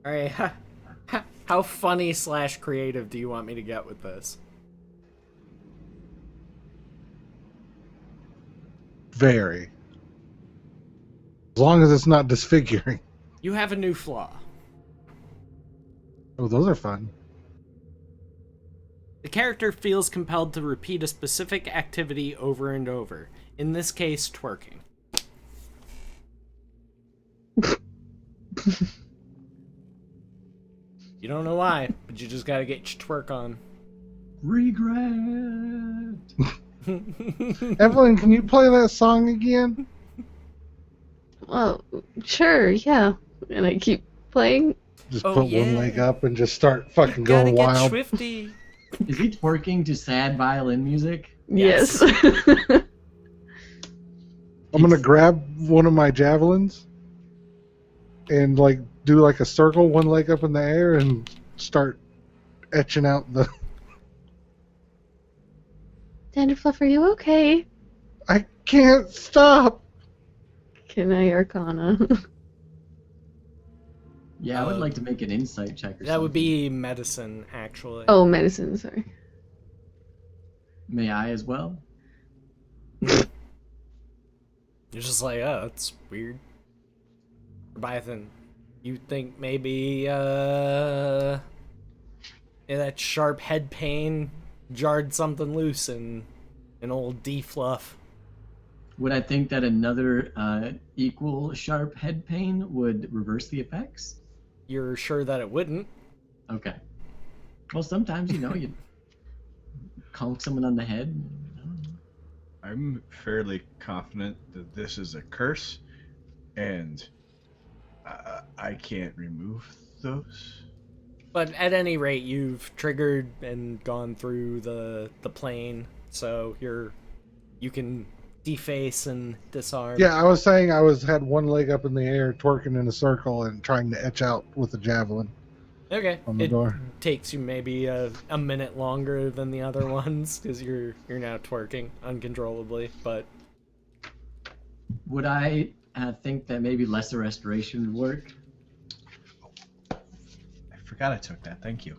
Alright, how funny / creative do you want me to get with this? Very. As long as it's not disfiguring. You have a new flaw. Oh, those are fun. The character feels compelled to repeat a specific activity over and over. In this case, twerking. You don't know why, but you just gotta get your twerk on. Regret. Evelyn, can you play that song again? Well, sure, yeah. And I keep playing. Just Oh, put yeah. one leg up and just start fucking Gotta going get wild. swifty. Is he twerking to sad violin music? Yes. Yes. I'm gonna grab one of my javelins and like do like a circle, one leg up in the air, and start etching out the. Danderfluff, are you okay? I can't stop. Can I Arcana? Yeah, I would like to make an insight check or something. That would be medicine, actually. Oh, medicine, sorry. May I as well? You're just like, oh, that's weird. Leviathan, you think maybe, that sharp head pain jarred something loose in an old D-fluff. Would I think that another equal sharp head pain would reverse the effects? You're sure that it wouldn't? Okay. Well, sometimes, you conk someone on the head. I'm fairly confident that this is a curse, and I can't remove those. But at any rate, you've triggered and gone through the plane, so you can deface and disarm. Yeah, I was saying had one leg up in the air, twerking in a circle and trying to etch out with a javelin Okay. on the It door. takes you maybe a minute longer than the other ones because you're now twerking uncontrollably. But Would I think that maybe lesser restoration would work? I forgot I took that. Thank you.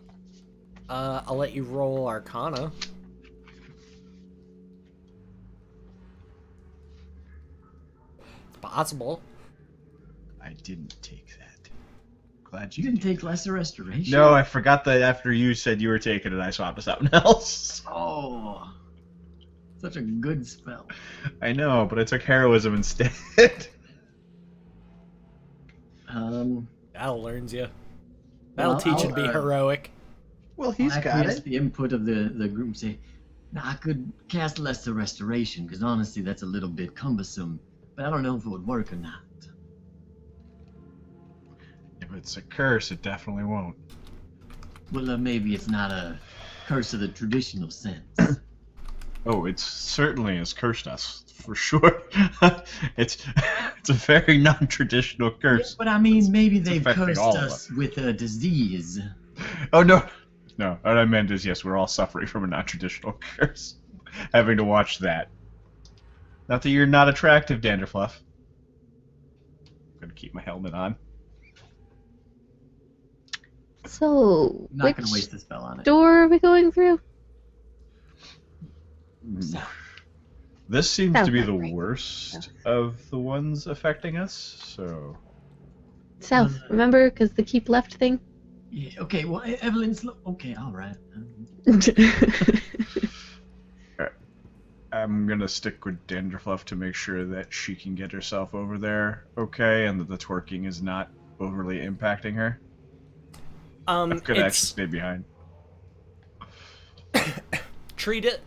I'll let you roll Arcana. It's possible. I didn't take that. Glad You you didn't take lesser restoration? No, I forgot that after you said you were taking it, I swapped to something else. Oh, such a good spell. I know, but I took heroism instead. That'll learns you. That'll Well, teach you to be I'll, heroic. Well, I'll acquiesce the input of the group and say, now I could cast lesser restoration, because honestly that's a little bit cumbersome, but I don't know if it would work or not. If it's a curse, it definitely won't. Well, maybe it's not a curse of the traditional sense. Oh, it certainly has cursed us, for sure. it's a very non-traditional curse. But I mean, maybe they've affecting cursed all of us with a disease. Oh, no. No, what I meant is, yes, we're all suffering from a non-traditional curse. Having to watch that. Not that you're not attractive, Danderfluff. I'm gonna keep my helmet on. So, I'm not which going to waste the spell on it. door are we going through? This seems South, to be not the right. worst South. of the ones affecting us, so... South, remember? Because the keep left thing? Yeah, okay, well, Evelyn's... Okay, all right. I'm gonna stick with Danderfluff to make sure that she can get herself over there okay, and that the twerking is not overly impacting her. I'm gonna actually stay behind. Treat it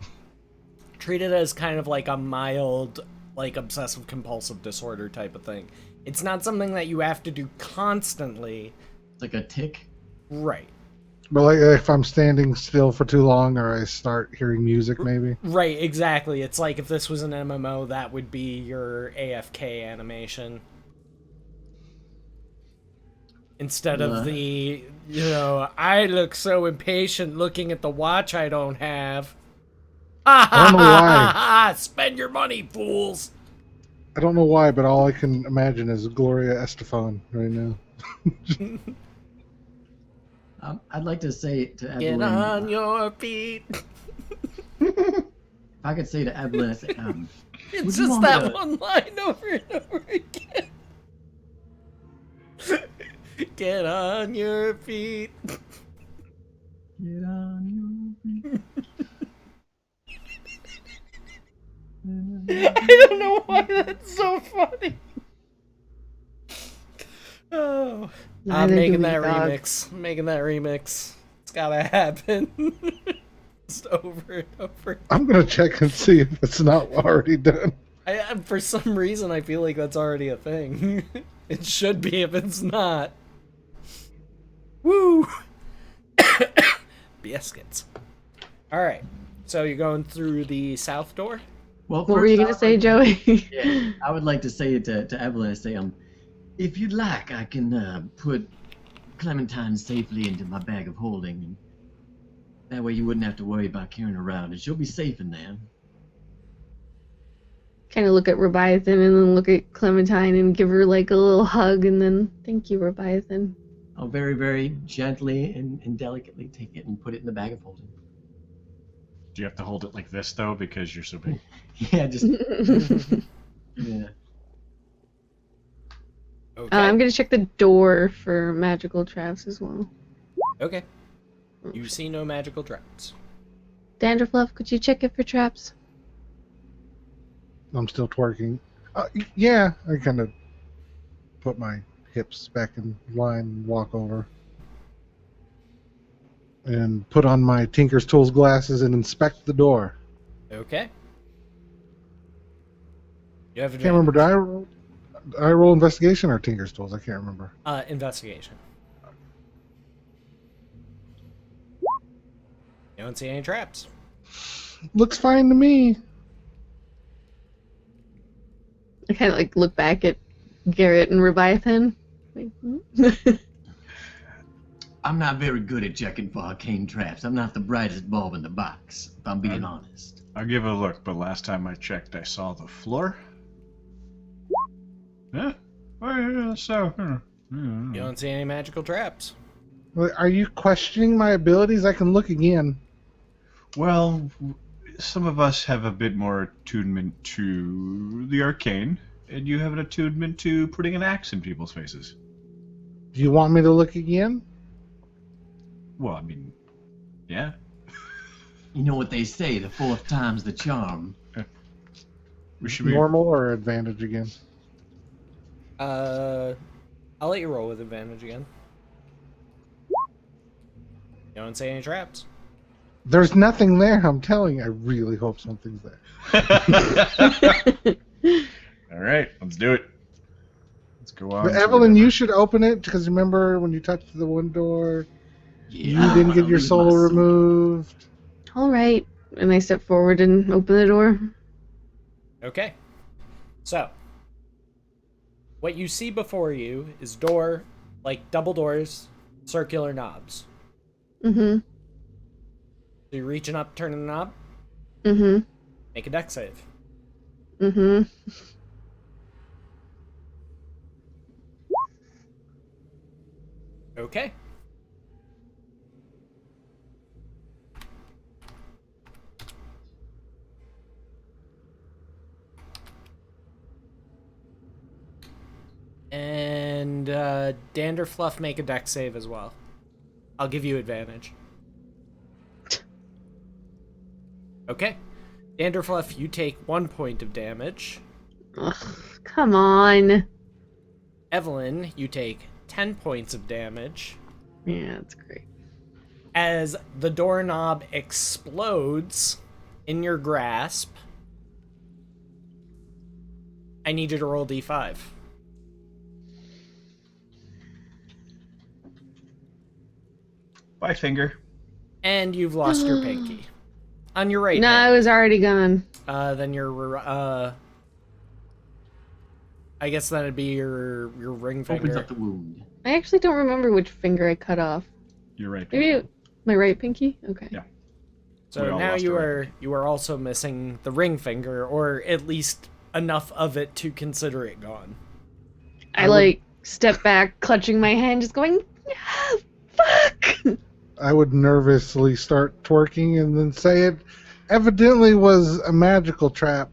as kind of like a mild, like, obsessive compulsive disorder type of thing. It's not something that you have to do constantly. It's like a tick. Right. But like if I'm standing still for too long or I start hearing music, maybe. Right, exactly. It's like if this was an MMO, that would be your AFK animation. Instead of the, I look so impatient looking at the watch I don't have. I don't know why. Spend your money, fools! I don't know why, but all I can imagine is Gloria Estefan right now. I'd like to say to Evelyn... Get on your feet! If I could say to Evelyn, I'd say, It's just that one line over and over again. Get on your feet. Get on your feet. I don't know why that's so funny. Oh, I'm making that remix. Making that remix. It's gotta happen. Just over and over. I'm gonna check and see if it's not already done. For some reason, I feel like that's already a thing. It should be if it's not. Woo! Biscuits. Alright, so you're going through the south door? Well, What were you going to say, Joey? Yeah, I would like to say to Evelyn, say, if you'd like, I can put Clementine safely into my bag of holding. And that way you wouldn't have to worry about carrying her around, and she'll be safe in there. Kind of look at Rebiathan and then look at Clementine and give her like a little hug and then, thank you, Rebiathan. I'll very, very gently and delicately take it and put it in the bag of holding. Do you have to hold it like this, though, because you're so big? Yeah, just... yeah. Okay. I'm going to check the door for magical traps as well. Okay. You see no magical traps. Danderfluff, could you check it for traps? I'm still twerking. Yeah, I kind of put my hips back in line and walk over. And put on my Tinker's Tools glasses and inspect the door. Okay. You have I can't remember. advantage. Do I roll investigation or Tinker's Tools? I can't remember. Investigation. You don't see any traps. Looks fine to me. I kind of like look back at Garrett and Leviathan. Like, I'm not very good at checking for arcane traps. I'm not the brightest bulb in the box, if I'm being honest. I'll give it a look, but last time I checked, I saw the floor. Yeah. Oh, yeah, so. You don't see any magical traps. Are you questioning my abilities? I can look again. Well, some of us have a bit more attunement to the arcane, and you have an attunement to putting an axe in people's faces. Do you want me to look again? Well, I mean, yeah. You know what they say, the fourth time's the charm. We should be. Normal or advantage again? I'll let you roll with advantage again. You don't see any traps. There's nothing there, I'm telling you. I really hope something's there. All right, let's do it. Let's go on. But to Evelyn, whatever. you should open it, because remember when you touched the one door, Yeah, you didn't get your soul removed. all right. And I step forward and open the door. Okay. So, what you see before you is door, like double doors, circular knobs. Mm-hmm. So you're reaching up, turning the knob, Mm-hmm. make a dex save. Mm-hmm. Okay. And Danderfluff, make a dex save as well. I'll give you advantage. Okay. Danderfluff, you take 1 point of damage. Ugh, come on. Evelyn, you take 10 points of damage. Yeah, that's great. As the doorknob explodes in your grasp, I need you to roll d5. Bye, finger. And you've lost your pinky. On your right No, hand. I was already gone. Then your, I guess that'd be your ring Opens finger. up the wound. I actually don't remember which finger I cut off. You're right. Maybe my right pinky? Okay. Yeah. We So all now lost you our ring are also missing the ring finger, or at least enough of it to consider it gone. I like step back, clutching my hand, just going, ah, fuck! I would nervously start twerking and then say it evidently was a magical trap.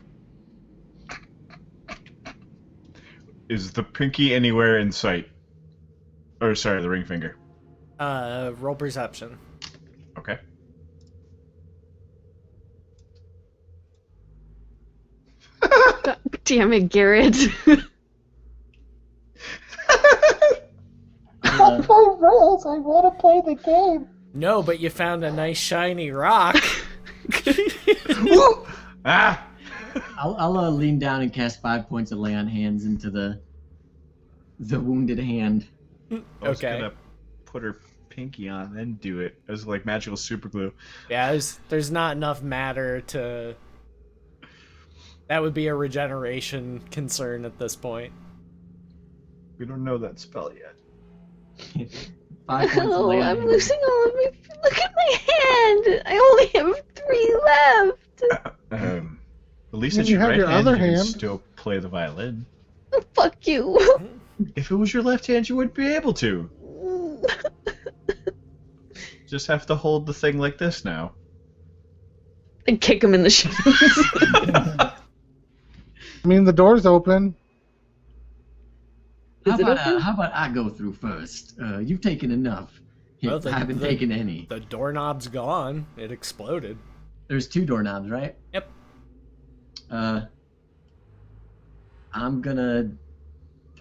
Is the pinky anywhere in sight? Or sorry, the ring finger. Roll perception. Okay. God damn it, Garrett. Rolls, I want to play the game. No, but you found a nice shiny rock. Ah! I'll lean down and cast 5 points of lay on hands into the wounded hand. I was Okay. gonna put her pinky on, then do it. It was like magical super glue. Yeah, there's not enough matter to... That would be a regeneration concern at this point. We don't know that spell yet. 5 points of Oh, lay on I'm hands. losing all of my. Look at my hand! I only have 3 left! At least When it's you your have right your hand, other you can hand. still play the violin. Oh, fuck you! If it was your left hand, you wouldn't be able to. Just have to hold the thing like this now. And kick him in the shins. I mean, the door's open. Is it open? How about I go through first? You've taken enough. Well, I haven't taken any. The doorknob's gone. It exploded. There's 2 doorknobs, right? Yep.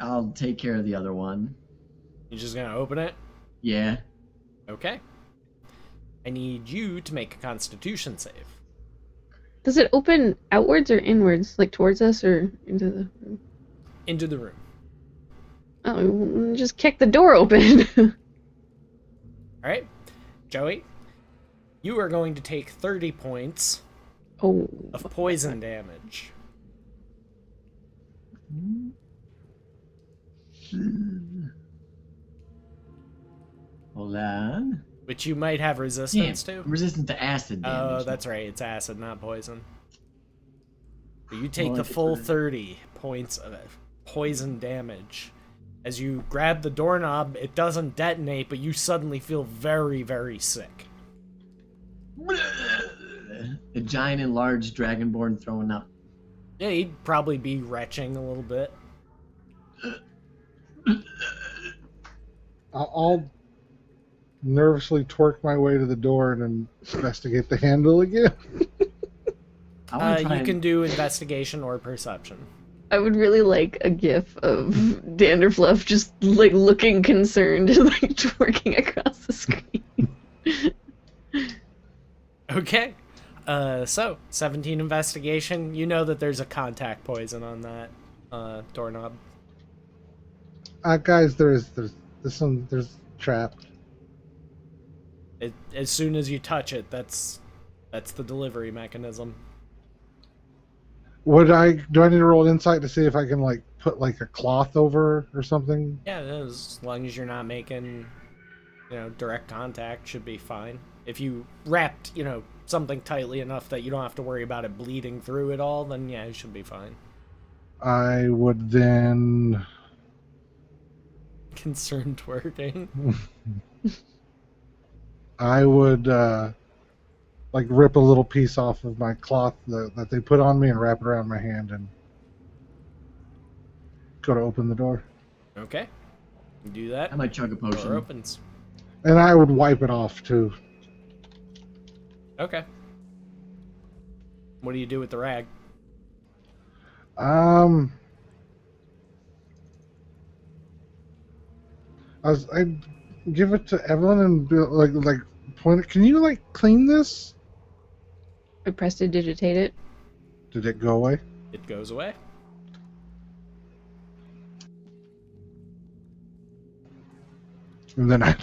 I'll take care of the other one. You just gonna open it? Yeah. Okay. I need you to make a Constitution save. Does it open outwards or inwards, like towards us or into the room? Into the room. Oh, just kick the door open. All right, Joey, you are going to take 30 points Oh. of poison damage. Hold on. Which you might have resistance Damn, to. I'm resistant to acid damage. Oh, that's right. It's acid, not poison. But you take Well, the it's full for- 30 points of poison damage. As you grab the doorknob, it doesn't detonate, but you suddenly feel very, very sick. A giant enlarged dragonborn throwing up. Yeah, he'd probably be retching a little bit. I'll nervously twerk my way to the door and investigate the handle again. I want to try You and... can do investigation or perception. I would really like a gif of Danderfluff just like looking concerned and like twerking across the screen. Okay. So 17 investigation. You know that there's a contact poison on that doorknob. Guys, there's this one. There's trapped. As soon as you touch it, that's the delivery mechanism. Do I need to roll insight to see if I can like put like a cloth over or something? Yeah, as long as you're not making, direct contact, should be fine. If you wrapped, something tightly enough that you don't have to worry about it bleeding through it all, then yeah, you should be fine. I would then Concerned twerking. I would like rip a little piece off of my cloth that they put on me and wrap it around my hand and go to open the door. Okay. You do that. I might chug a Door potion. opens. And I would wipe it off too. Okay. What do you do with the rag? I'd give it to Evelyn and be like point it. Can you like clean this? I pressed to digitate it. Did it go away? It goes away. And then I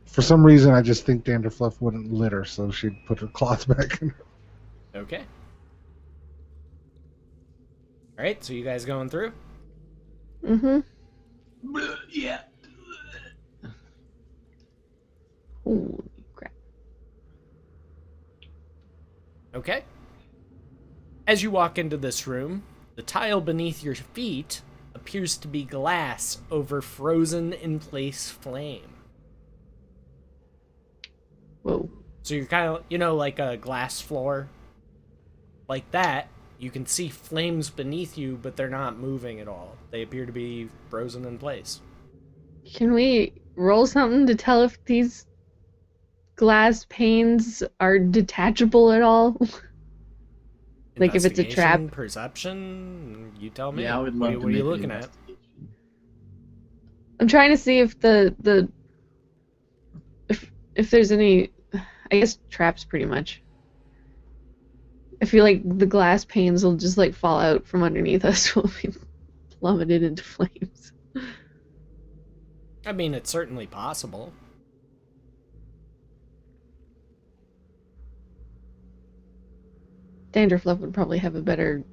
for some reason, I just think Danderfluff wouldn't litter, so she'd put her cloth back in. Okay. All right, so you guys going through? Mm-hmm. Yeah. Holy crap. Okay. As you walk into this room, the tile beneath your feet appears to be glass over frozen in place flame. Whoa. So you're kind of, like a glass floor. Like that, you can see flames beneath you, but they're not moving at all. They appear to be frozen in place. Can we roll something to tell if these glass panes are detachable at all? Like if it's a trap? Investigation, Perception, you tell me. Yeah, I would love to What are you make an looking at? investigation. I'm trying to see if if there's any, I guess traps pretty much. I feel like the glass panes will just like fall out from underneath us when we plummeted into flames. I mean, it's certainly possible. Danderfluff would probably have a better.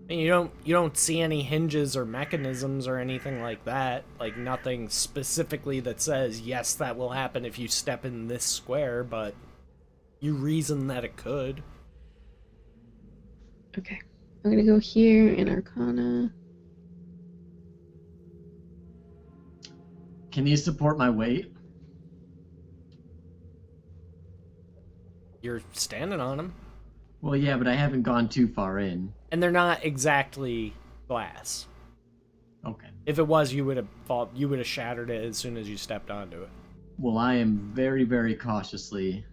I mean, you don't see any hinges or mechanisms or anything like that. Like nothing specifically that says yes, that will happen if you step in this square, but you reason that it could. Okay. I'm gonna go here in Arcana. Can you support my weight? You're standing on them, Well, yeah, but I haven't gone too far in. and they're not exactly glass. Okay. If it was, you would have shattered it as soon as you stepped onto it. Well, I am very, very cautiously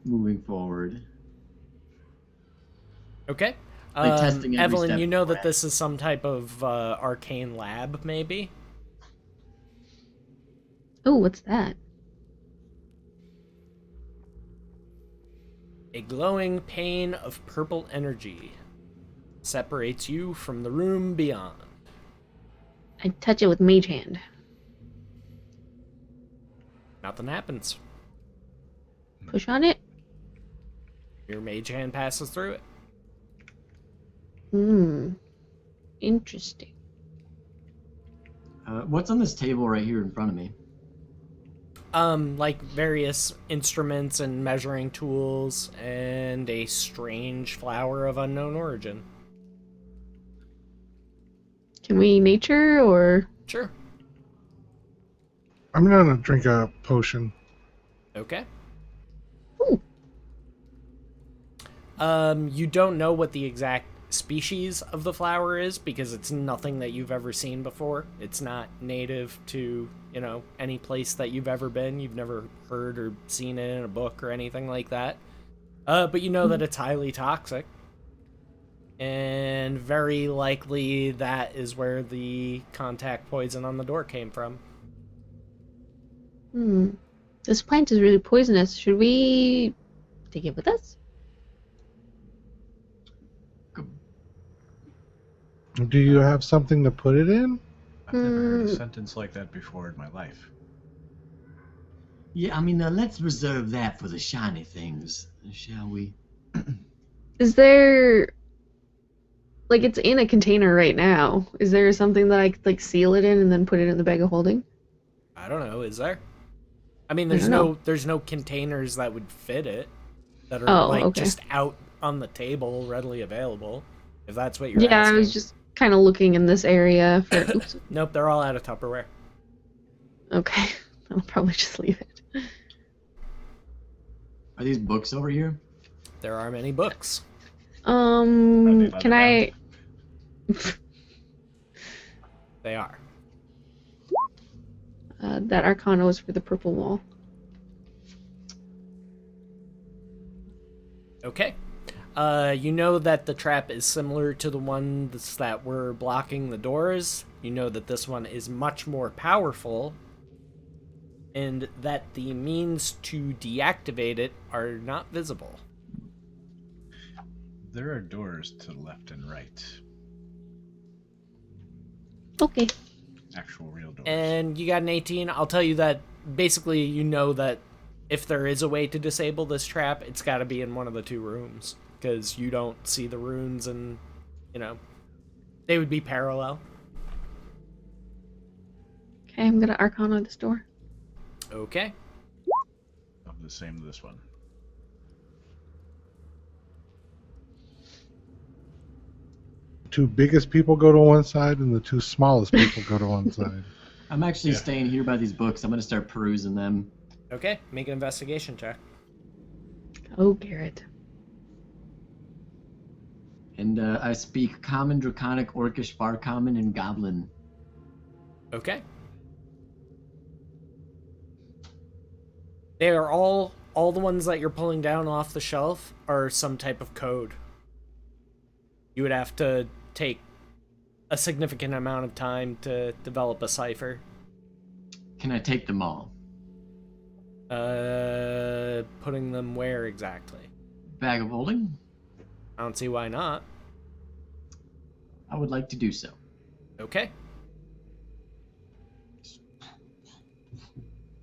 moving forward. Okay. Like testing every Evelyn, step you know that beforehand. this is some type of arcane lab, maybe? Oh, what's that? A glowing pane of purple energy separates you from the room beyond. I touch it with mage hand. Nothing happens. Push on it. Your mage hand passes through it. Interesting. What's on this table right here in front of me? Like various instruments and measuring tools, and a strange flower of unknown origin. Can we nature or? Sure. I'm gonna drink a potion. Okay. Ooh. You don't know what the exact species of the flower is because it's nothing that you've ever seen before. It's not native to, any place that you've ever been. You've never heard or seen it in a book or anything like that. But you know that it's highly toxic. And very likely that is where the contact poison on the door came from. This plant is really poisonous. Should we take it with us? Do you have something to put it in? I've never heard a sentence like that before in my life. Yeah, let's reserve that for the shiny things, shall we? Is there... Like, it's in a container right now. Is there something that I could, seal it in and then put it in the bag of holding? I don't know, is there? There's no containers that would fit it that are okay. just out on the table readily available. If that's what you're asking. asking. I was just kind of looking in this area for... Oops. Nope, they're all out of Tupperware. Okay. I'll probably just leave it. Are these books over here? There are many books. Can I... They are. That Arcana was for the purple wall. Okay. You know that the trap is similar to the ones that were blocking the doors. You know that this one is much more powerful, and that the means to deactivate it are not visible. There are doors to the left and right. Okay. Actual real doors. And you got an 18. I'll tell you that basically you know that if there is a way to disable this trap, it's got to be in one of the two rooms. Because you don't see the runes and, they would be parallel. Okay, I'm gonna Arcana this door. Okay. Of the same to this one. The two biggest people go to one side and the two smallest people go to one side. I'm actually staying here by these books. I'm going to start perusing them. Okay, make an investigation check. Oh, Garrett. And I speak Common, Draconic, Orcish, Far Common, and Goblin. Okay. They are all the ones that you're pulling down off the shelf are some type of code. You would have to take a significant amount of time to develop a cipher. Can I take them all? Putting them where exactly? Bag of holding? I don't see why not. I would like to do so. Okay.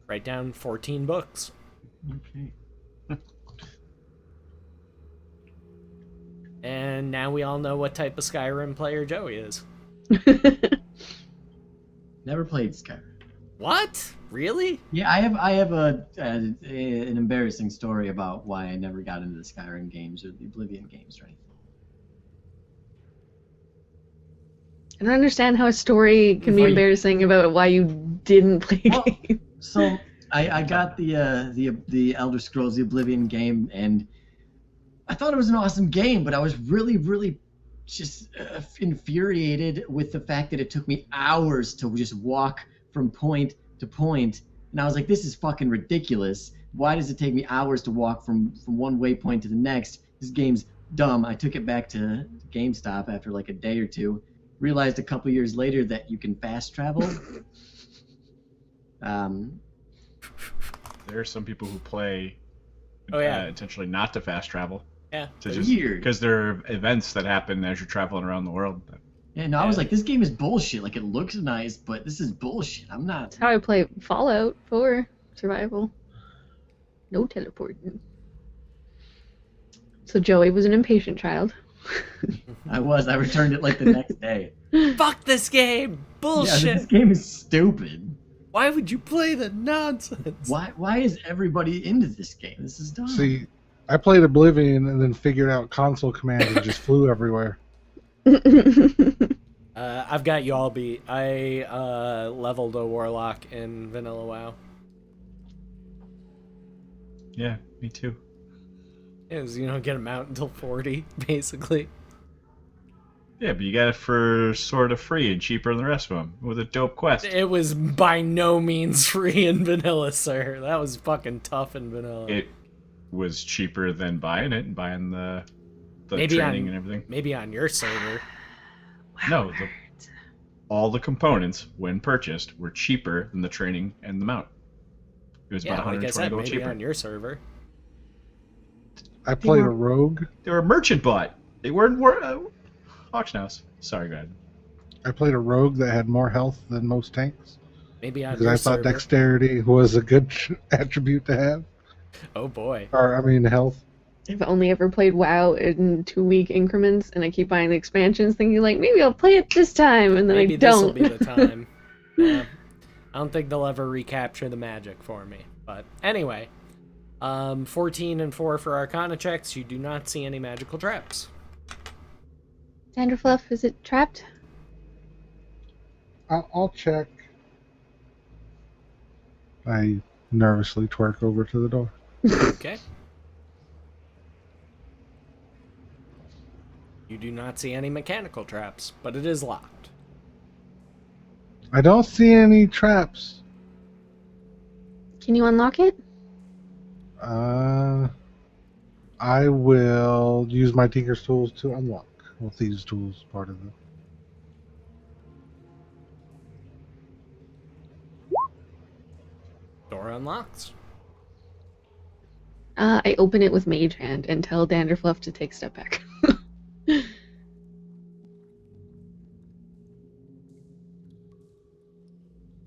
Write down 14 books. Okay. And now we all know what type of Skyrim player Joey is. Never played Skyrim. What? Really? Yeah, I have an embarrassing story about why I never got into the Skyrim games or the Oblivion games or anything. I don't understand how a story can be embarrassing about why you didn't play a game. So I got the Elder Scrolls, the Oblivion game, and I thought it was an awesome game, but I was really, really just infuriated with the fact that it took me hours to just walk from point to point. And I was like, this is fucking ridiculous. Why does it take me hours to walk from one waypoint to the next? This game's dumb. I took it back to GameStop after like a day or two. Realized a couple years later that you can fast travel. There are some people who play Oh yeah, intentionally not to fast travel. yeah. To just Weird. because there are events that happen as you're traveling around the world. Yeah, no, I was Yeah. like, this game is bullshit. Like, it looks nice, but this is bullshit. I'm not. That's how I play Fallout 4 survival. No teleporting. So Joey was an impatient child. I was. I returned it like the next day. Fuck this game! Yeah, Bullshit! this game is stupid. Why would you play the nonsense? Why is everybody into this game? This is dumb. See, I played Oblivion and then figured out console commands and just flew everywhere. I've got you all beat. I leveled a warlock in Vanilla WoW. Yeah, me too. It was, get him out until 40, basically. Yeah, but you got it for sort of free and cheaper than the rest of them with a dope quest. It was by no means free in Vanilla, sir. That was fucking tough in Vanilla. It was cheaper than buying it and buying the Maybe training on- and everything. Maybe on your server. No, all the components, when purchased, were cheaper than the training and the mount. It was Yeah, about like I 120 said, gold maybe cheaper. on your server. I played a rogue. They were merchant bought. They weren't auction house. Sorry, go ahead. I played a rogue that had more health than most tanks Maybe on because your I thought server. dexterity was a good attribute to have. Oh boy. Or I mean, health. I've only ever played WoW in 2-week increments, and I keep buying the expansions, thinking like maybe I'll play it this time, and then Maybe I this will don't. be the time. Yeah. I don't think they'll ever recapture the magic for me. But anyway, 14 and 4 for Arcana checks. You do not see any magical traps. Danderfluff, is it trapped? I'll check. I nervously twerk over to the door. Okay. You do not see any mechanical traps, but it is locked. I don't see any traps. Can you unlock it? I will use my Tinker's tools to unlock. Well, Thieves' tools part of it. Door unlocked. I open it with Mage Hand and tell Danderfluff to take a step back.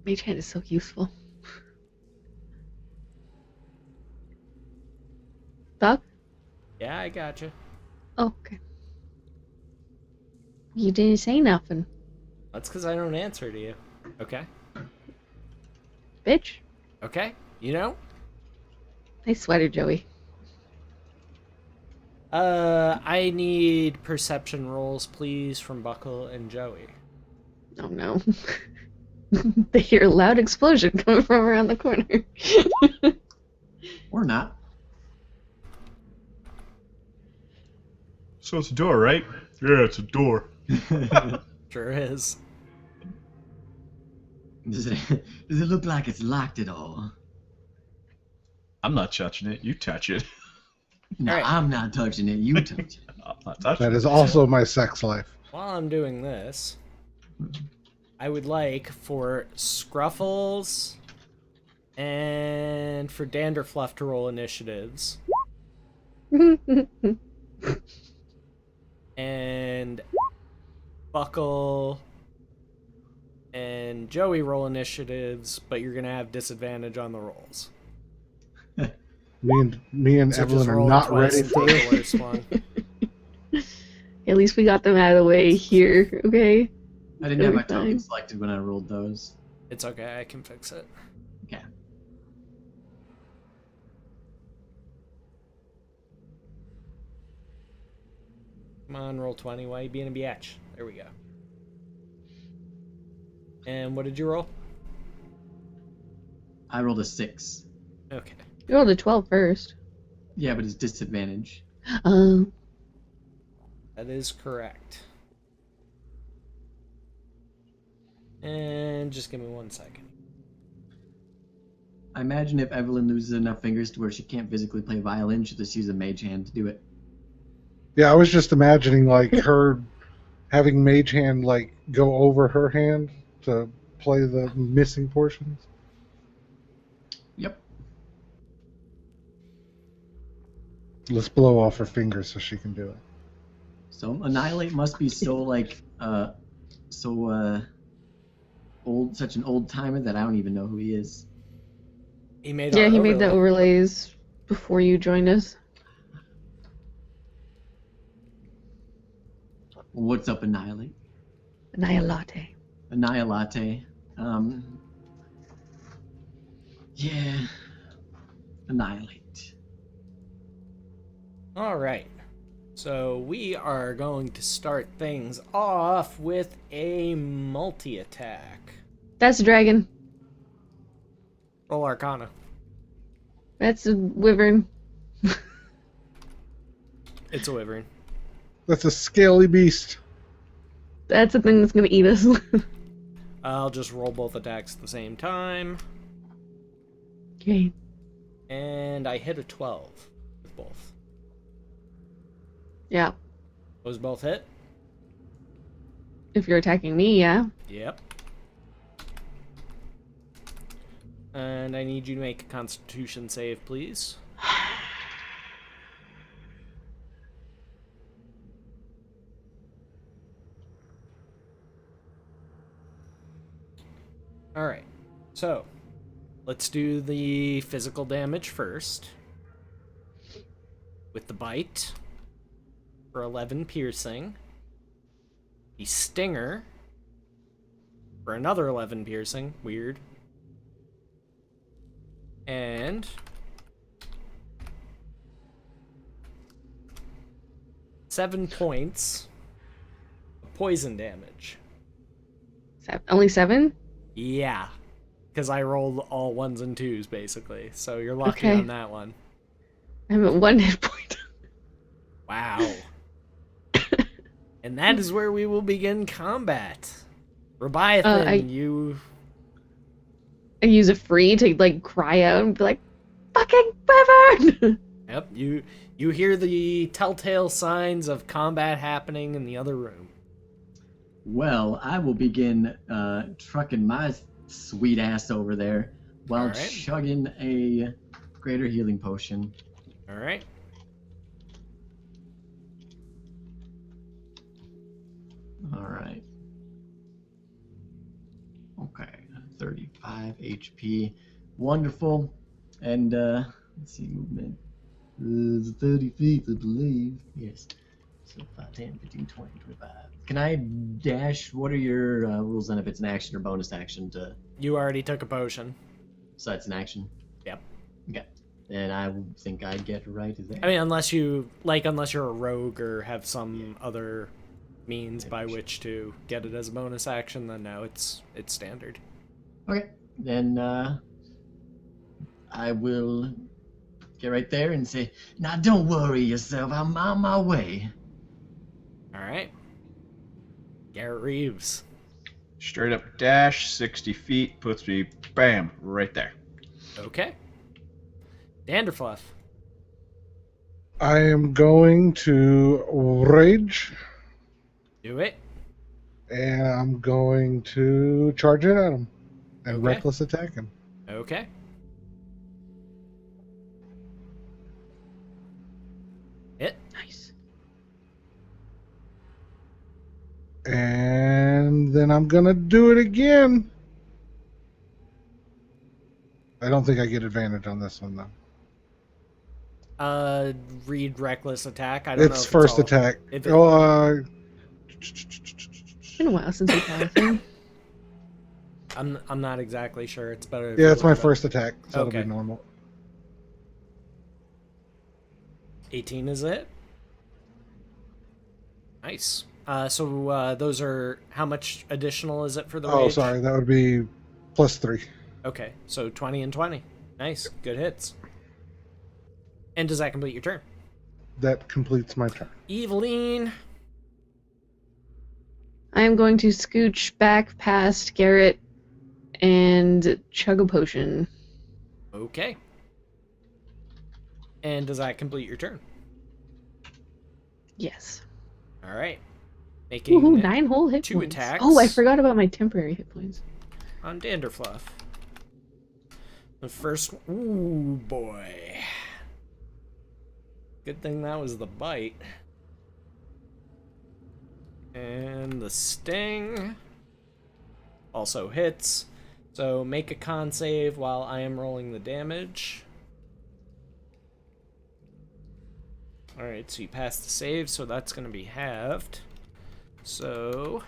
Mage Hand is so useful. Buck? Yeah, I gotcha. Oh, okay. You didn't say nothing, That's because I don't answer to you. Okay. bitch. Okay. You know? Nice sweater, Joey. I need perception rolls, please, from Buckle and Joey. Oh no. They hear a loud explosion coming from around the corner. Or not. So it's a door, right? Yeah, it's a door. Sure is. Does it look like it's locked at all? I'm not touching it. You touch it. No, Alright. I'm not touching it. You touch it. I'm not touching That it. is also my sex life. While I'm doing this, I would like for Scruffles and for Danderfluff to roll initiatives. And Buckle and Joey roll initiatives, but you're gonna have disadvantage on the rolls. Me and So just Evelyn are roll not twice ready and for take the this. worst one. At least we got them out of the way here, okay? I didn't have my Fine. token selected when I rolled those. It's okay, I can fix it. Okay. Come on, roll 20. Why you being a biatch? There we go. And what did you roll? I rolled a 6. Okay. You rolled a 12 first. Yeah, but it's disadvantage. Um, That is correct. And just give me 1 second. I imagine if Evelyn loses enough fingers to where she can't physically play violin, she'll just use a mage hand to do it. Yeah, I was just imagining like her having Mage Hand like go over her hand to play the missing portions. Yep. Let's blow off her fingers so she can do it. So Annihilate must be so old, such an old timer that I don't even know who he is. He made Yeah, our he made the overlay. overlays before you joined us. What's up, Annihilate? Annihilate. Annihilate. Yeah. Annihilate. All right. So we are going to start things off with a multi-attack. That's a dragon. Roll Arcana. That's a wyvern. It's a wyvern. That's a scaly beast. That's a thing that's gonna eat us. I'll just roll both attacks at the same time. Okay. And I hit a 12 with both. Yeah. Those both hit? If you're attacking me, yeah. Yep. And I need you to make a Constitution save, please. Alright, so let's do the physical damage first. With the bite for 11 piercing. The stinger for another 11 piercing. Weird. And 7 points of poison damage. Only 7? Yeah, because I rolled all 1s and 2s basically, so you're lucky Okay. on that one. I'm at 1 hit point. Wow. And that is where we will begin combat. Leviathan, I use a free to like cry out and be like, "Fucking wyvern!" Yep, you hear the telltale signs of combat happening in the other room. Well, I will begin trucking my sweet ass over there while Alright. chugging a greater healing potion. All right. All right. Okay, 35 HP. Wonderful. And let's see, movement. It's 30 feet, I believe. Yes. So 5, 10, 15, 20, 25. Can I dash? What are your rules on if it's an action or bonus action to... You already took a potion. So that's an action? Yep. Okay. Then I think I get right there. I mean, unless you're a rogue or have some other means by which to get it as a bonus action, then no, it's standard. Okay. Then I will get right there and say, now don't worry yourself, I'm on my way. All right. Garrett Reeves. Straight up dash, 60 feet, puts me, bam, right there. Okay. Danderfluff. I am going to rage, Do it. and I'm going to charge it at him and Okay. reckless attack him. Okay. Hit. Nice. And then I'm gonna do it again. I don't think I get advantage on this one though. Read reckless attack. I don't know. It's if first all- attack. if it- It's been a while since we've had a thing. I'm not exactly sure. It's better. if yeah, you it's my look it up. first attack, so Okay. it'll be normal. 18 is it? Nice. So those are how much additional is it for the Oh, rage? sorry, that would be +3. Okay, so 20 and 20. Nice, good hits. And does that complete your turn? That completes my turn. Eveline. I am going to scooch back past Garrett and chug a potion. Okay. And does that complete your turn? Yes. All right. Making Woohoo, 9 whole hit 2 points. attacks. Oh, I forgot about my temporary hit points. on Danderfluff. The first, ooh boy. Good thing that was the bite. And the sting also hits. So make a con save while I am rolling the damage. Alright, so you passed the save, so that's going to be halved. So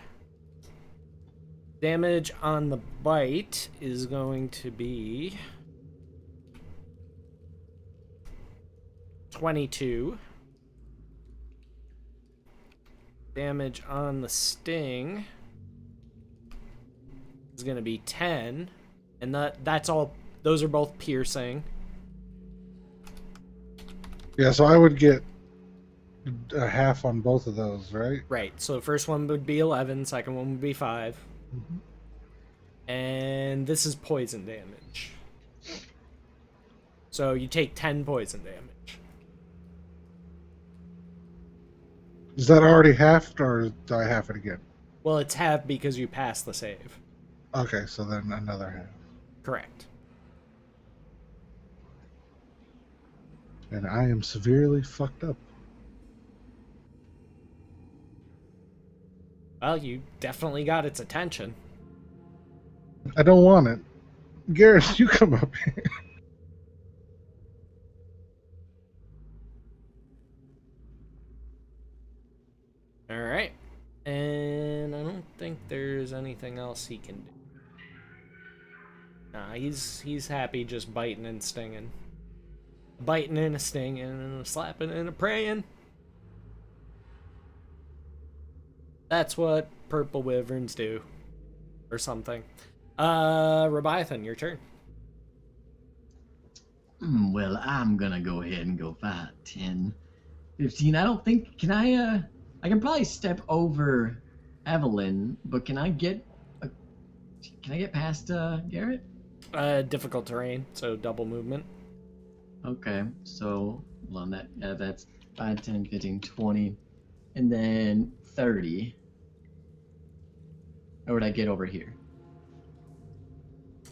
damage on the bite is going to be 22. Damage on the sting is going to be 10. And that's all. Those are both piercing. Yeah, so I would get a half on both of those, right? Right. So the first one would be 11, second one would be 5. And this is poison damage. So you take 10 poison damage. Is that already halved, or do I half it again? Well, it's half because you passed the save. Okay, so then another half. Correct. And I am severely fucked up. Well, you definitely got its attention. I don't want it. Garrus, you come up here. Alright. And I don't think there's anything else he can do. Nah, he's happy just biting and stinging. Biting and a stinging and a slapping and a praying. That's what purple wyverns do. Or something. Leviathan, your turn. Well, I'm gonna go ahead and go 5, 10, 15. I don't think. Can I can probably step over Evelyn, but can I get past Garrett? Difficult terrain, so double movement. Okay, so hold on, that's 5, 10, 15, 20, and then 30. Or would I get over here?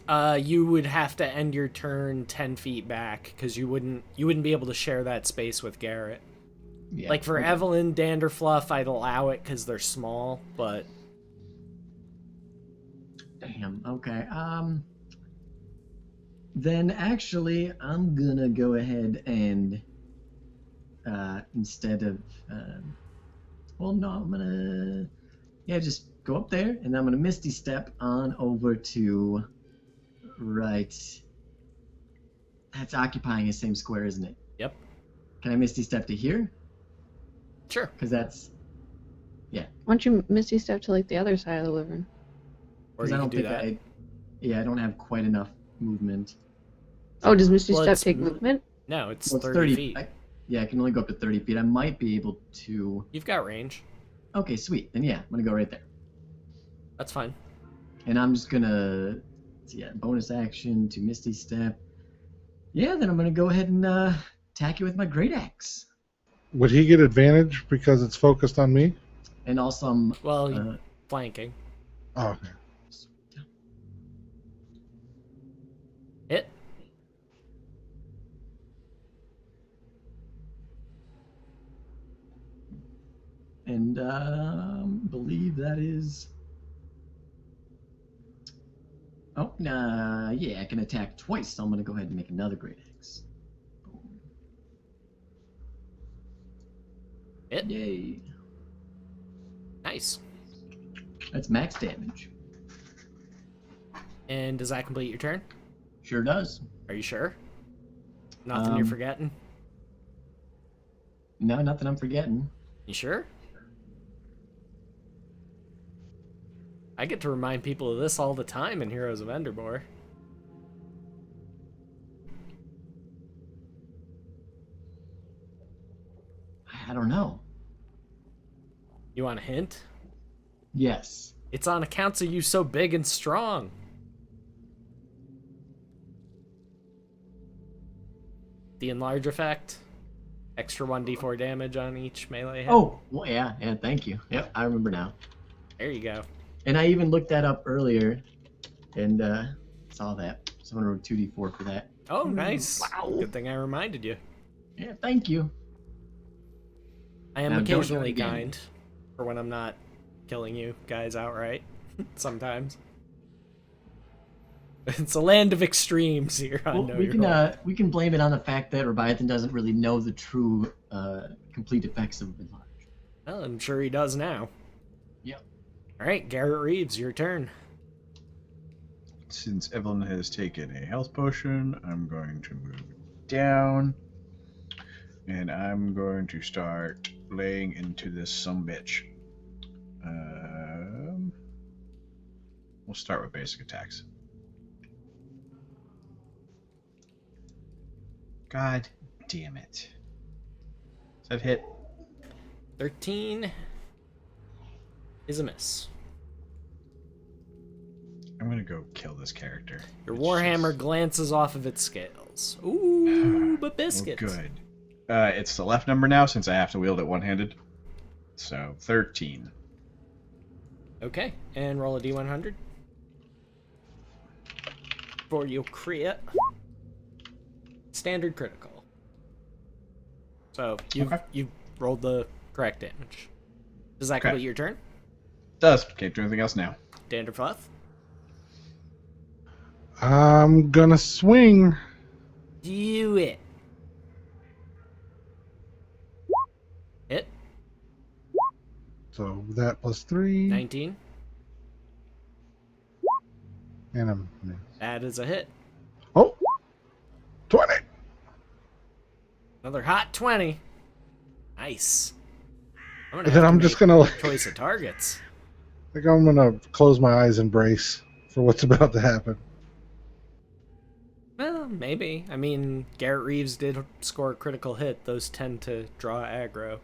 You would have to end your turn 10 feet back because you wouldn't be able to share that space with Garrett. Yeah. Like for okay. Evelyn, Danderfluff, I'd allow it because they're small, but Damn. Okay. Then actually, I'm gonna go ahead and instead of well, no, I'm gonna just go up there, and I'm gonna Misty Step on over to right. That's occupying the same square, isn't it? Yep. Can I Misty Step to here? Sure. Because that's Why don't you Misty Step to like the other side of the wyvern? Or because you I can don't do think that. I don't have quite enough movement. Oh, does Misty Well, Step it's- take movement? No, it's Well, 30 feet. I can only go up to 30 feet. I might be able to. You've got range. Okay, sweet. Then yeah, I'm gonna go right there. That's fine. And I'm just gonna, bonus action to Misty Step. Yeah, then I'm gonna go ahead and attack you with my Great Axe. Would he get advantage because it's focused on me? And also I'm Well, flanking. Oh, okay. Hit. and believe that is. Oh, yeah, I can attack twice, so I'm gonna go ahead and make another Great Axe. Boom. Hit. Yay! Nice. That's max damage. And does that complete your turn? Sure does. Are you sure? Nothing you're forgetting? No, nothing I'm forgetting. You sure? I get to remind people of this all the time in Heroes of Enderbor. I don't know. You want a hint? Yes. It's on accounts of you so big and strong. The enlarge effect. Extra 1d4 damage on each melee hit. Oh, well, yeah, thank you. Yep, I remember now. There you go. And I even looked that up earlier and saw that. So I'm going to roll 2d4 for that. Oh, nice. Wow. Good thing I reminded you. Yeah, thank you. I am Now, don't do it occasionally again. kind for when I'm not killing you guys outright. Sometimes. It's a land of extremes here on Well, Know we Your can Role. we can blame it on the fact that Leviathan doesn't really know the true complete effects of enlarge. Well, I'm sure he does now. Yep. All right, Garrett Reeves, your turn. Since Evelyn has taken a health potion, I'm going to move down. And I'm going to start laying into this sumbitch. We'll start with basic attacks. God damn it. Does that hit? 13 is a miss. I'm gonna go kill this character. Your It's Warhammer just- glances off of its scales. Ooh, but biscuit. Well, good. It's the left number now since I have to wield it one-handed. So 13. Okay, and roll a d100. For your crit. Standard critical. So you've rolled the correct damage. Does that Okay. complete your turn? Does. Can't do anything else now. Danderfluff? I'm gonna swing. Do it. Hit. So that plus 3. 19. And I'm. That is a hit. Oh! 20! Another hot 20. Nice. I'm gonna And then have to I'm just make gonna. choice of targets. I think I'm gonna close my eyes and brace for what's about to happen. Well, maybe. I mean, Garrett Reeves did score a critical hit. Those tend to draw aggro.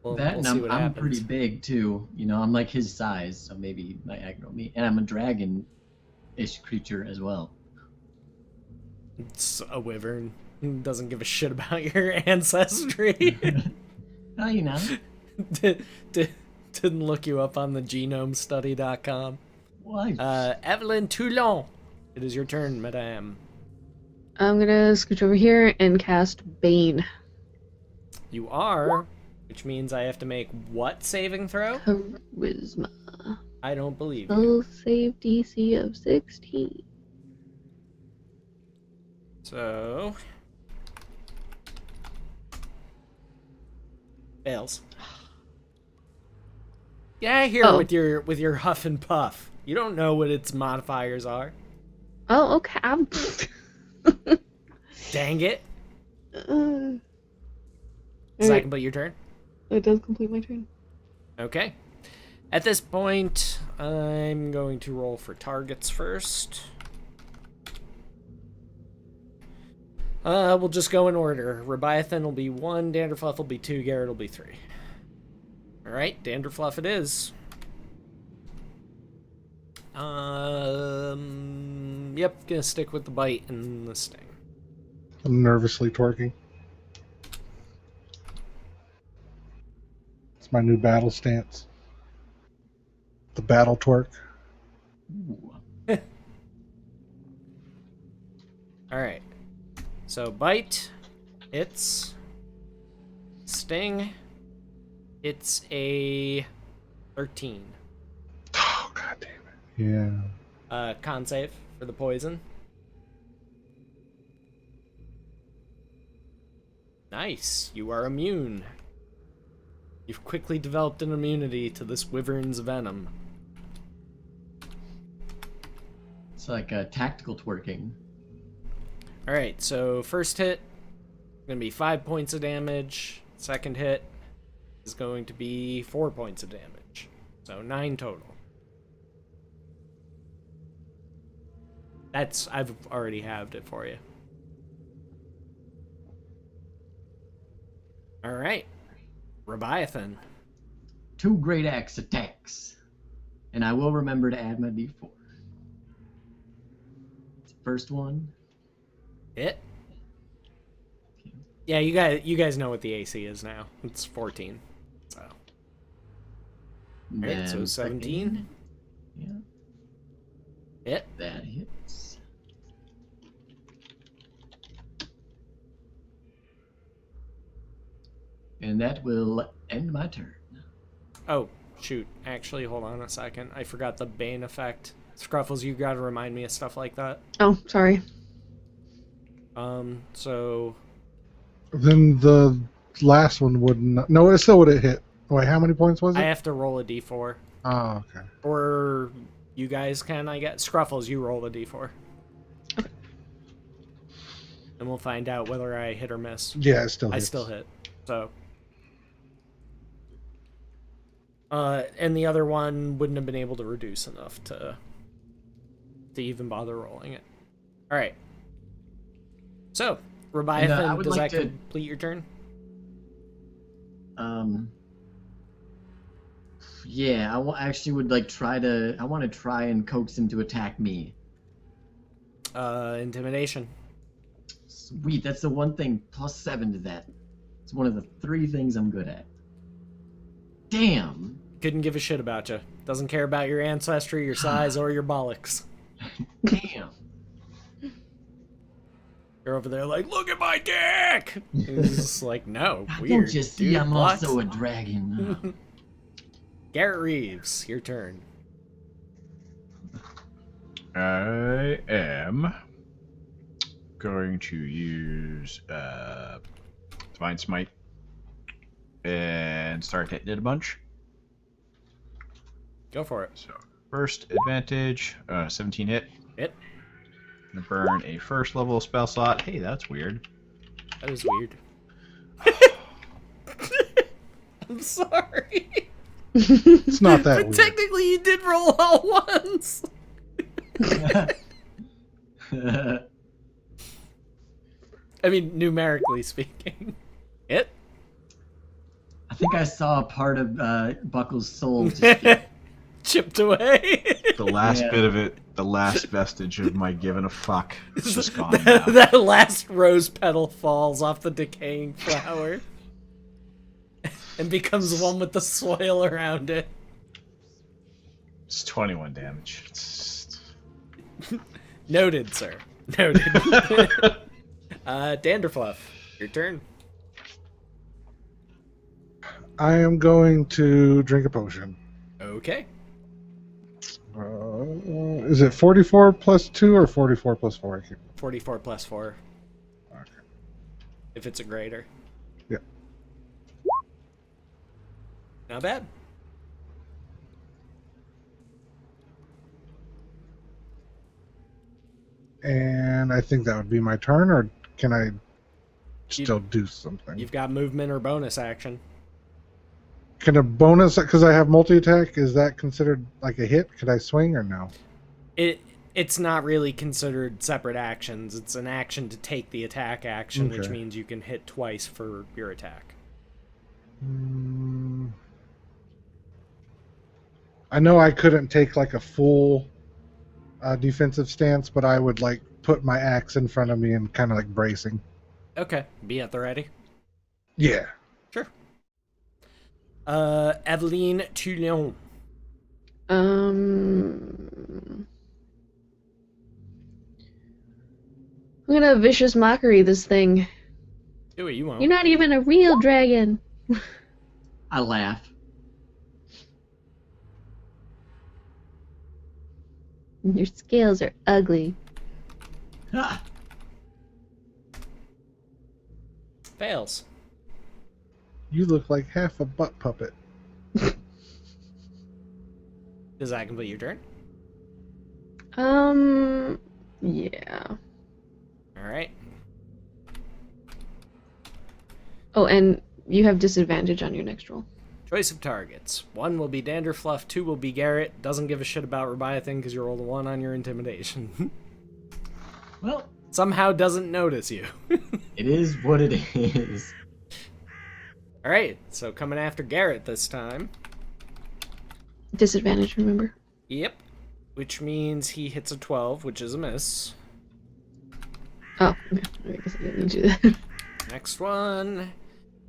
We'll And see what I'm happens. pretty big too. You know, I'm like his size, so maybe he might aggro me. And I'm a dragon-ish creature as well. It's a wyvern. Doesn't give a shit about your ancestry. Oh, you know. Didn't look you up on the genomestudy.com. Well, Evelyn Toulon. It is your turn, madame. I'm gonna scooch over here and cast Bane. You are, which means I have to make what saving throw? Charisma. I don't believe you. Full save DC of 16. So fails. Yeah, here Oh. with your huff and puff. You don't know what its modifiers are. Oh, okay. Dang it. Uh, Does that alright, complete your turn? it does complete my turn. Okay. At this point, I'm going to roll for targets first. We'll just go in order. Rebiathan will be 1, Danderfluff will be 2, Garrett will be 3. Alright, Danderfluff it is. Yep, gonna stick with the bite and the sting. I'm nervously twerking. It's my new battle stance. The battle twerk. ooh. Alright. So bite, it's sting, it's a 13. Oh, god damn it. Yeah. Con save for the poison. Nice, you are immune. You've quickly developed an immunity to this wyvern's venom. It's like tactical twerking. Alright, so first hit, gonna be 5 points of damage. Second hit is going to be 4 points of damage. So 9 total. I've already halved it for you. Alright. Rebiathan. 2 great axe attacks. And I will remember to add my d4. First one. Hit. Yeah, you guys know what the AC is now. It's 14. So. Alright, so then 17. second. Yeah, Hit. that hits. And that will end my turn. Oh, shoot. Actually, hold on a second. I forgot the Bane effect. Scruffles, you gotta remind me of stuff like that. Oh, sorry. So... Then the last one wouldn't. No, it still would have hit. Wait, how many points was it? I have to roll a d4. Oh, okay. Or you guys can, I guess. Scruffles, you roll a d4. Okay. And we'll find out whether I hit or miss. Yeah, it still I hits. still hit. So... and the other one wouldn't have been able to reduce enough to even bother rolling it. All right. So, Rebiathan, would does like that to- complete your turn? Yeah, actually would like try to. I want to try and coax him to attack me. Intimidation. Sweet, that's the one thing. +7 to that. It's one of the 3 things I'm good at. Damn. Couldn't give a shit about you. Doesn't care about your ancestry, your size, or your bollocks. Damn. You're over there like, look at my dick! He's just like, no, weird. Don't you see dude, I'm what? also a dragon? Garrett Reeves, your turn. I am going to use Divine Smite and start hitting it a bunch. Go for it. So first advantage, 17 hit. Hit. Gonna burn a first level spell slot. Hey, that's weird. That is weird. I'm sorry. It's not that But weird. technically you did roll all once. I mean, numerically speaking. Hit. I think I saw a part of Buckle's soul just get Chipped away. The last Yeah. bit of it, the last vestige of my giving a fuck is just gone now. that last rose petal falls off the decaying flower and becomes one with the soil around it. It's 21 damage. It's... Noted, sir. Noted. Danderfluff, your turn. I am going to drink a potion. Okay. Is it 44 plus 2 or 44 plus 4? 44 plus 4. Okay. If it's a greater. Yeah. Not bad. And I think that would be my turn, or can I still do something? You've got movement or bonus action. Can a bonus, because I have multi-attack, is that considered like a hit? Could I swing or no? It's not really considered separate actions. It's an action to take the attack action, which Okay. means you can hit twice for your attack. I know I couldn't take like a full defensive stance, but I would like put my axe in front of me and kind of like bracing. Okay, be at the ready. Yeah. Sure. Eveline Tullion. I'm gonna vicious mockery this thing. Do what you want. You're not even a real dragon. I laugh. Your scales are ugly. Ha! Fails. You look like half a butt puppet. Does that complete your turn? Yeah. Alright. Oh, and you have disadvantage on your next roll. Choice of targets. 1 will be Danderfluff, 2 will be Garrett. Doesn't give a shit about Rebiathan because you rolled a 1 on your intimidation. Well, Somehow doesn't notice you. it is what it is. Alright, so coming after Garrett this time. Disadvantage, remember? Yep. Which means he hits a 12, which is a miss. Oh, okay. I guess I didn't need to do that. Next one.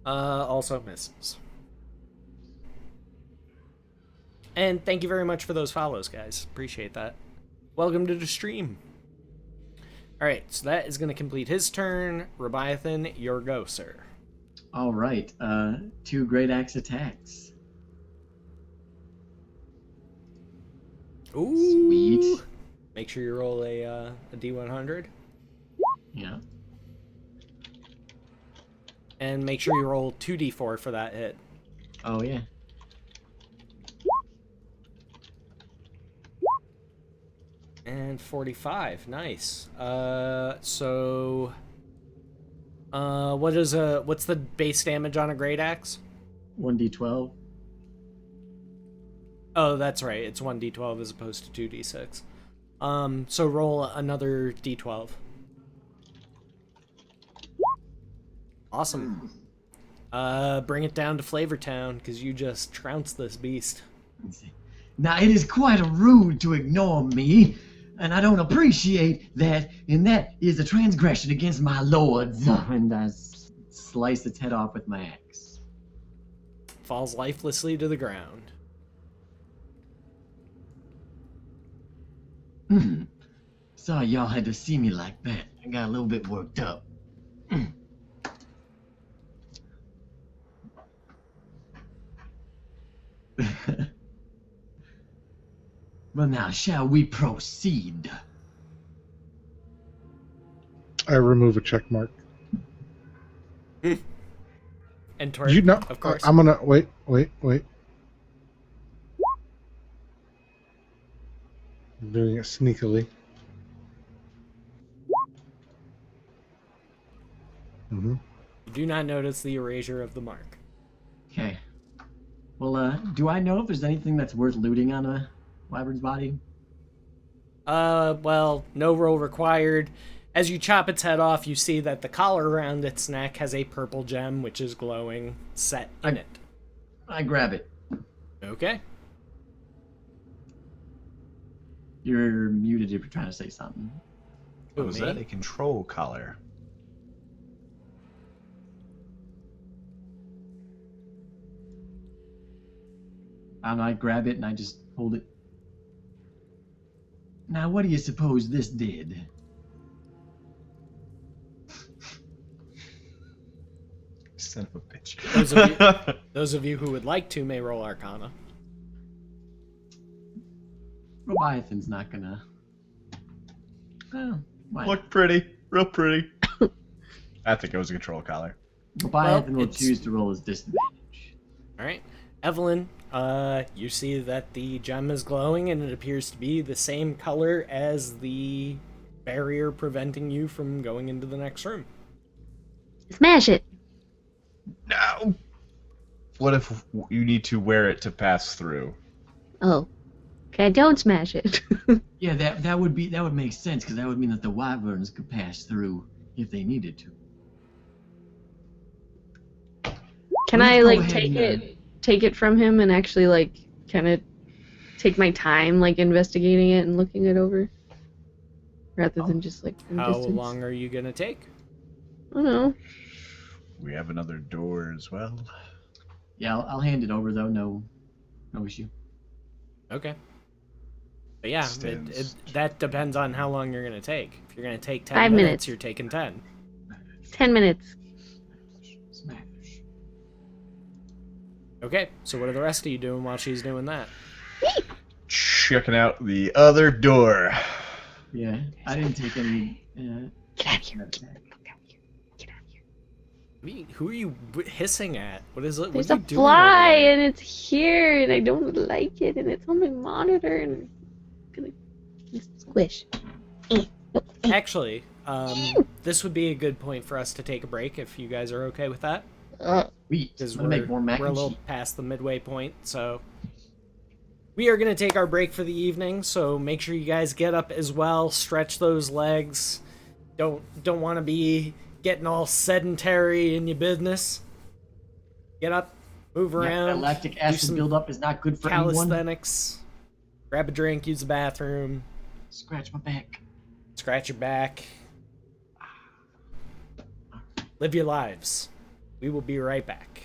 Also misses. And thank you very much for those follows, guys. Appreciate that. Welcome to the stream. Alright, so that is going to complete his turn. Rebiathan, your go, sir. All right. 2 great axe attacks. Ooh. Sweet. Make sure you roll a D100. Yeah. And make sure you roll 2d4 for that hit. Oh yeah. And 45. Nice. What's the base damage on a great axe? 1d12. Oh, that's right. It's 1d12 as opposed to 2d6. So roll another d12. Awesome. Bring it down to Flavortown because you just trounced this beast. Now it is quite rude to ignore me, and I don't appreciate that, and that is a transgression against my lords. And I slice its head off with my axe. Falls lifelessly to the ground. Sorry y'all had to see me like that. I got a little bit worked up. Well, now, shall we proceed? I remove a check mark. And Torque, You know, of course. I'm gonna wait. I'm doing it sneakily. Mm-hmm. You do not notice the erasure of the mark. Okay. Well, do I know if there's anything that's worth looting on a wyvern's body? Well, no roll required. As you chop its head off, you see that the collar around its neck has a purple gem, which is glowing, set in it. I grab it. Okay. You're muted if you're trying to say something. Oh, is that a control collar? I don't know, I grab it and I just hold it. Now, what do you suppose this did? Son of a bitch. Those of you who would like to may roll Arcana. Leviathan's not gonna. Oh, why? Look pretty, real pretty. I think it was a control collar. Leviathan will it's- choose to roll his disadvantage. All right. Evelyn, you see that the gem is glowing and it appears to be the same color as the barrier preventing you from going into the next room. Smash it. No. What if you need to wear it to pass through? Oh. Okay, don't smash it. Yeah, that would make sense because that would mean that the wyverns could pass through if they needed to. Can Let's I go like ahead take it from him and actually like kind of take my time like investigating it and looking it over rather than just like from How distance? long are you gonna take? I don't know. We have another door as well. Yeah, I'll hand it over though. No issue. Okay. But yeah, Stands. that depends on how long you're gonna take. If you're gonna take 10 5 minutes, minutes. you're taking 10. 10 minutes. Smash. Okay, so what are the rest of you doing while she's doing that? Checking out the other door. Yeah, I didn't take any. Get out of here. attack. Get out of here. Who are you hissing at? What is it? There's what are a you doing fly over there? and it's here and I don't like it and it's on my monitor and I'm gonna squish. Actually, this would be a good point for us to take a break if you guys are okay with that. Sweet. Because I'm gonna make more mac we're a and little cheese. past the midway point, so we are going to take our break for the evening. So make sure you guys get up as well, stretch those legs. Don't want to be getting all sedentary in your business. Get up, move Yeah, around, that lactic do acid some buildup is not good for anyone. calisthenics. Grab a drink, use the bathroom, Scratch my back. scratch your back. Live your lives. We will be right back.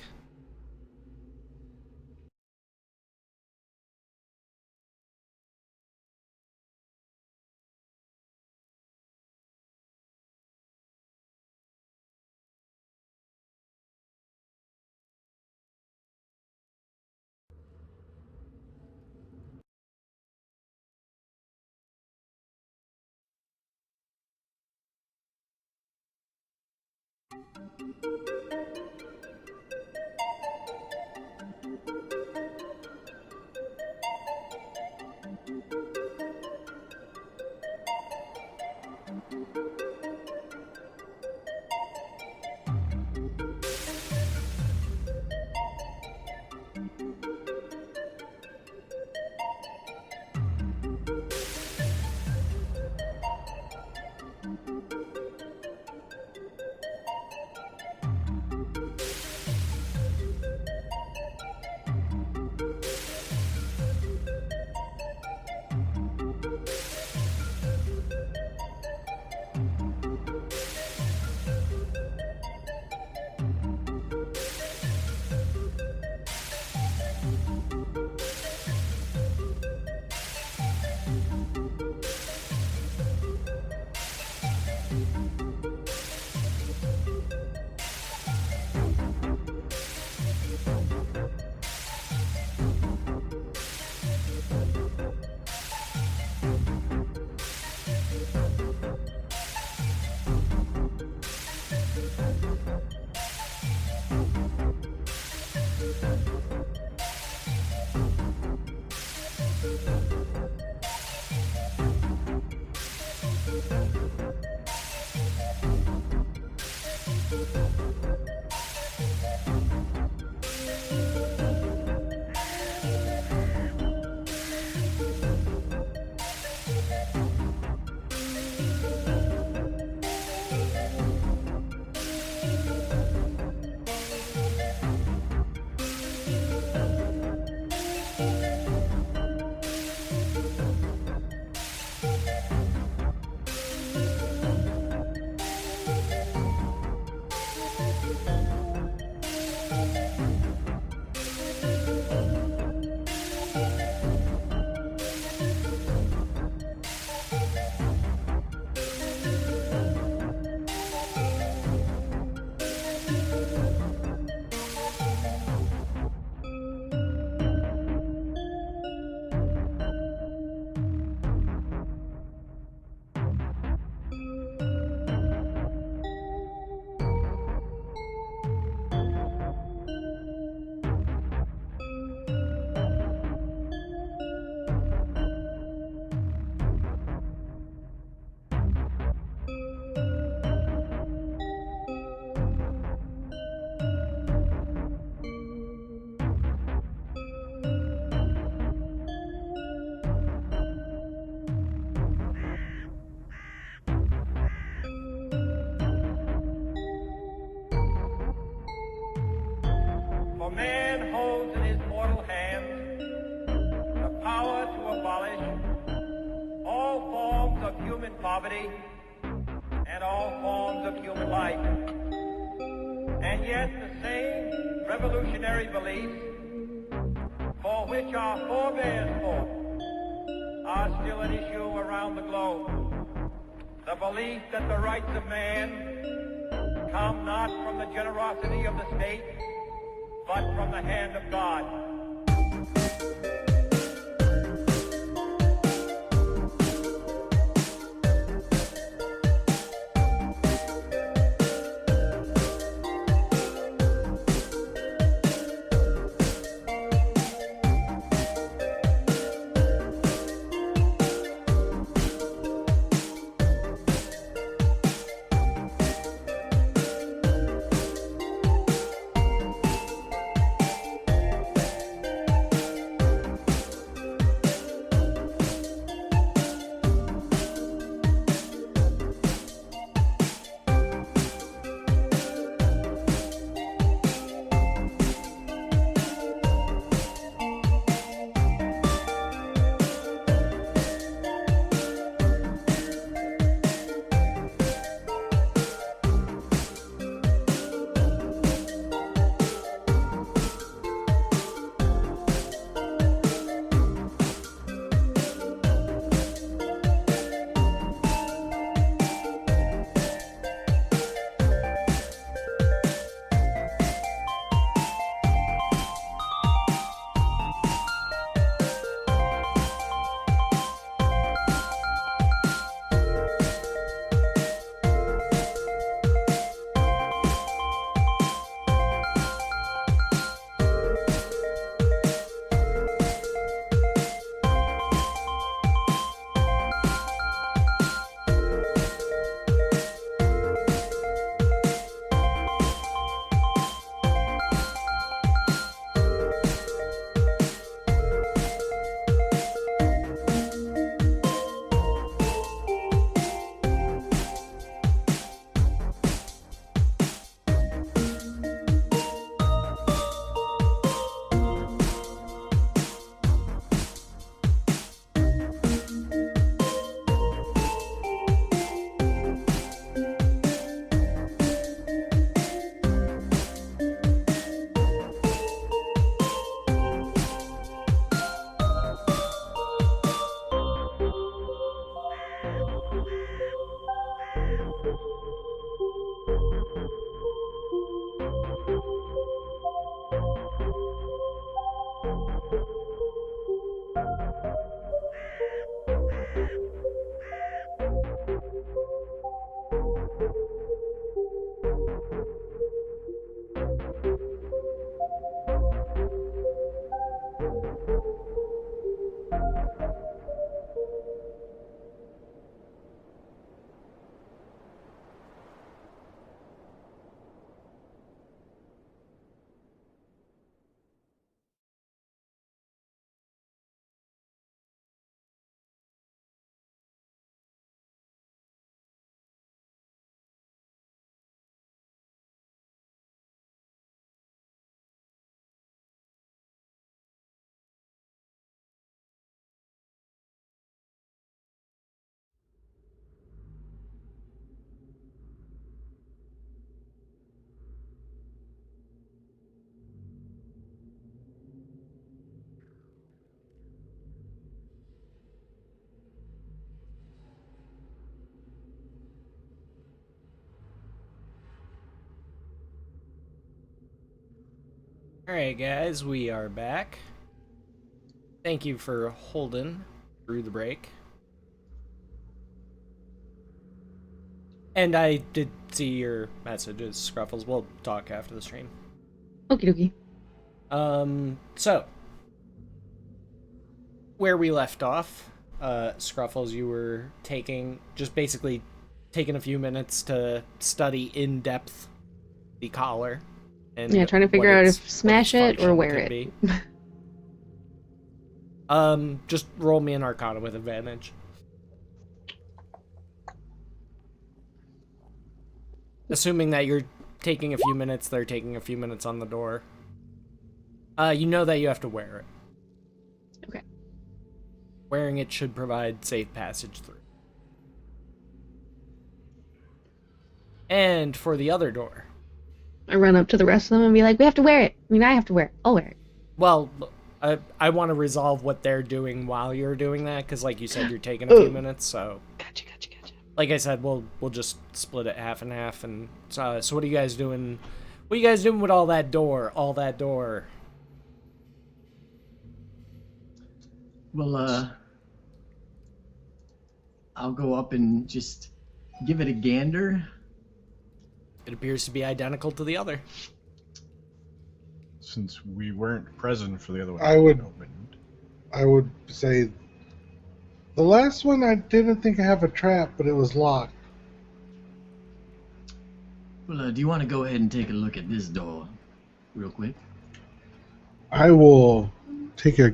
For man holds in his mortal hands the power to abolish all forms of human poverty and all forms of human life. And yet the same revolutionary beliefs for which our forebears fought are still an issue around the globe. The belief that the rights of man come not from the generosity of the state, but from the hand of God. Alright, guys, we are back. Thank you for holding through the break. And I did see your messages, Scruffles. We'll talk after the stream. Okie dokie. So, where we left off, Scruffles, you were basically taking a few minutes to study in depth the collar. And Yeah, trying to figure what out its- if what smash its it or function wear could it. be. Just roll me an Arcana with advantage. Assuming that you're taking a few minutes, they're taking a few minutes on the door. You know that you have to wear it. Okay. Wearing it should provide safe passage through. And for the other door, I run up to the rest of them and be like, we have to wear it. I mean, I have to wear it. I'll wear it. well, I want to resolve what they're doing while you're doing that, because like you said, you're taking a few minutes, so... Gotcha. Like I said, we'll just split it half and half, and so what are you guys doing? What are you guys doing with all that door? Well, I'll go up and just give it a gander. It appears to be identical to the other. Since we weren't present for the other one, I would- opened. I would say the last one I didn't think I have a trap, but it was locked. Well, do you want to go ahead and take a look at this door real quick? I will take a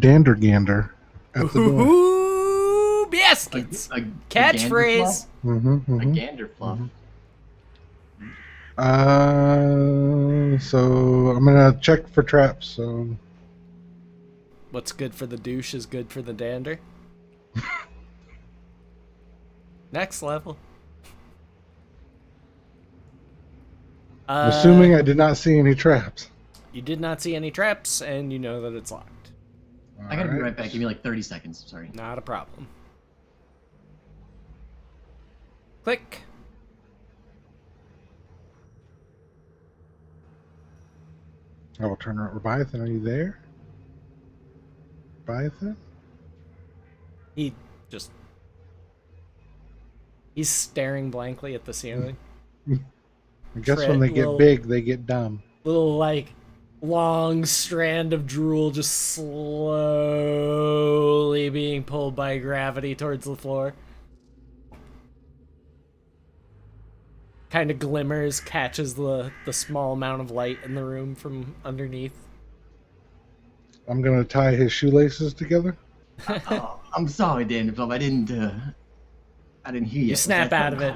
gander at the door. Ooh, biscuits! A Catchphrase! Mm-hmm, A gander fluff. So I'm gonna check for traps. So What's good for the douche is good for the dander. Next level. I'm assuming I did not see any traps. You did not see any traps, and you know that it's locked. I gotta be Alright. right back. Give me like 30 seconds. Sorry. Not a problem. Click. I will turn around. Leviathan, are you there? Leviathan? He's staring blankly at the ceiling. I guess Tread when they get will- big, they get dumb. Little, like, long strand of drool just slowly being pulled by gravity towards the floor. Kind of glimmers, catches the small amount of light in the room from underneath. I'm gonna tie his shoelaces together. Oh, I'm sorry, Dan Fluff. I didn't hear you. You snap Was that out of it.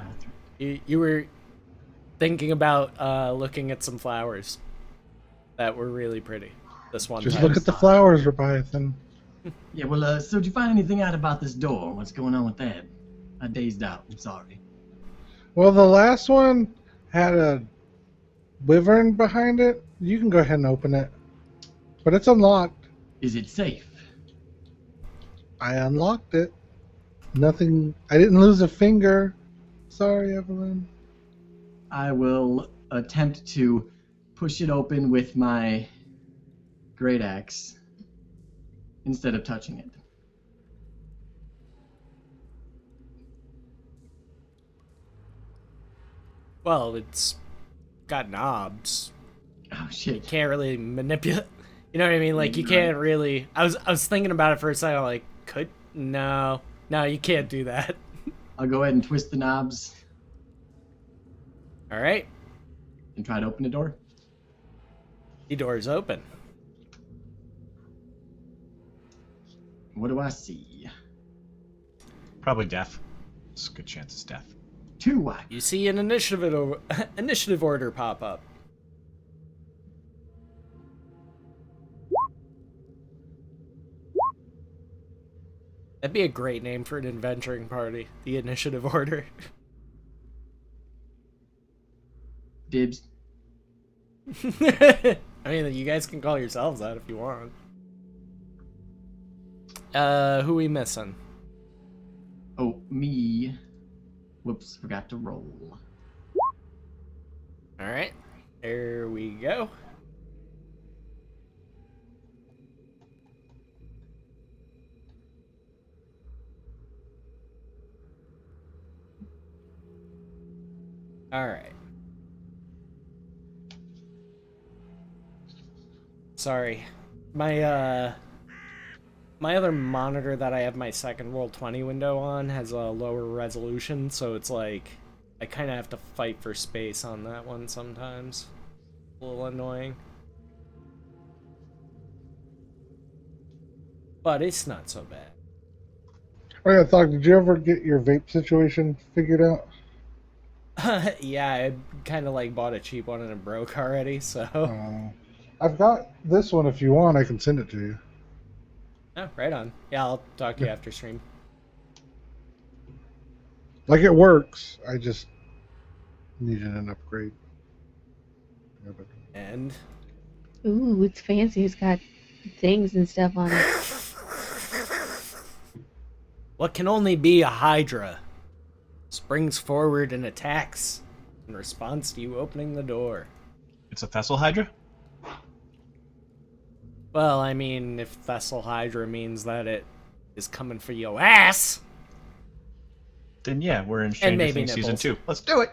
something? You were thinking about looking at some flowers that were really pretty this one Just time. look at the flowers, Leviathan. Yeah, well, so did you find anything out about this door? What's going on with that? I dazed out. I'm sorry. Well, the last one had a wyvern behind it. You can go ahead and open it, but it's unlocked. Is it safe? I unlocked it. Nothing. I didn't lose a finger. Sorry, Evelyn. I will attempt to push it open with my great axe instead of touching it. Well, it's got knobs. Oh You shit! can't really manipulate. You know what I mean? Like you can't really. I was thinking about it for a second. Like, no, you can't do that. I'll go ahead and twist the knobs All right, and try to open the door. the door is open. What do I see? Probably death. It's a good chance it's death. 2 whack. You see an initiative order pop up. That'd be a great name for an adventuring party. The initiative order. Dibs. I mean, you guys can call yourselves that if you want. Who we missing? Oh, me. Whoops, forgot to roll. All right, there we go. All right. Sorry. My other monitor that I have my second Roll20 window on has a lower resolution, so it's like I kind of have to fight for space on that one sometimes. A little annoying. But it's not so bad. Oh yeah, Thog, did you ever get your vape situation figured out? Yeah, I kind of like bought a cheap one and it broke already, so. I've got this one. If you want, I can send it to you. Oh, right on. Yeah, I'll talk to you after stream. Like, it works. I just needed an upgrade. Yeah, but... And Ooh, it's fancy. It's got things and stuff on it. what can only be a Hydra springs forward and attacks in response to you opening the door. It's a Thessal Hydra? Well, I mean, if Thessal Hydra means that it is coming for your ass. Then yeah, we're in Stranger maybe Things Season nipples. 2. Let's do it!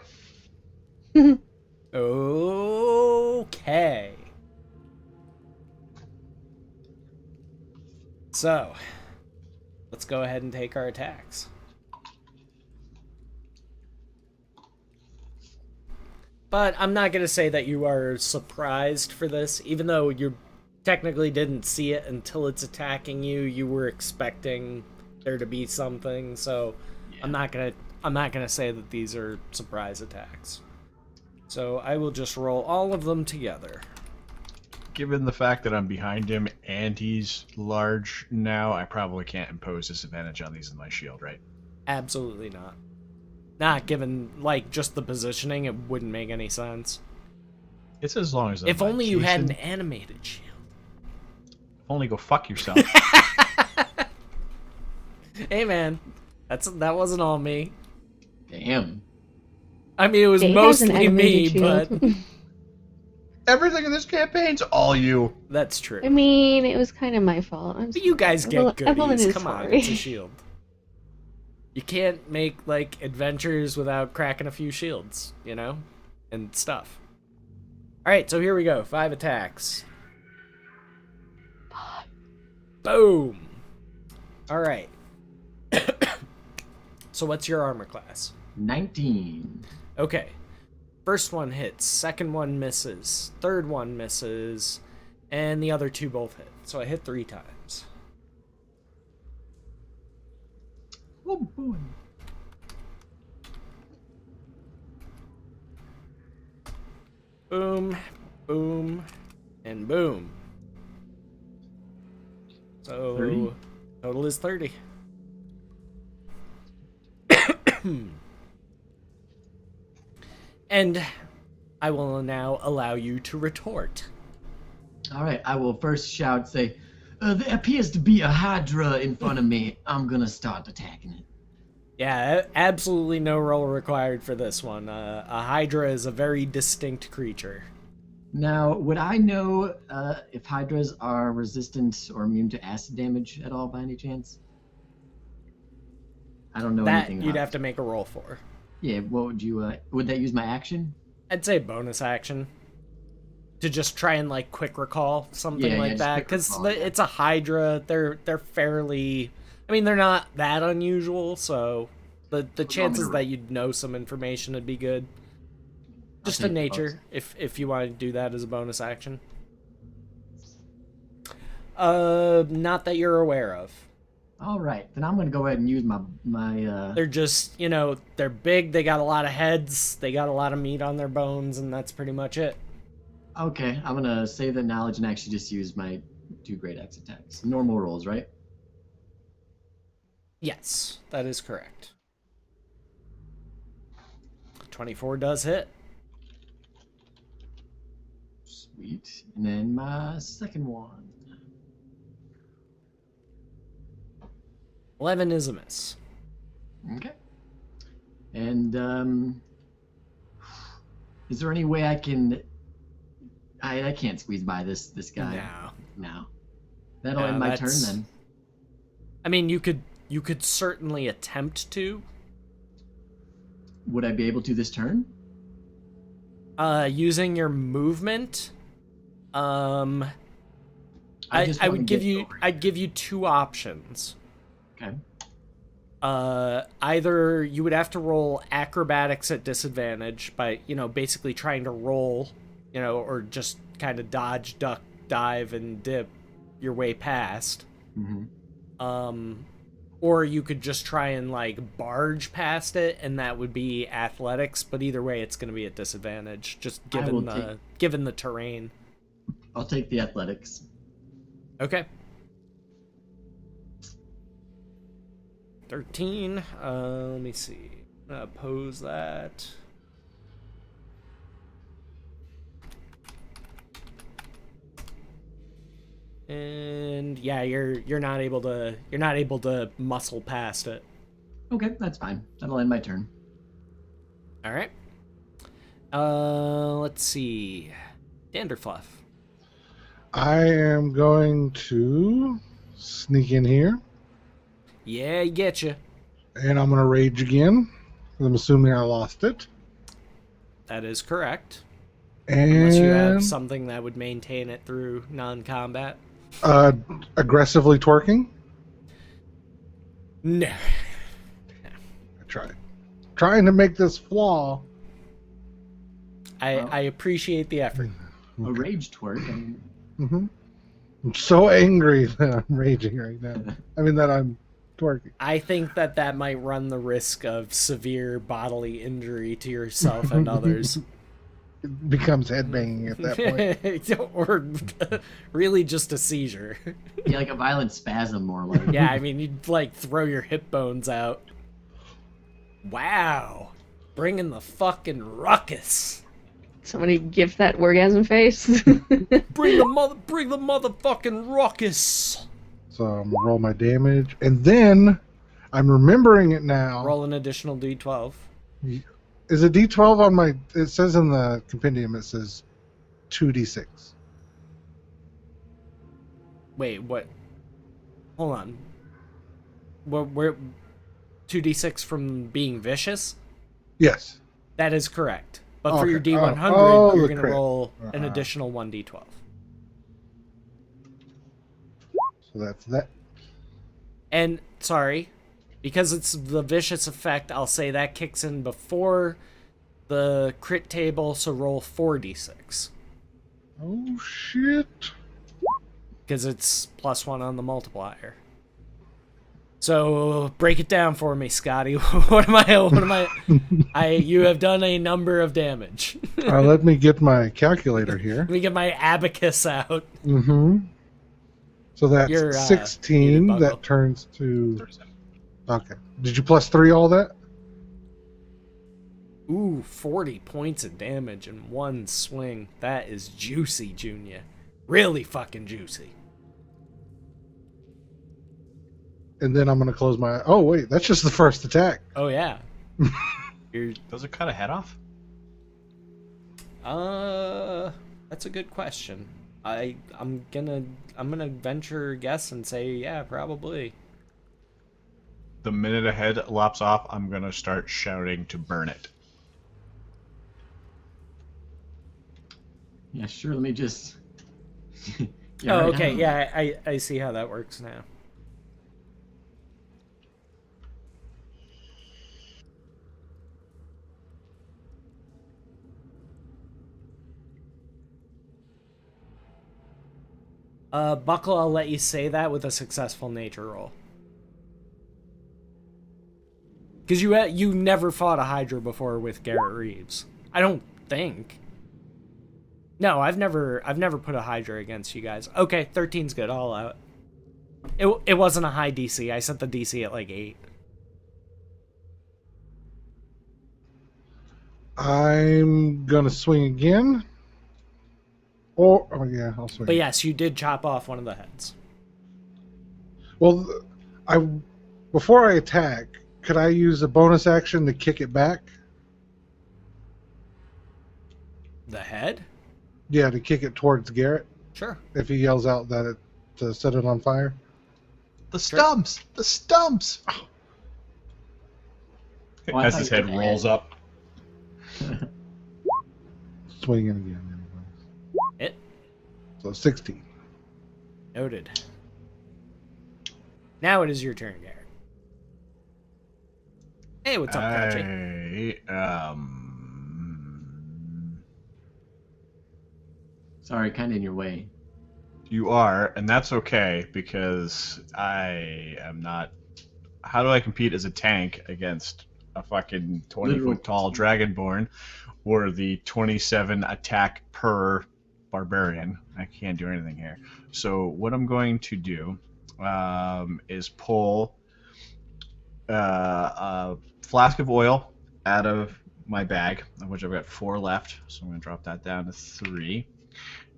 Okay. So, let's go ahead and take our attacks. But I'm not going to say that you are surprised for this, even though you technically didn't see it until it's attacking you. You were expecting there to be something, so yeah. I'm not going to say that these are surprise attacks. So I will just roll all of them together. Given the fact that I'm behind him and he's large now, I probably can't impose disadvantage on these in my shield, right? Absolutely not. Not given, like, just the positioning, it wouldn't make any sense. It's as long as I'm if only you had an Jason. animated shield. Only go fuck yourself. Hey man, that wasn't all me. Damn. I mean, it was Dave has mostly an me, animated but shield. Everything in this campaign's all you. that's true. I mean, it was kind of my fault. I'm But you guys sorry. get Evelyn goodies. is Come on, sorry. it's a shield. You can't make, like, adventures without cracking a few shields, you know? And stuff. Alright, so here we go. 5 attacks. Boom! Alright. So what's your armor class? 19. Okay. First one hits, second one misses, third one misses, and the other 2 both hit. So I hit 3 times. Oh boy. Boom, boom, and boom. So 30. Total is 30. And I will now allow you to retort. All right, I will first shout, say, there appears to be a Hydra in front of me. I'm gonna start attacking it. Yeah, absolutely no roll required for this one. A Hydra is a very distinct creature. Now, would I know if Hydras are resistant or immune to acid damage at all by any chance? I don't know That anything you'd about have to make a roll for. Yeah, what would you, would that use my action? I'd say bonus action. To just try and, like, quick recall something Yeah, like just that. quick Because recall, yeah. it's a Hydra. They're fairly... I mean, they're not that unusual, so... The chances that you'd know some information would be good. Just take a the nature, if you want to do that as a bonus action. Not that you're aware of. All right, then I'm gonna go ahead and use my They're just, you know, they're big, they got a lot of heads, they got a lot of meat on their bones, and that's pretty much it. Okay, I'm gonna save that knowledge and actually just use my 2 great axe attacks. Normal rolls, right? Yes, that is correct. 24 does hit. Sweet. And then my second one. 11 is a miss. Okay. And is there any way I can? I can't squeeze by this guy. No. That'll No, end my turn that's- then. I mean, you could certainly attempt to. Would I be able to this turn? Using your movement, I just wanna would give get you over I'd give you two options. Okay. Either you would have to roll acrobatics at disadvantage by, basically trying to roll, or just kind of dodge, duck, dive, and dip your way past. Mm-hmm. Or you could just try and like barge past it, and that would be athletics. But either way, it's going to be at disadvantage, just given the terrain. I'll take the athletics. Okay. 13. Let me see. Oppose that. And yeah, you're not able to muscle past it. Okay, that's fine. That'll end my turn. All right. Let's see. Danderfluff. I am going to sneak in here, Yeah, I get you. and I'm going to rage again. I'm assuming I lost it. That is correct. And Unless you have something that would maintain it through non-combat. Aggressively twerking. No. I tried. Trying to make this flaw. I appreciate the effort. A rage twerk. I'm so angry that I'm raging right now. I mean, that I'm twerking. I think that might run the risk of severe bodily injury to yourself and others. It becomes headbanging at that point. Or really just a seizure. Yeah, like a violent spasm, more like. Yeah, I mean, you'd like throw your hip bones out. Wow. Bringing the fucking ruckus. Somebody give that orgasm face. Bring the motherfucking ruckus. So I'm gonna roll my damage, and then I'm remembering it now. Roll an additional d12. Is it D12 on my? It says in the compendium. It says 2d6. Wait, what? Hold on. We're 2d6 from being vicious? Yes. That is correct. But for Okay. your D100, Oh, you're the going to crit. roll an additional 1d12. So that's that. And, sorry, because it's the vicious effect, I'll say that kicks in before the crit table, so roll 4d6. Oh shit! Because it's +1 on the multiplier. So break it down for me, Scotty. What am I? You have done a number of damage. Let me get my calculator here. Let me get my abacus out. So that's You're, 16. muted, That Buckle. turns to. Okay. Did you +3 all that? Ooh, 40 points of damage in one swing. That is juicy, Junior. Really fucking juicy. And then I'm gonna close my. Oh wait, that's just the first attack. Oh yeah. Does it cut a head off? That's a good question. I'm gonna venture a guess and say yeah, probably. The minute a head lops off, I'm gonna start shouting to burn it. Yeah, sure. Let me just. Oh, right okay. now. Yeah, I see how that works now. Buckle, I'll let you say that with a successful nature roll. Because you never fought a Hydra before with Garrett Reeves. I don't think. No, I've never put a Hydra against you guys. Okay, 13's good. All out. It wasn't a high DC. I set the DC at like 8. I'm gonna swing again. Oh yeah, I'll swing. But yes, you did chop off one of the heads. Well, before I attack, could I use a bonus action to kick it back? The head? Yeah, to kick it towards Garrett Sure. if he yells out that it to set it on fire. The stumps! The stumps! Oh, I As thought his you head said rolls head. up. swing it again. Anyways. Hit. So 16. Noted. Now it is your turn, Garrett. Hey, what's up, Crouchy? Sorry, kind of in your way. You are, and that's okay because I am not. How do I compete as a tank against a fucking 20-foot tall dragonborn or the 27 attack per barbarian? I can't do anything here. So what I'm going to do is pull a flask of oil out of my bag, of which I've got 4 left. So I'm going to drop that down to 3.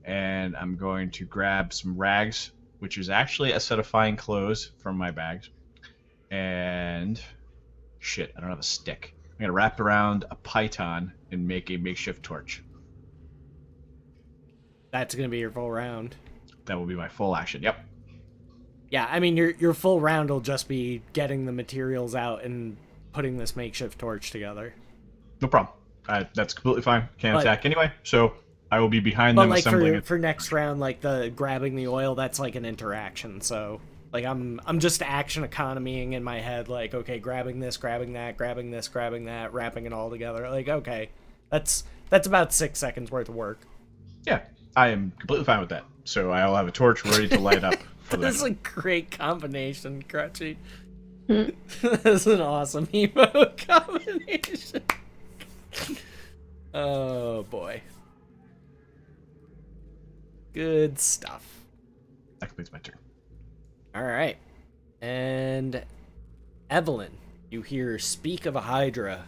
And I'm going to grab some rags, which is actually a set of fine clothes from my bags. And shit, I don't have a stick. I'm gonna wrap around a python and make a makeshift torch. That's gonna be your full round. That will be my full action. Yep. Yeah, I mean your full round will just be getting the materials out and putting this makeshift torch together. No problem. That's completely fine. Can't But- attack anyway, so I will be behind But them like assembling it. for next round, like the grabbing the oil, that's like an interaction. So like I'm just action economying in my head. Like okay, grabbing this, grabbing that, grabbing this, grabbing that, wrapping it all together. Like okay, that's about 6 seconds worth of work. Yeah, I am completely fine with that. So I'll have a torch ready to light up. For This is that. a great combination, Crutchy. This is an awesome emote combination. Oh boy. Good stuff. That completes my turn. Alright. And Evelyn, you hear speak of a Hydra,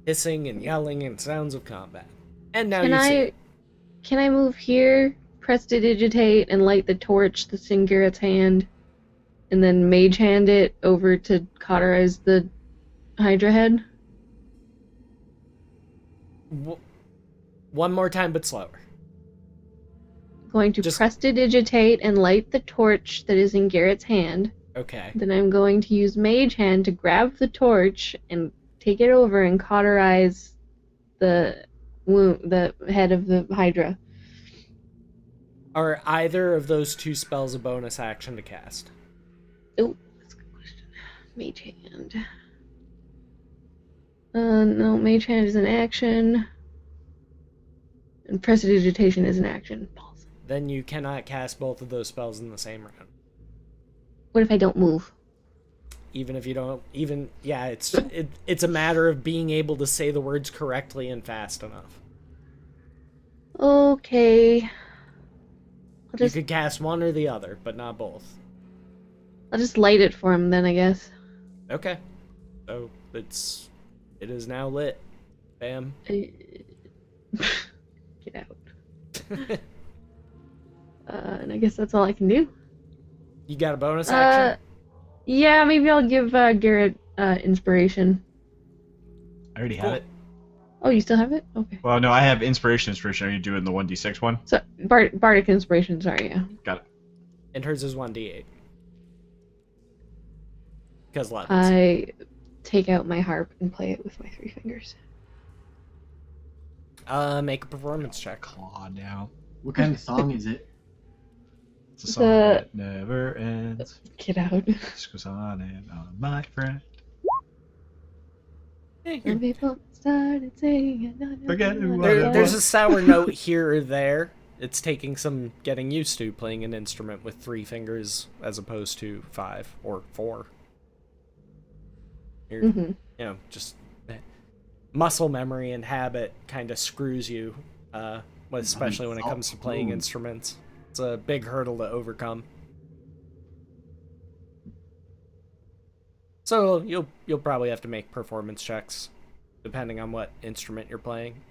hissing and yelling and sounds of combat. And now you see. Can I move here, prestidigitate, and light the torch that's in Garrett's hand, and then mage hand it over to cauterize the Hydra head? One more time, but slower. Going to Just- prestidigitate and light the torch that is in Garrett's hand. Okay. Then I'm going to use mage hand to grab the torch and take it over and cauterize the head of the Hydra. Are either of those 2 spells a bonus action to cast? Oh, that's a good question. Mage hand. No, mage hand is an action. And prestidigitation is an action. Balls. Then you cannot cast both of those spells in the same round. What if I don't move? Even if you don't it's a matter of being able to say the words correctly and fast enough. Okay. I'll You just could cast one or the other, but not both. I'll just light it for him then, I guess. Okay. So it is now lit. Bam. Get out. And I guess that's all I can do. You got a bonus action? Yeah, maybe I'll give Garrett inspiration. I already have Cool. it. Oh, you still have it? Okay. Well, no, I have inspiration. Are you doing the 1d6 one? So bardic inspiration. Sorry, yeah. Got it. And hers is 1d8. Because levels. I take out my harp and play it with my 3 fingers. Make a performance check. Claw now. What kind of song is it? It's a song that never ends. Get out. This goes on and on, my friend. Some people started singing. Forget who I There's a sour note here or there. It's taking some getting used to playing an instrument with 3 fingers as opposed to 5 or 4. You're, Mhm. you know, just muscle memory and habit kind of screws you, especially when it comes to playing instruments. It's a big hurdle to overcome. So you'll probably have to make performance checks, depending on what instrument you're playing.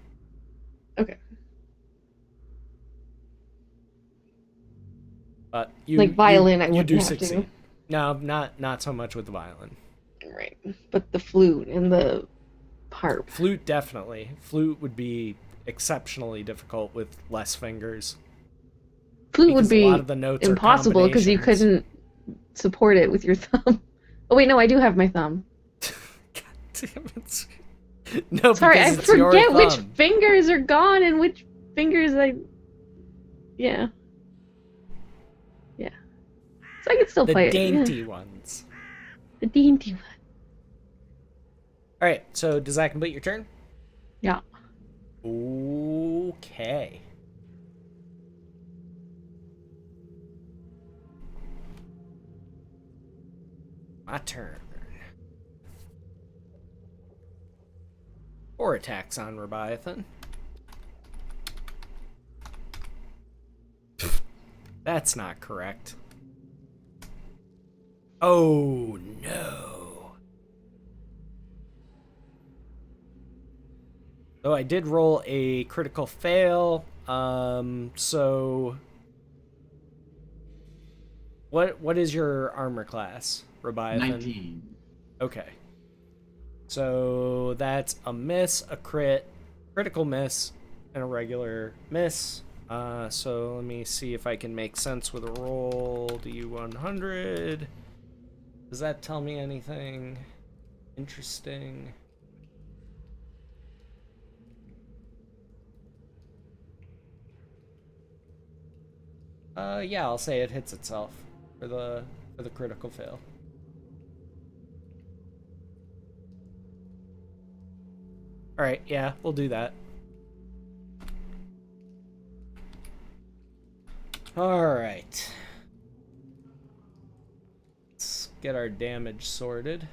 Okay. But you Like violin, I you wouldn't do have succeed. to. No, not so much with the violin. Right. But the flute and the harp. Flute definitely. Flute would be exceptionally difficult with less fingers. Flute would Because a be lot of the notes are impossible because you combinations. couldn't support it with your thumb. Oh wait, no, I do have my thumb. God damn it. No, Sorry, I because it's your forget which thumb. fingers are gone and which fingers, yeah. Yeah. So I can still The play it. dainty Yeah. ones. The dainty one. All right. So does that complete your turn? Yeah. Okay. My turn. 4 attacks on Leviathan. That's not correct. Oh no. Though I did roll a critical fail. So what is your armor class, Leviathan? 19. Okay. So that's a miss, a crit, critical miss, and a regular miss. So let me see if I can make sense with a roll. D100. Does that tell me anything interesting? Yeah, I'll say it hits itself for the critical fail. All right, yeah, we'll do that. All right. Let's get our damage sorted.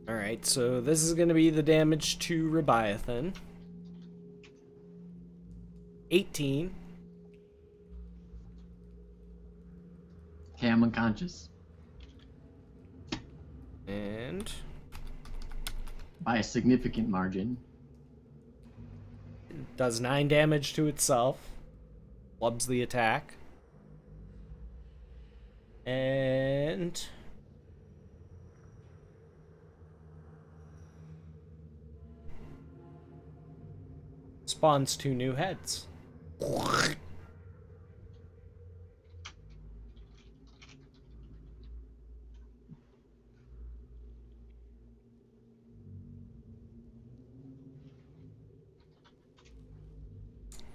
All right, so this is going to be the damage to Leviathan. 18. Okay, I'm unconscious. And By a significant margin. does 9 damage to itself. Flubs the attack. And spawns 2 new heads.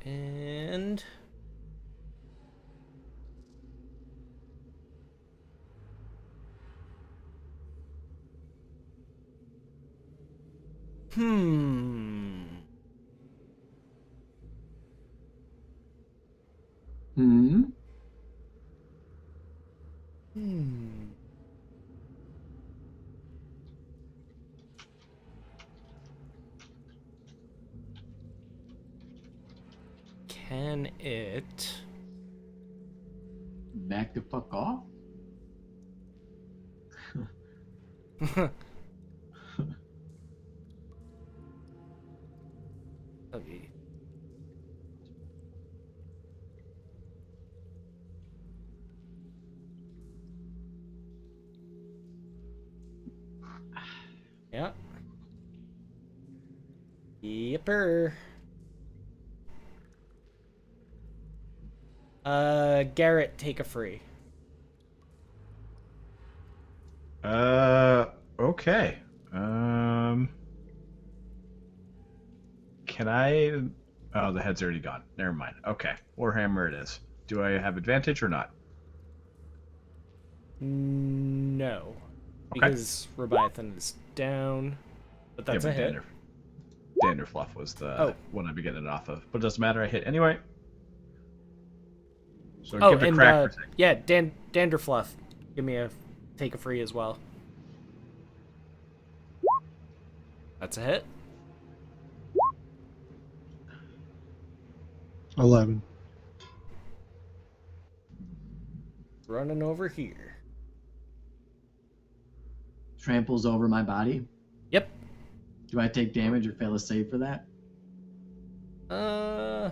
And hmm. Hmm? Hmm. Can it Back the fuck off? Okay. Yeah. Yipper. Garrett, take a free. Okay. Can I? Oh, the head's already gone. Never mind. Okay, Warhammer it is. Do I have advantage or not? No. Okay. Because Leviathan is down. But that's yeah, a but hit. Danderfluff was the one I'd be getting it off of. But it doesn't matter. I hit anyway. So Oh, give it a and crack for a second. yeah, Danderfluff. Give me a take a free as well. That's a hit. 11. Running over here. Tramples over my body. Yep. Do I take damage or fail a save for that? I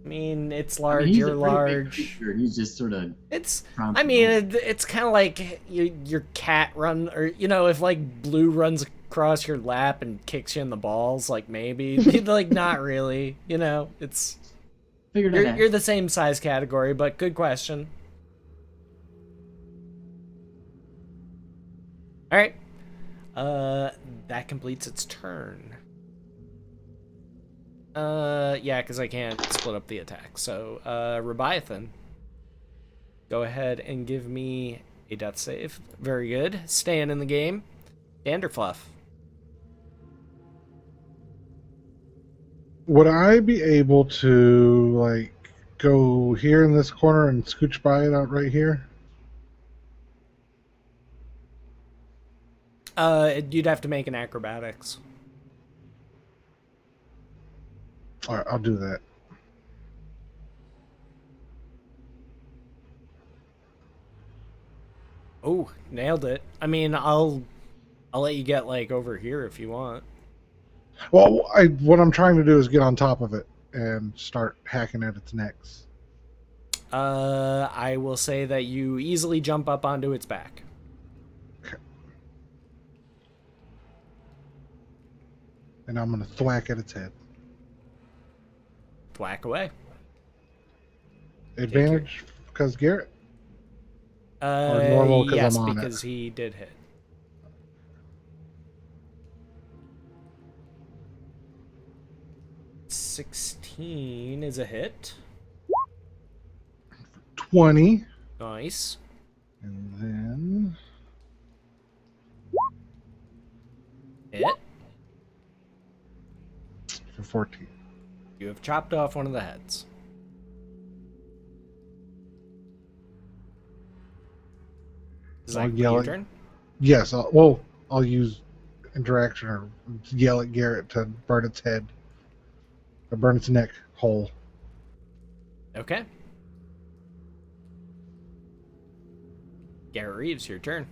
mean, it's I large. mean, he's You're a pretty big large. creature, and he's just sort of. It's. Prompt I mean, notes. it's kind of like your cat run, or if like Blue runs across your lap and kicks you in the balls, like maybe, like not really. It's Figured it out. you're the same size category, but good question. All right. That completes its turn. Yeah, because I can't split up the attack. So, Rebiathan, go ahead and give me a death save. Very good. Staying in the game. Danderfluff. Would I be able to, like, go here in this corner and scooch by it out right here? You'd have to make an acrobatics. All right, I'll do that. Oh, nailed it. I mean, I'll let you get like over here if you want. Well, what I'm trying to do is get on top of it and start hacking at its necks. I will say that you easily jump up onto its back. And I'm going to thwack at its head. Thwack away. Advantage because Garrett? Or normal 'cause yes, I'm on because it? he did hit. $16 is a hit. 20. Nice. And then Hit. for 14. You have chopped off one of the heads. Is that I'll complete yell your at- turn? Yes, I'll use interaction or yell at Garrett to burn its head. Or burn its neck whole. Okay. Garrett Reeves, your turn.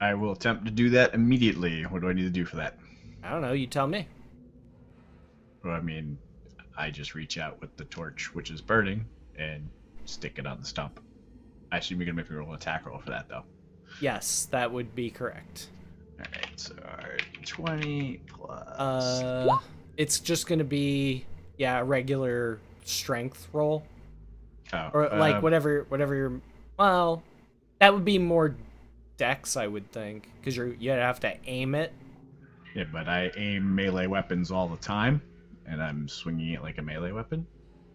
I will attempt to do that immediately. What do I need to do for that? I don't know, you tell me. Well, I mean, I just reach out with the torch, which is burning, and stick it on the stump. I assume you're going to make me roll an attack roll for that, though. Yes, that would be correct. Alright, so 20 plus... It's just gonna be a regular strength roll, Oh, or like whatever your. Well, that would be more dex, I would think, because you'd have to aim it. Yeah, but I aim melee weapons all the time, and I'm swinging it like a melee weapon.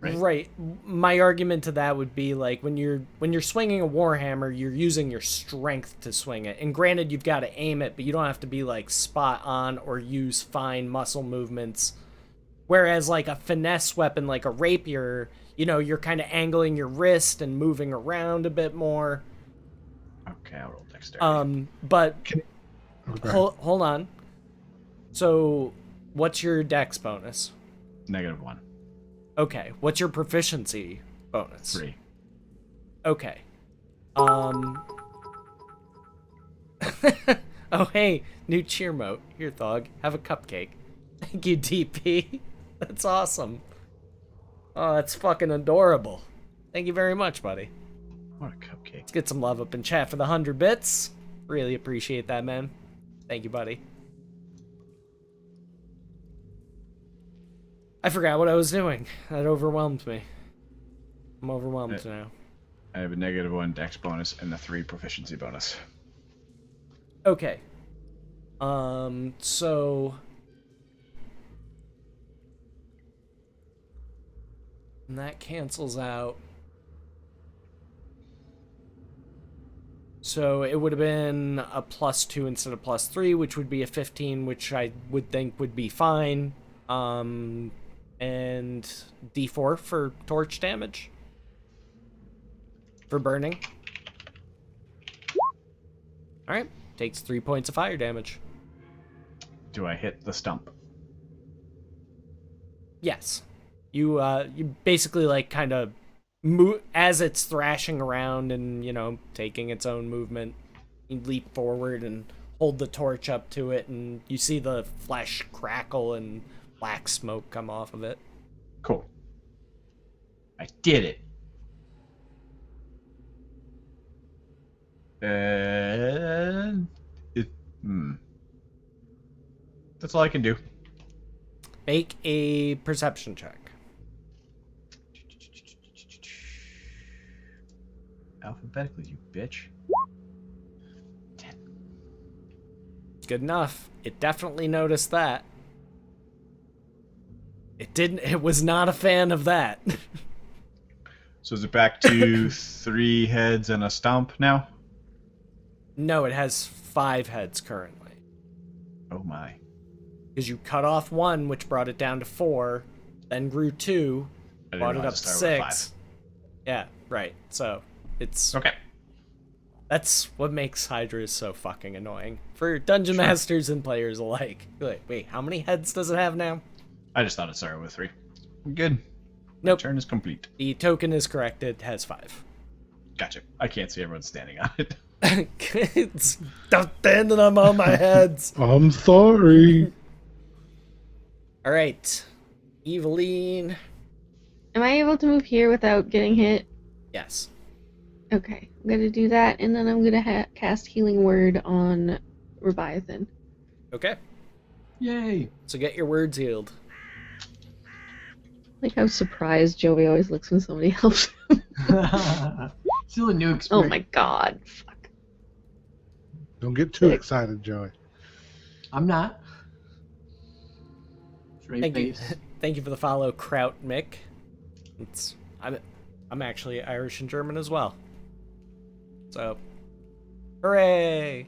Right. My argument to that would be like when you're swinging a warhammer, you're using your strength to swing it. And granted, you've got to aim it, but you don't have to be like spot on or use fine muscle movements. Whereas like a finesse weapon like a rapier, you're kind of angling your wrist and moving around a bit more. Okay, I'll roll dexterity. But Okay. hold on. So, what's your dex bonus? -1. Okay, what's your proficiency bonus? 3. Okay. Oh, hey, new cheer mote. Here, Thog, have a cupcake. Thank you, DP. That's awesome. Oh, that's fucking adorable. Thank you very much, buddy. What a cupcake. Let's get some love up in chat for the 100 bits. Really appreciate that, man. Thank you, buddy. I forgot what I was doing. That overwhelmed me. I'm overwhelmed now. I have a -1 dex bonus and a 3 proficiency bonus. Okay. So... And that cancels out. So it would have been a +2 instead of +3, which would be a 15, which I would think would be fine. And D4 for torch damage. For burning. Alright. Takes 3 points of fire damage. Do I hit the stump? Yes. You basically like kind of as it's thrashing around and taking its own movement, you leap forward and hold the torch up to it, and you see the flesh crackle and black smoke come off of it. Cool. I did it. That's all I can do. Make a perception check. Alphabetically, you bitch. 10. Good enough. It definitely noticed that. It was not a fan of that. So is it back to 3 heads and a stomp now? No, it has 5 heads currently. Oh my. Because you cut off 1, which brought it down to 4, then grew 2, I didn't brought it realize up to it started with 6. Yeah, right. So it's 5. Okay. that's what makes Hydras so fucking annoying for dungeon masters and players alike. You're like, wait, how many heads does it have now? I just thought it started with 3. Good. My Nope. turn is complete. The token is correct. It has 5. Gotcha. I can't see everyone standing on it. It's standing on all my heads. I'm sorry. All right, Eveline. Am I able to move here without getting hit? Yes. Okay, I'm gonna do that, and then I'm gonna cast Healing Word on Leviathan. Okay. Yay! So get your words healed. Like how surprised Joey always looks when somebody helps him. Still a new Oh experience. my god. Fuck. Don't get too 6. excited, Joey. I'm not. Straight Thank you. face. Thank you for the follow, Kraut Mick. I'm actually Irish and German as well. So, hooray!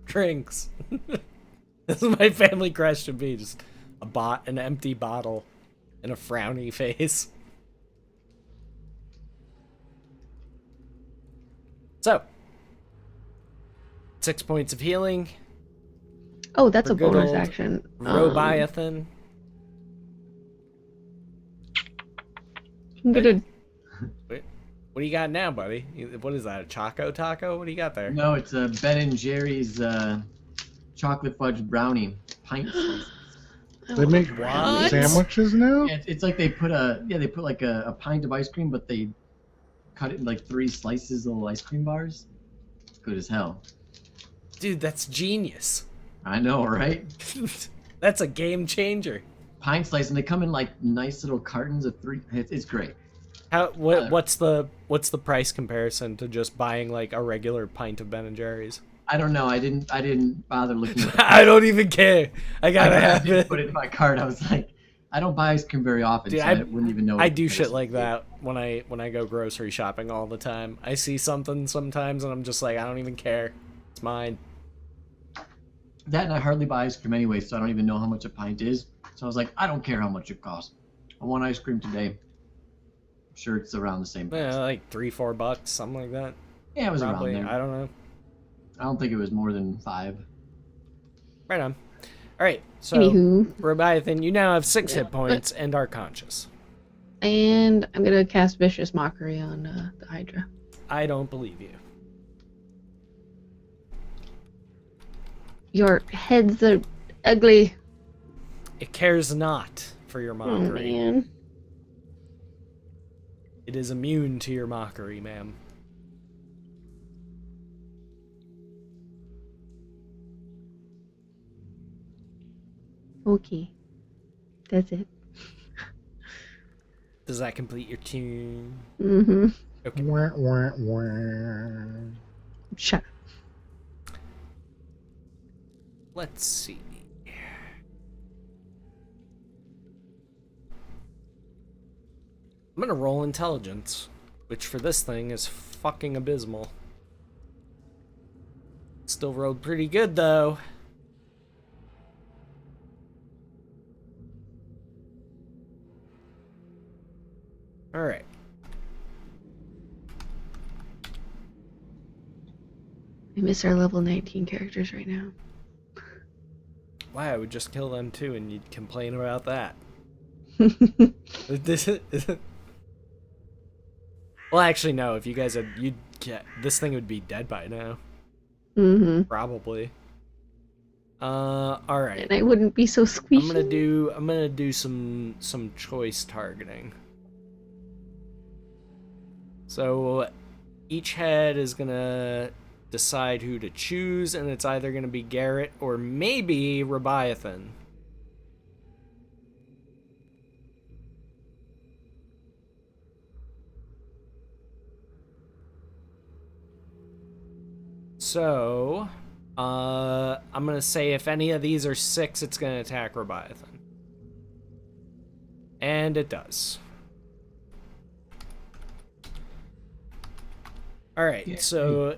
Drinks. This is my family crest should be, just an empty bottle and a frowny face. So, 6 points of healing. Oh, that's For a good bonus old action. Robiathan. I'm gonna. Wait, what do you got now, buddy? What is that? A Choco Taco? What do you got there? No, it's a Ben and Jerry's chocolate fudge brownie pint slices. They make What? sandwiches now? Yeah, it's like they put like a pint of ice cream, but they cut it in like 3 slices of little ice cream bars. It's good as hell. Dude, that's genius. I know, right? That's a game changer. Pint slice, and they come in like nice little cartons of 3. It's great. What's the price comparison to just buying like a regular pint of Ben and Jerry's? I don't know. I didn't bother looking at it. I don't even care. I gotta I have didn't it. put it in my cart. I was like, I don't buy ice cream very often, Dude, so I wouldn't even know. I what do the shit comparison like would be. that when I go grocery shopping all the time. I see something sometimes and I'm just like, I don't even care. It's mine. That, and I hardly buy ice cream anyway, so I don't even know how much a pint is. So I was like, I don't care how much it costs. I want ice cream today. I'm sure it's around the same price. Yeah, like $3-4, something like that. Yeah, it was Probably. around there. I don't know. I don't think it was more than 5. Right on. All right. So, Anywho. Robiathan, you now have 6 hit points and are conscious. And I'm gonna cast Vicious Mockery on the Hydra. I don't believe you. Your heads are ugly. It cares not for your Oh mockery. man. It is immune to your mockery, ma'am. Okay. That's it. Does that complete your tune? Mm-hmm. Okay. Wah, wah, wah. Shut up. Let's see. I'm gonna roll intelligence, which for this thing is fucking abysmal. Still rolled pretty good though. Alright. I miss our level 19 characters right now. Why, I would just kill them too and you'd complain about that. Well, actually, no. If you guys had, this thing would be dead by now. Mm-hmm. Probably. All right. And I wouldn't be so squeaky. I'm gonna do some choice targeting. So each head is gonna decide who to choose, and it's either gonna be Garrett or maybe Robiathan. So I'm gonna say if any of these are 6, it's gonna attack Leviathan. And it does. Alright, Yeah. so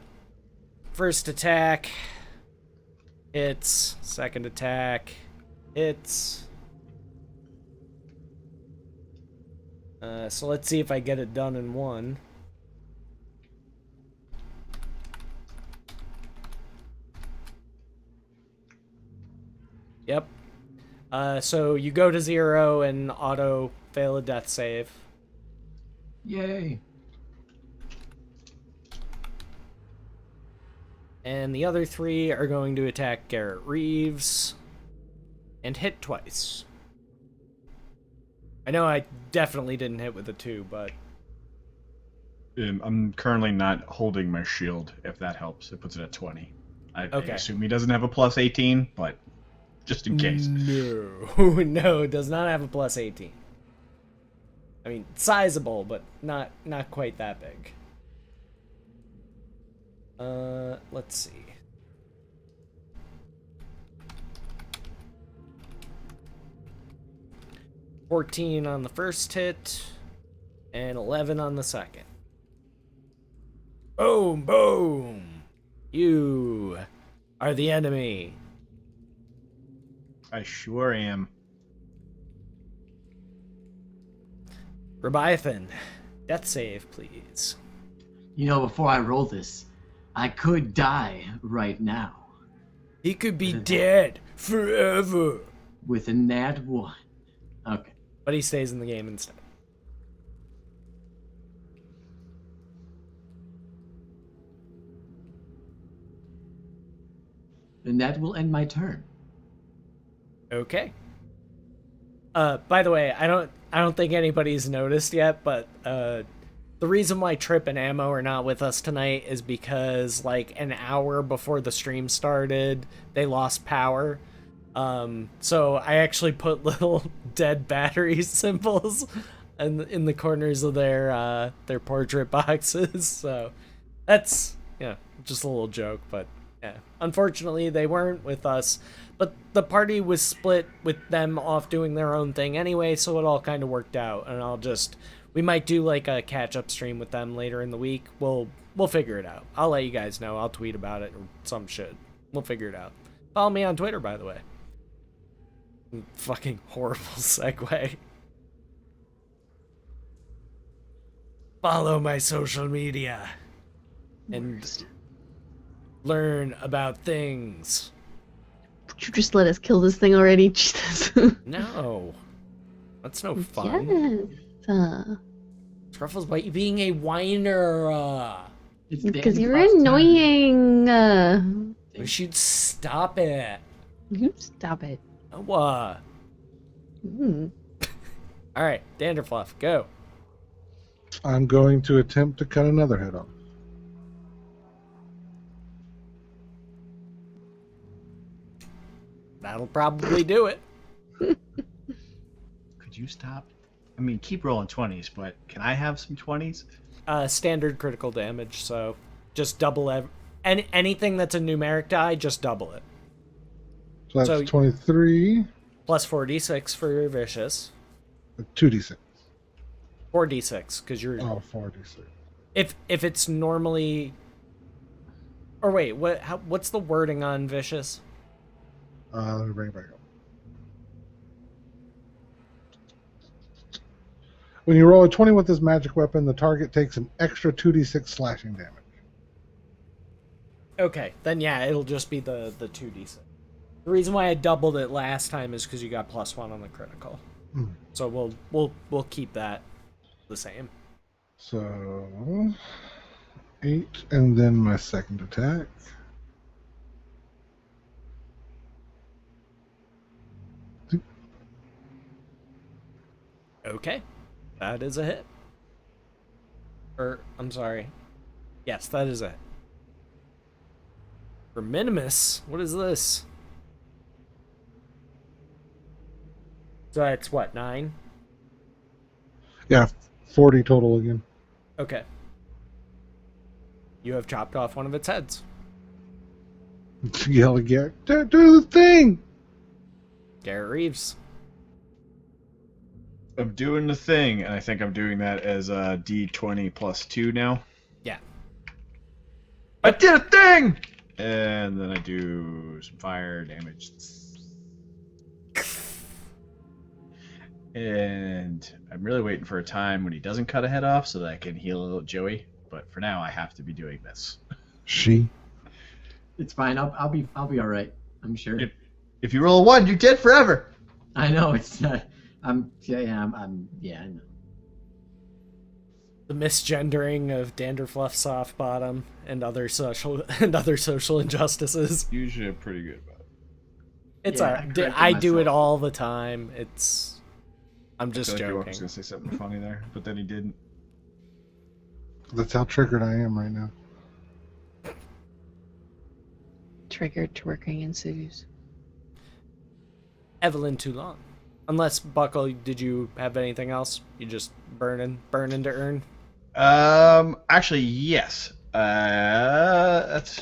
first attack hits, second attack hits. So let's see if I get it done in one. Yep. So you go to 0 and auto fail a death save. Yay. And the other 3 are going to attack Garrett Reeves and hit twice. I know I definitely didn't hit with a 2, but I'm currently not holding my shield, if that helps. It puts it at 20. I Okay. assume he doesn't have a plus 18, but just in case. no, no, it does not have a plus 18. I mean, sizable, but not quite that big. Let's see. $14 on the first hit, and 11 on the second. Boom, boom! You are the enemy. I sure am. Leviathan, death save, please. You know, before I roll this, I could die right now He could be dead forever. with a nat 1. Okay. But he stays in the game instead. Then that will end my turn. Okay. By the way, I don't think anybody's noticed yet, but the reason why Trip and Ammo are not with us tonight is because like an hour before the stream started, they lost power. So I actually put little dead battery symbols in the corners of their portrait boxes. So that's just a little joke, but yeah. Unfortunately, they weren't with us, but the party was split with them off doing their own thing anyway, so it all kind of worked out. And we might do like a catch-up stream with them later in the week. We'll figure it out. I'll let you guys know. I'll tweet about it or some shit. We'll figure it out. Follow me on Twitter, by the way. Fucking horrible segue. Follow my social media and learn about things. Would you just let us kill this thing already? Jesus. No, that's no fun. Yes. Truffles by you being a whiner. It's Because Danny you're Fox time. annoying. We should stop it. You stop it. Oh, Mm. all right, Danderfluff, go. I'm going to attempt to cut another head off. That'll probably do it. Could you stop? I mean, keep rolling 20s, but can I have some 20s? Standard critical damage, so just double anything that's a numeric die, just double it. So that's So- 23, Plus 4d6 for your vicious. 2d6. 4d6 because you're Oh, 4d6. if it's normally. Or wait, what's the wording on vicious? Let me bring it back up. When you roll a 20 with this magic weapon, the target takes an extra 2d6 slashing damage. Okay, then yeah, it'll just be the 2d6. The reason why I doubled it last time is because you got +1 on the critical. Hmm. So we'll keep that the same. So 8, and then my second attack. Okay, that is a hit. Or I'm sorry. Yes, that is a hit. For Minimus, what is this? So that's what, 9? Yeah, 40 total again. Okay. You have chopped off one of its heads. Yell at Garrett, do the thing! Garrett Reeves. I'm doing the thing, and I think I'm doing that as a D20 plus 2 now. Yeah. I did a thing! And then I do some fire damage. And I'm really waiting for a time when he doesn't cut a head off so that I can heal a little Joey. But for now, I have to be doing this. She. It's fine. I'll be all right. I'm sure. If you roll a 1, you're dead forever. I know it's. I'm. I know. The misgendering of Danderfluff Soft Bottom and other social injustices. Usually I'm pretty good about it. It's Yeah, alright. correcting I do it myself. all the time. I'm I just feel like York joking. was going to say something funny there, but then he didn't. That's how triggered I am right now. Triggered twerking ensues. Evelyn Toulon. Unless, Buckle, did you have anything else? You just burning to earn? Actually, yes. That's.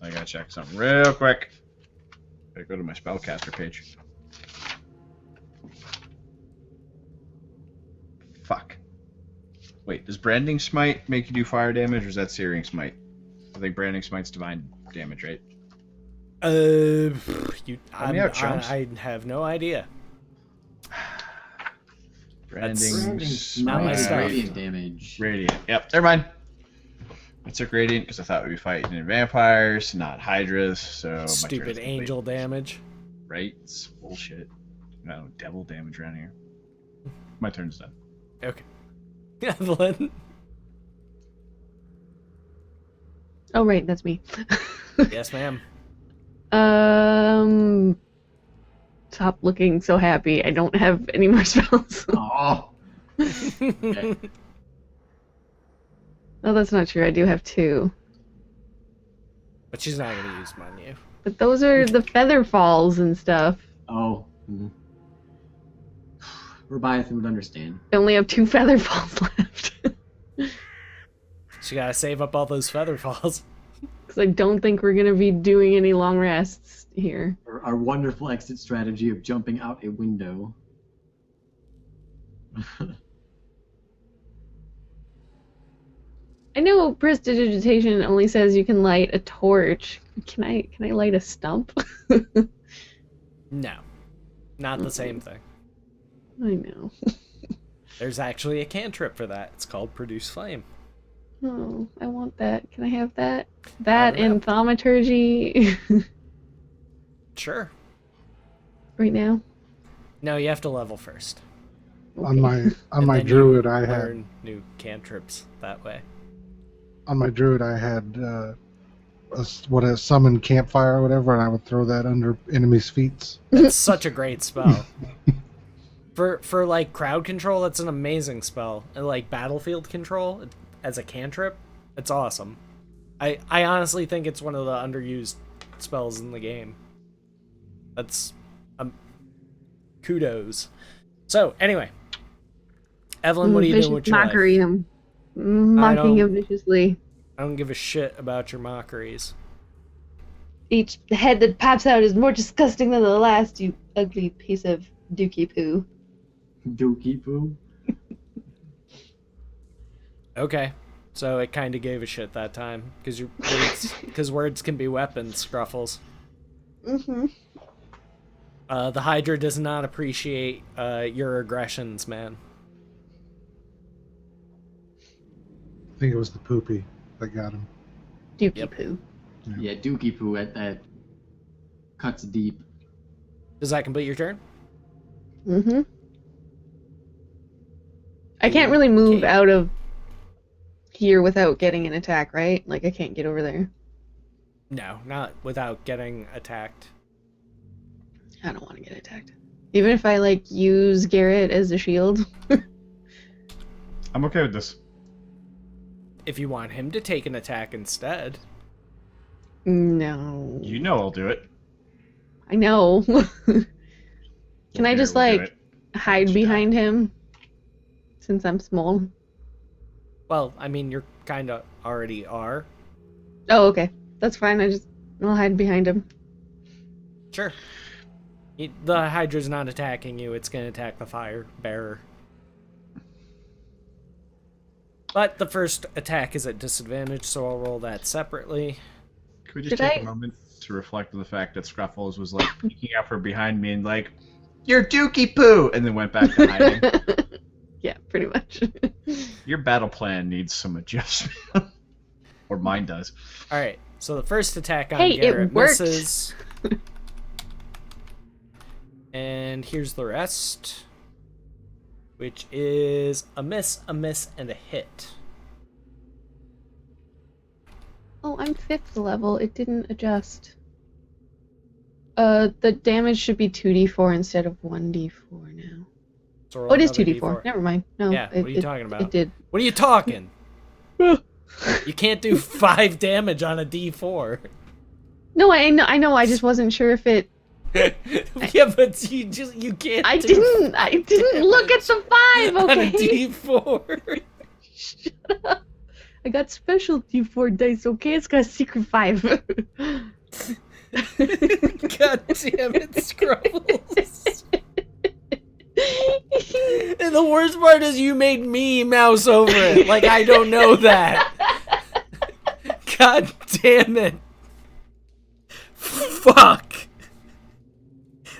I gotta check something real quick. Gotta go to my spellcaster page. Fuck. Wait, does Branding Smite make you do fire damage, or is that Searing Smite? I think Branding Smite's divine damage, right? I have no idea. Branding not my Smite, stuff. radiant damage. Radiant. Yep, never mind. I took Radiant because I thought we'd be fighting in vampires, not Hydras, so my Stupid turn's angel complete. damage. Right? It's bullshit. No, devil damage around here. My turn's done. Okay. Evelyn. Oh, right, that's me. Yes, ma'am. Stop looking so happy. I don't have any more spells. Oh. Okay. No, that's not true. I do have 2. But she's not going to use them on you. But those are the feather falls and stuff. Oh. Mhm. Leviathan would understand. I only have 2 feather falls left. She got to save up all those feather falls. Because I don't think we're going to be doing any long rests here. Our wonderful exit strategy of jumping out a window. I know prestidigitation only says you can light a torch. Can I light a stump? No. Not the same thing. I know. There's actually a cantrip for that. It's called Produce Flame. Oh, I want that. Can I have that? That don't know. and thaumaturgy Sure. right now. No, you have to level first. On my And then you druid, I had learn new cantrips that way. a summon campfire or whatever, and I would throw that under enemies' feet. That's such a great spell. For like crowd control, that's an amazing spell. And like battlefield control as a cantrip, it's awesome. I honestly think it's one of the underused spells in the game. That's kudos. So anyway, Evelyn, what are you doing with your life? mockery him. Mocking him viciously. I don't give a shit about your mockeries. Each head that pops out is more disgusting than the last, you ugly piece of dookie poo. Dookie poo. Okay, so it kind of gave a shit that time because words can be weapons, Scruffles. Mm-hmm. The Hydra does not appreciate your aggressions, man. I think it was the poopy that got him. Dookie Yep. poo. Yeah, dookie poo at that cuts deep. Does that complete your turn? Mm-hmm. I can't really move Okay. out of here without getting an attack, right? Like, I can't get over there. No, not without getting attacked. I don't want to get attacked. Even if I, like, use Garrett as a shield. I'm okay with this. If you want him to take an attack instead. No. You know I'll do it. I know. Can I just, Garrett will do like, it. hide behind him? Since I'm small. Well, I mean, you're kind of already are. Oh, okay. That's fine. I just I'll hide behind him. Sure. The Hydra's not attacking you. It's going to attack the fire bearer. But the first attack is at disadvantage, so I'll roll that separately. Could we just Did take I- a moment to reflect on the fact that Scruffles was like peeking out from behind me and like, "You're Dookie Poo," and then went back to hiding. Yeah, pretty much. Your battle plan needs some adjustment, or mine does. All right. So the first attack on Hey, it Garrett worked. misses. And here's the rest, which is a miss, and a hit. Oh, I'm 5th level. It didn't adjust. The damage should be 2d4 instead of 1d4 now. So roll Oh, it is another 2d4. D4. Never mind. No. Yeah, what are you talking about? It did. What are you talking? You can't do 5 damage on a D4. No, I know. I just wasn't sure if it. Yeah, but you can't. I do didn't look at the 5. on a Okay. D4. Shut up. I got special D4 dice. Okay, it's got a secret 5. God damn it, Scrubbles. And the worst part is you made me mouse over it. Like I don't know that. God damn it. Fuck.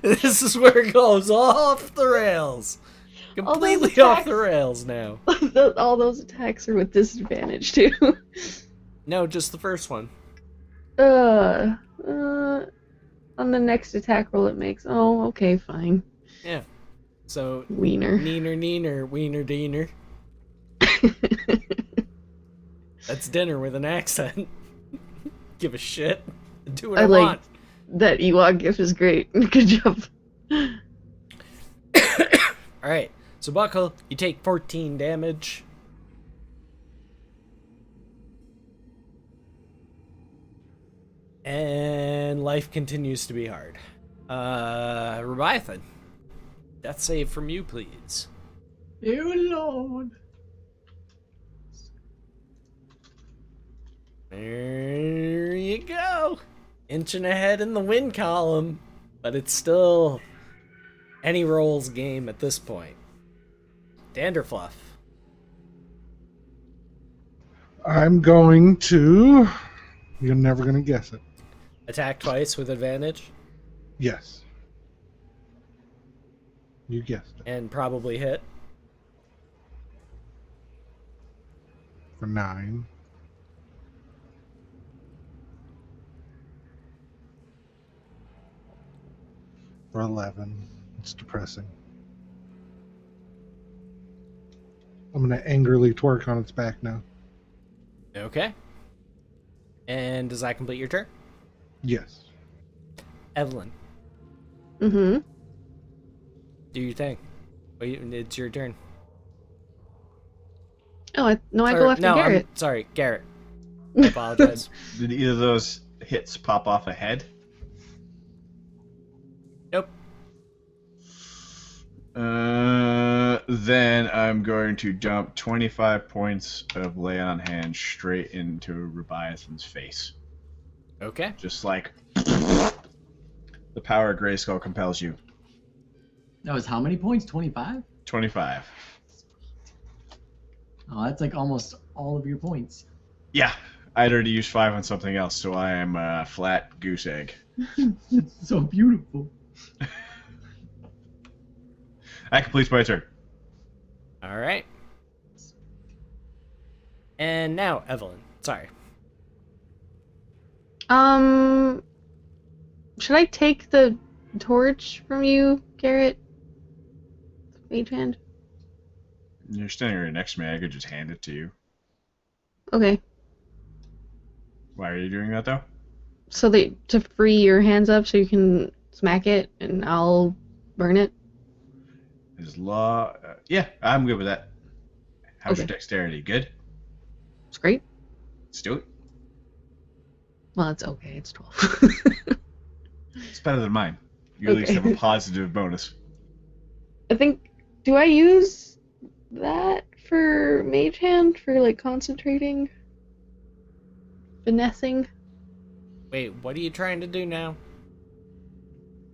This is where it goes off the rails. All those Completely off attacks- the rails now. All those attacks are with disadvantage too. No, just the first one. On the next attack roll it makes. Oh, okay, fine. Yeah. So, Wiener. neener, wiener, diener. That's dinner with an accent. Give a shit. Do what I like want. that Ewok gif is great. Good job. Alright, so Buckle, you take 14 damage. And life continues to be hard. Leviathan. Death save from you, please. Oh Lord. There you go. Inching ahead in the win column. But it's still any rolls game at this point. Danderfluff. I'm going to. You're never going to guess it. Attack twice with advantage. Yes. You guessed it. And probably hit. For 9. For 11. It's depressing. I'm going to angrily twerk on its back now. Okay. And does that complete your turn? Yes. Evelyn, Mm-hmm. do your thing. It's your turn. Oh, I go after no, Garrett. I'm sorry, Garrett. I apologize. Did either of those hits pop off a head? Nope. Then I'm going to dump 25 points of lay on hand straight into Leviathan's face. Okay. Just like the power of Grayskull compels you. That was how many points? 25? 25. Oh, that's like almost all of your points. Yeah, I'd already used 5 on something else, so I am a flat goose egg. It's so beautiful. That completes my turn. All right. And now, Evelyn. Sorry. Should I take the torch from you, Garrett? Mage hand? You're standing right next to me. I could just hand it to you. Okay. Why are you doing that, though? So to free your hands up so you can smack it and I'll burn it? Is law... yeah, I'm good with that. How's your Okay. dexterity? Good? It's great. Let's do it. Well, it's okay. It's 12. It's better than mine. You at least Okay. have a positive bonus. I think... Do I use that for mage hand? For, like, concentrating? Finessing? Wait, what are you trying to do now?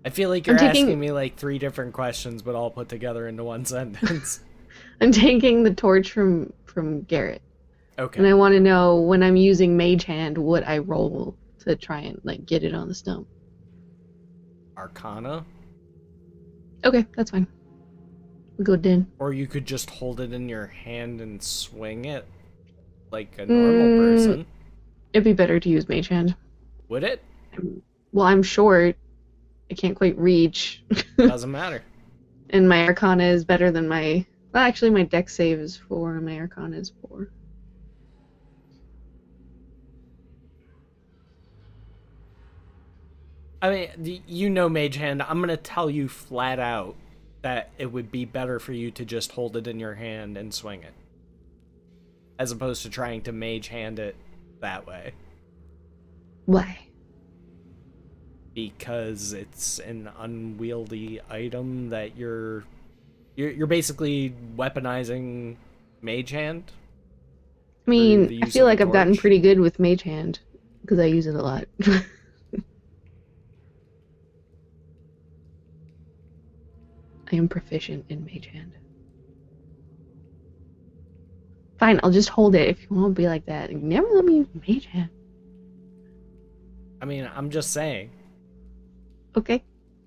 I feel like you're I'm taking- asking me like 3 different questions, but all put together into one sentence. I'm taking the torch from Garrett, Okay. and I want to know when I'm using Mage Hand what I roll to try and like get it on the stump. Arcana? Okay, that's fine. We'll go then. Or you could just hold it in your hand and swing it like a normal person. It'd be better to use Mage Hand. Would it? Well, I'm short. I can't quite reach. Doesn't matter. And my Arcana is better than my... Well, actually, my Dex save is 4 and my Arcana is 4. I mean, you know Mage Hand. I'm going to tell you flat out that it would be better for you to just hold it in your hand and swing it. As opposed to trying to Mage Hand it that way. Why? Because it's an unwieldy item that you're basically weaponizing Mage Hand. I mean, the I use feel of like the I've gotten torch. pretty good with Mage Hand because I use it a lot. I am proficient in Mage Hand. Fine, I'll just hold it if you won't be like that. Never let me use Mage Hand. I mean, I'm just saying. Okay.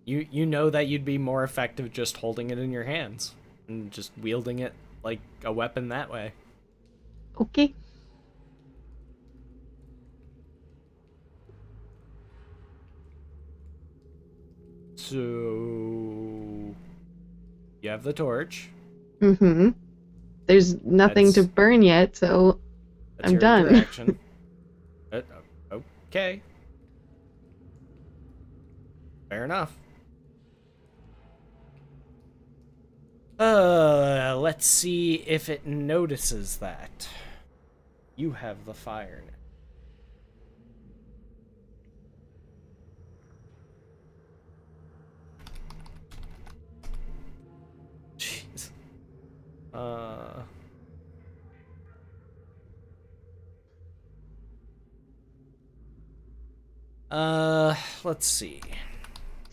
You know that you'd be more effective just holding it in your hands and just wielding it like a weapon that way. Okay. So you have the torch. Mm-hmm. There's nothing to That's- burn yet, so That's I'm your done. interaction. Okay. Fair enough. Let's see if it notices that. You have the fire now. Jeez. Let's see.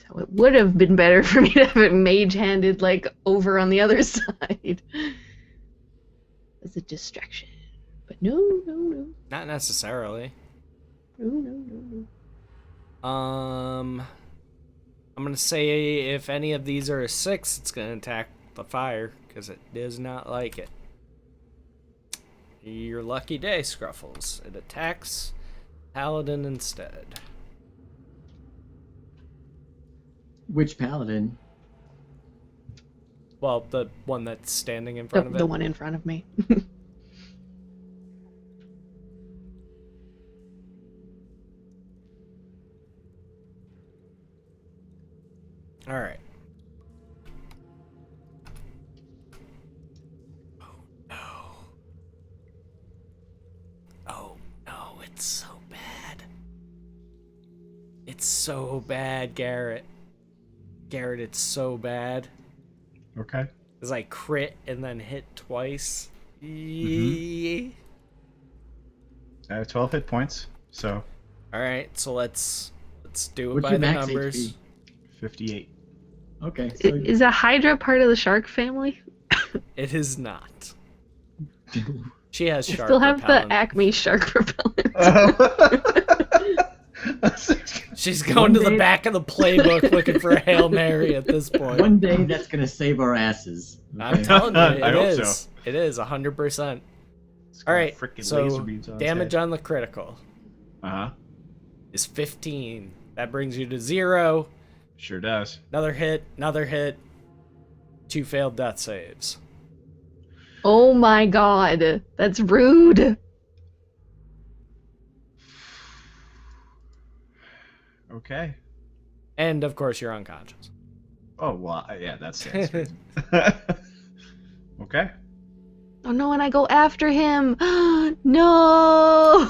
So it would have been better for me to have it mage-handed, like, over on the other side. As a distraction. But no. Not necessarily. No. I'm gonna say if any of these are a 6, it's gonna attack the fire, because it does not like it. Your lucky day, Scruffles. It attacks Paladin instead. Which paladin? Well, the one that's standing in front of it. The one in front of me. Alright. Oh no, it's so bad. It's so bad, Garrett. Garrett, it's so bad. Okay. Because I crit and then hit twice. I have 12 hit points, so Alright, so let's do it What's by your the max numbers. HP? 58. Okay, so Is a Hydra part of the shark family? It is not. She has I shark still have repellent. the Acme shark repellent. She's going to the day- back of the playbook looking for a Hail Mary at this point. one day that's gonna save our asses. I'm okay? telling you, I it hope is. so. It is 100%. It's All got right, frickin' laser so beams on its damage head. on the critical Uh-huh. is 15. That brings you to 0. Sure does. Another hit, 2 failed death saves. Oh my god, that's rude. Okay. And of course, you're unconscious. Oh, well, yeah, that's it. Okay. Oh no, and I go after him. No.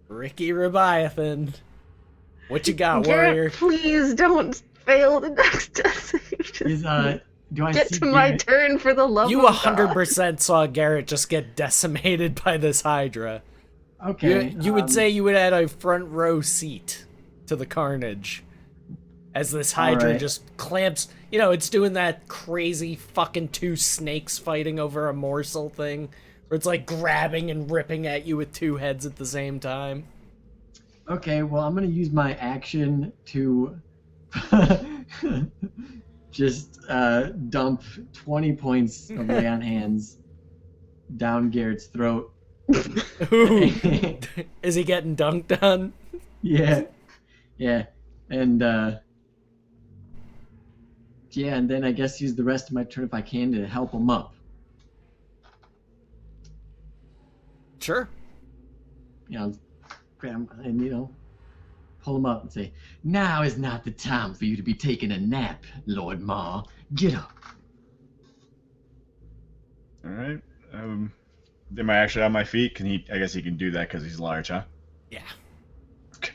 Ricky Rebiathan. What you got, Garrett, warrior? please don't fail the next death save. Just Is do I get see to my Garrett? turn for the love You of God. 100% saw Garrett just get decimated by this Hydra. Okay. You would say you would add a front row seat to the carnage as this Hydra Alright. just clamps. You know, it's doing that crazy fucking two snakes fighting over a morsel thing, where it's like grabbing and ripping at you with two heads at the same time. Okay, well, I'm gonna use my action to just dump 20 points of lay on hands down Garrett's throat. Ooh. Is he getting dunked on? Yeah, and and then I guess use the rest of my turn if I can to help him up. Sure. You know, grab him and pull him up and say, "Now is not the time for you to be taking a nap, Lord Ma. Get up." All right. Am I actually on my feet? Can he? I guess he can do that because he's large, huh? Yeah. Okay.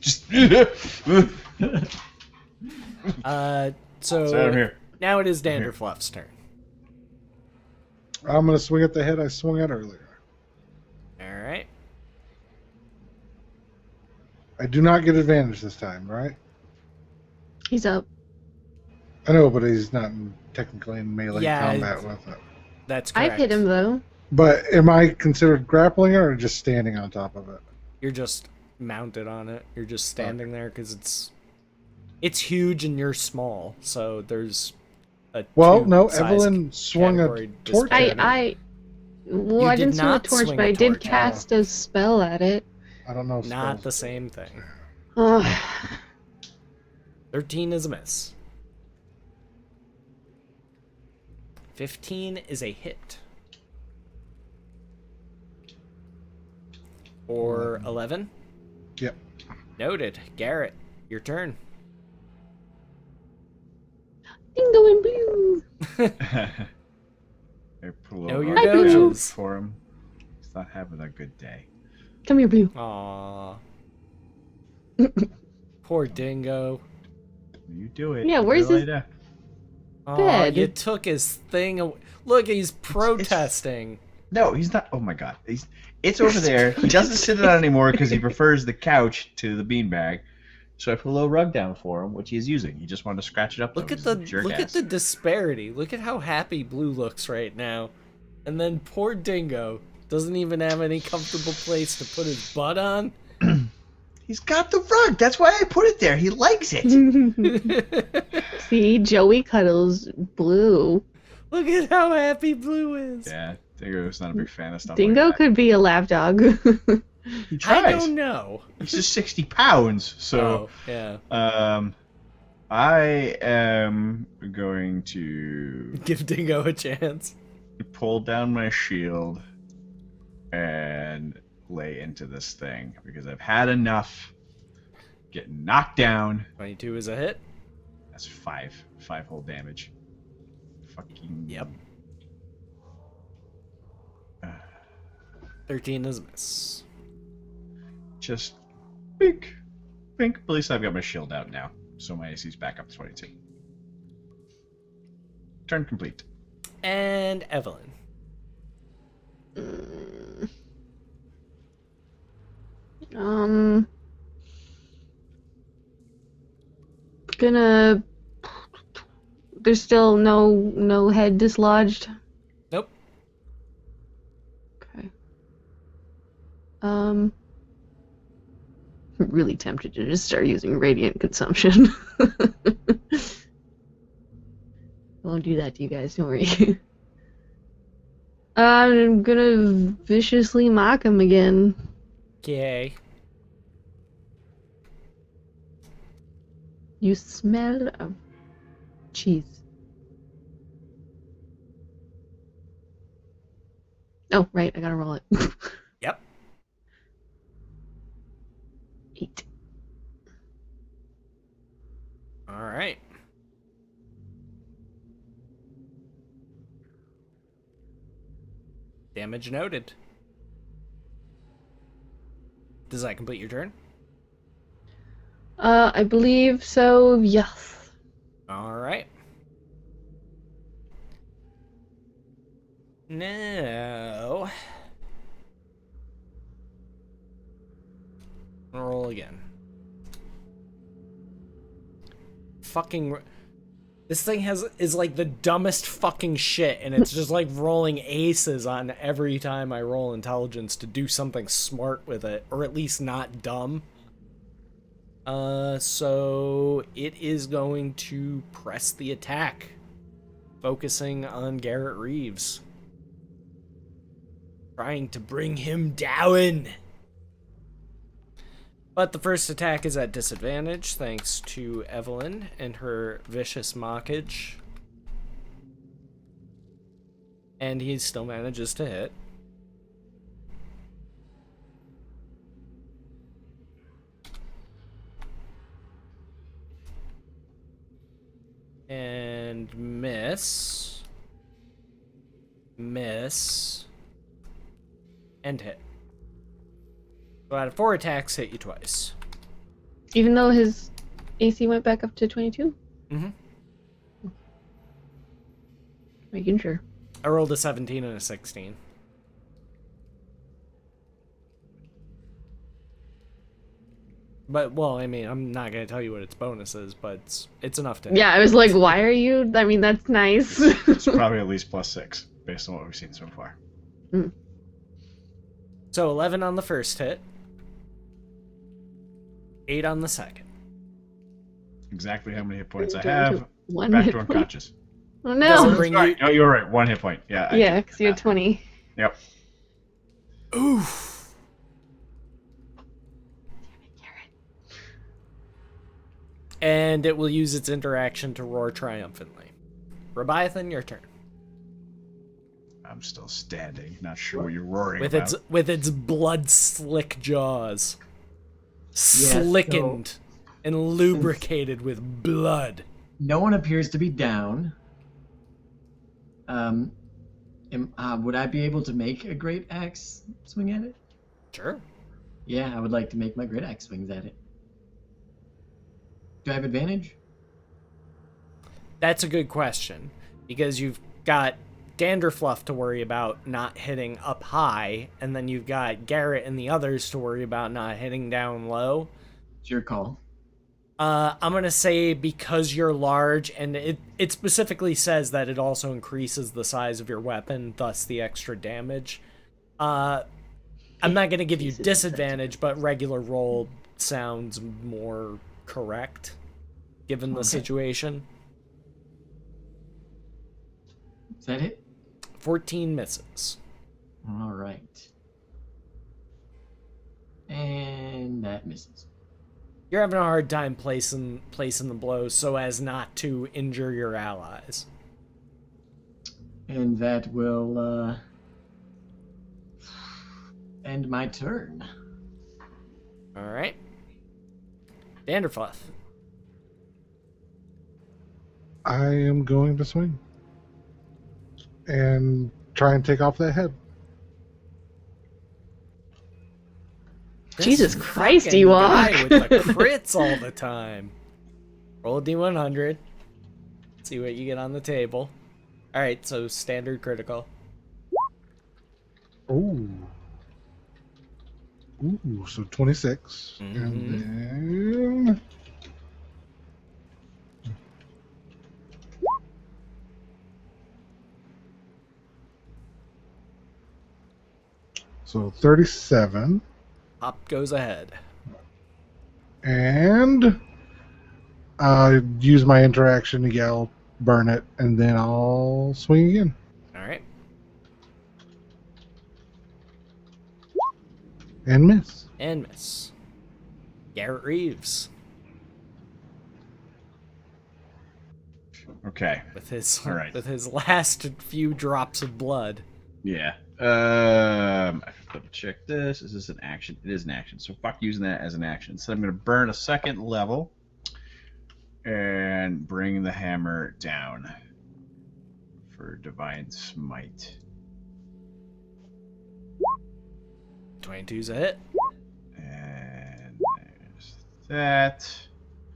Just. So Sit down here. now it is Danderfluff's turn. I'm gonna swing at the head I swung at earlier. All right. I do not get advantage this time, right? He's up. I know, but he's not technically in melee Yeah, combat with it. That's correct. I've hit him though. But am I considered grappling her or just standing on top of it? You're just mounted on it. You're just standing there because it's huge and you're small. So there's a Well, no, two-size Evelyn swung a category torch disparity. at it. I You I did didn't swing a not torch, swing but a I did torch, cast a spell at it. I don't know. if Not spells- the same thing. Ugh. 13 is a miss. 15 is a hit. Or 11? Yep. Noted. Garrett, your turn. Dingo and blue. I pull Know over your Hi, down dojos. for him. He's not having a good day. Come here, blue. Aww. Poor dingo. You do it. Yeah, You where's really his- do. Aw, Bed. you took his thing away. Look, he's protesting. No, he's not. Oh my god. It's over there. He doesn't sit on it anymore because he prefers the couch to the beanbag. So I put a little rug down for him, which he's using. He just wanted to scratch it up. Look though, at 'cause the he's a jerk look at ass. the disparity. Look at how happy Blue looks right now. And then poor Dingo doesn't even have any comfortable place to put his butt on. He's got the rug. That's why I put it there. He likes it. See, Joey cuddles blue. Look at how happy Blue is. Yeah, Dingo's not a big fan of stuff Dingo like that. could be a lap dog. He tries. I don't know. He's just 60 pounds. So, Oh, yeah. I am going to Give Dingo a chance. pull down my shield and lay into this thing because I've had enough getting knocked down. 22 is a hit. That's five whole damage. Fucking Yep. 13 is a miss. Just bink. But at least I've got my shield out now, so my AC's back up to 22. Turn complete. And Evelyn. Gonna. There's still no head dislodged. Nope. Okay. I'm really tempted to just start using radiant consumption. I won't do that to you guys, don't worry. I'm gonna viciously mock him again. Yay. You smell of cheese. Oh, right, I gotta roll it. Yep. 8. All right. Damage noted. Does that complete your turn? I believe so, yes. All right. Now, Roll again. Fucking. This thing is like the dumbest fucking shit, and it's just like rolling aces on every time I roll intelligence to do something smart with it, or at least not dumb. So it is going to press the attack, focusing on Garrett Reeves, trying to bring him down. But the first attack is at disadvantage, thanks to Evelyn and her vicious mockage. And he still manages to hit. And miss. Miss. And hit. So out of 4 attacks, hit you twice. Even though his AC went back up to 22? Mm-hmm. Making sure. I rolled a 17 and a 16. But, well, I mean, I'm not going to tell you what its bonus is, but it's enough to hit. Yeah, I was like, why are you? I mean, that's nice. It's probably at least +6, based on what we've seen so far. Mm. So 11 on the first hit. 8 on the second. Exactly how many hit points I Down to have. 1 Back hit to point. unconscious. Oh Doesn't no! bring Sorry. you. No, you were right. 1 hit point. Yeah. I Yeah, did because you had that. 20. Yep. Oof. And it will use its interaction to roar triumphantly. Rebiathan, your turn. I'm still standing. Not sure what you're roaring With about. its blood slick jaws. so- Slickened and lubricated with blood. No one appears to be down. Would I be able to make a great axe swing at it? Sure. Yeah, I would like to make my great axe swings at it. Do I have advantage? That's a good question. Because you've got Danderfluff to worry about not hitting up high, and then you've got Garrett and the others to worry about not hitting down low. It's your call. I'm gonna say because you're large, and it specifically says that it also increases the size of your weapon, thus the extra damage. I'm not gonna give you disadvantage, but regular roll sounds more correct, given the Okay. situation. Is that it? 14 misses. All right. And that misses. You're having a hard time placing the blows so as not to injure your allies. And that will end my turn. All right. Danderfluff. I am going to swing and try and take off that head. Jesus This Christ, fucking Ewok. guy with the crits all the time. Roll a d100. See what you get on the table. All right, so standard critical. Ooh. Ooh, so 26. And then... So 37. Hop goes ahead. And use my interaction to yell, burn it, and then I'll swing again. All right. And miss. And miss. Garrett Reeves Okay. with his All right. with his last few drops of blood. Yeah. I have to double check this. Is this an action? It is an action. So fuck using that as an action. So I'm going to burn a second level and bring the hammer down for Divine Smite. 22's a hit. And there's that.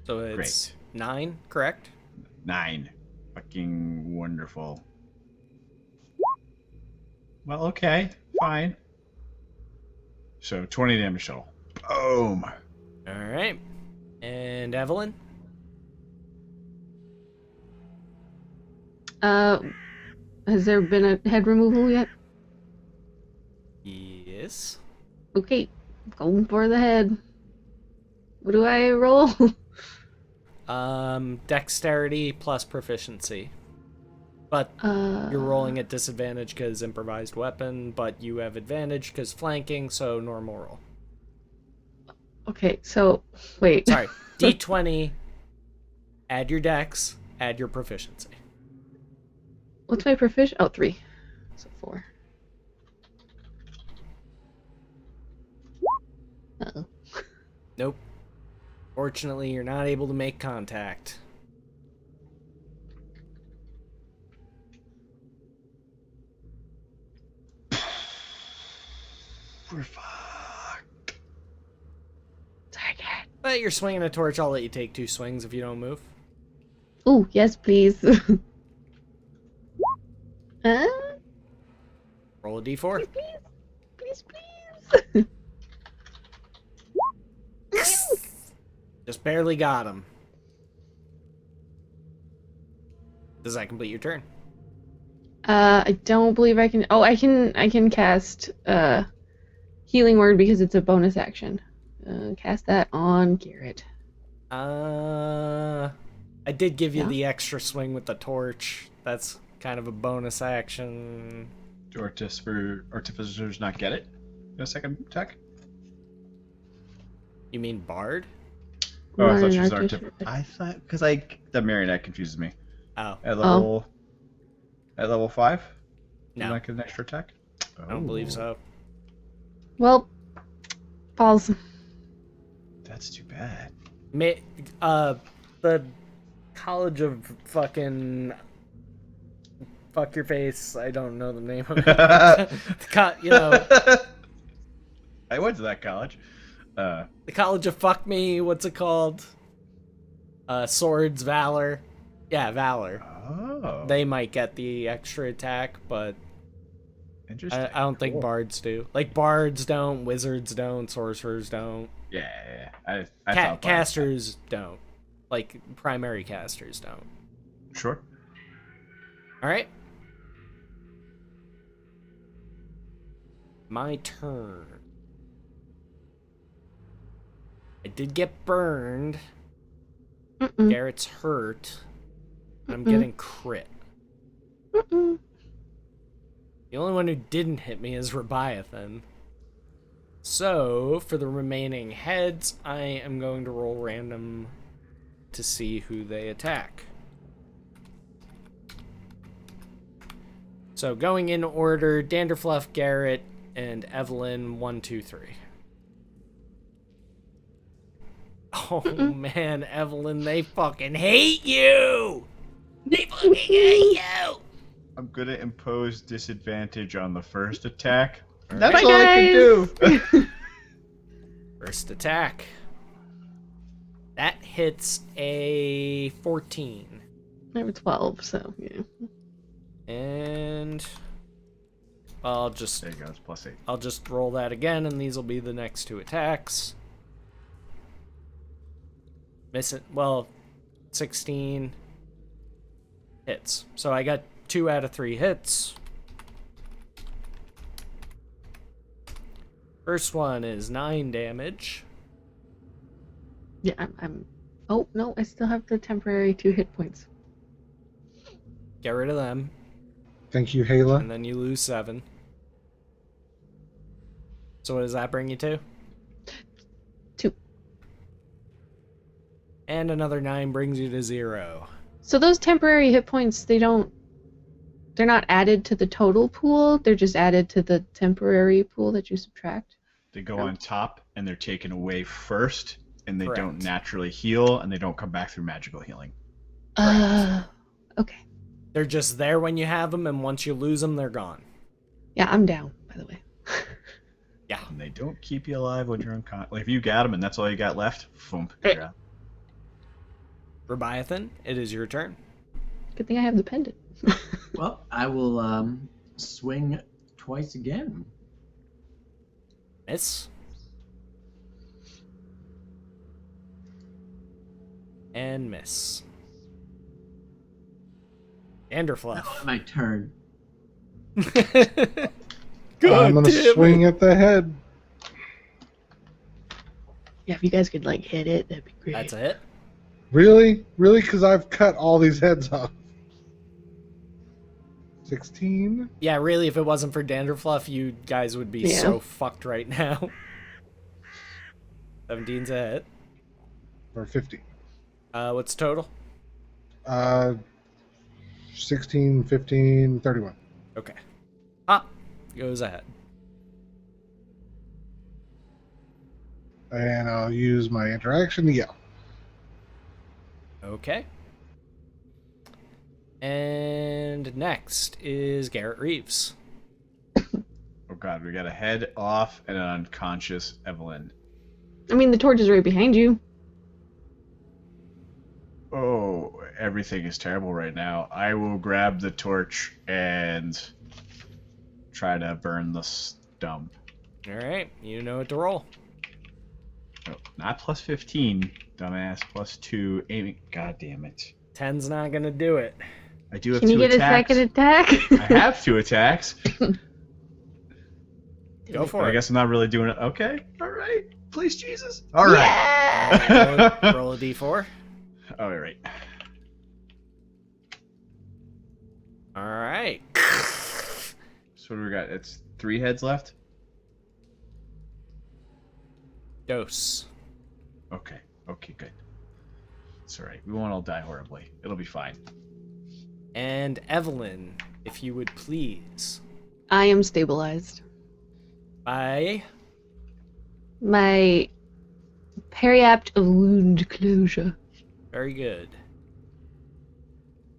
So it's 9, correct? 9. Fucking wonderful. Well, okay. Fine. So 20 damage total. Boom. All right. And Evelyn? Has there been a head removal yet? Yes. Okay, going for the head. What do I roll? Dexterity plus proficiency. But you're rolling at disadvantage because improvised weapon, but you have advantage because flanking, so normal roll. Okay, so wait. Sorry, D20, add your dex, add your proficiency. What's my proficiency? Oh, 3. So 4. Uh-oh. Nope. Fortunately, you're not able to make contact. We're fucked. Target. But you're swinging a torch, I'll let you take 2 swings if you don't move. Ooh, yes, please. Roll a d4. Please, please. Just barely got him. Does that complete your turn? I don't believe I can. Oh, I can cast healing word because it's a bonus action. Cast that on Garrett. I did give you Yeah. the extra swing with the torch. That's kind of a bonus action. Do artificers not get it? A second attack? You mean Bard? Oh, I Run thought an she was artificer. I thought because the marionette confuses me. Oh, At level 5, do no. not get an extra attack. I don't believe so. Well, balls. That's too bad. The College of fucking fuck your face. I don't know the name of it. You know, I went to that college. the College of fuck me. What's it called? Swords, Valor. Yeah, Valor. Oh, They might get the extra attack, but interesting. I don't think Cool. bards do. Like bards don't, wizards don't, sorcerers don't, Yeah. I thought casters don't. Like primary casters don't. Sure. All right. My turn. I did get burned. Mm-mm. Garrett's hurt. I'm getting crit. Mm-mm. The only one who didn't hit me is Rebiathan. So, for the remaining heads, I am going to roll random to see who they attack. So, going in order, Danderfluff, Garrett, and Evelyn, 1, 2, 3. Oh man, Evelyn, they fucking hate you! They fucking hate you! I'm gonna impose disadvantage on the first attack. All That's right. all I can do. First attack. That hits a 14. I have a 12, so yeah. And I'll just There you go. It's +8. I'll just roll that again, and these will be the next 2 attacks. Miss it. Well, 16 hits. So I got 2 out of 3 hits. First one is 9 damage. Yeah, I'm. Oh no, I still have the temporary 2 hit points. Get rid of them, Thank you, Hayla. and then you lose 7. So what does that bring you to? 2. And another 9 brings you to 0. So those temporary hit points, they're not added to the total pool. They're just added to the temporary pool that you subtract. They go on top and they're taken away first, and they Correct. don't naturally heal, and they don't come back through magical healing. Okay. They're just there when you have them, and once you lose them, they're gone. Yeah, I'm down, by the way. Yeah. And they don't keep you alive when you're unconscious. Like if you got them and that's all you got left, boom, Right. you're out. Rebiathan, it is your turn. Good thing I have the pendant. Well, I will swing twice again. Miss. And miss. Now Danderfluff. my turn. I'm gonna swing at the head. Yeah, if you guys could like hit it, that'd be great. That's it. Really? Really? Because I've cut all these heads off. 16? Yeah, really, if it wasn't for Danderfluff, you guys would be Yeah. so fucked right now. 17's a hit. Or 15? What's total? 16, 15, 31. Okay. Ah, goes ahead. And I'll use my interaction to yell. Okay. And next is Garrett Reeves. Oh god, we got a head off and an unconscious Evelyn. I mean, the torch is right behind you. Oh, everything is terrible right now. I will grab the torch and try to burn the stump. All right, you know what to roll. Oh, not plus 15, dumbass. Plus 2 aiming. God damn it. 10's not gonna do it. I do have Can you 2 get attacks. a second attack? I have 2 attacks. Go But for I it. guess I'm not really doing it. Okay. All right. Please, Jesus. All right. Roll a d4. All right. All right. So what do we got? It's 3 heads left? Dose. Okay. Okay, good. It's all right. We won't all die horribly. It'll be fine. And Evelyn, if you would please. I am stabilized. By My periapt of wound closure. very good.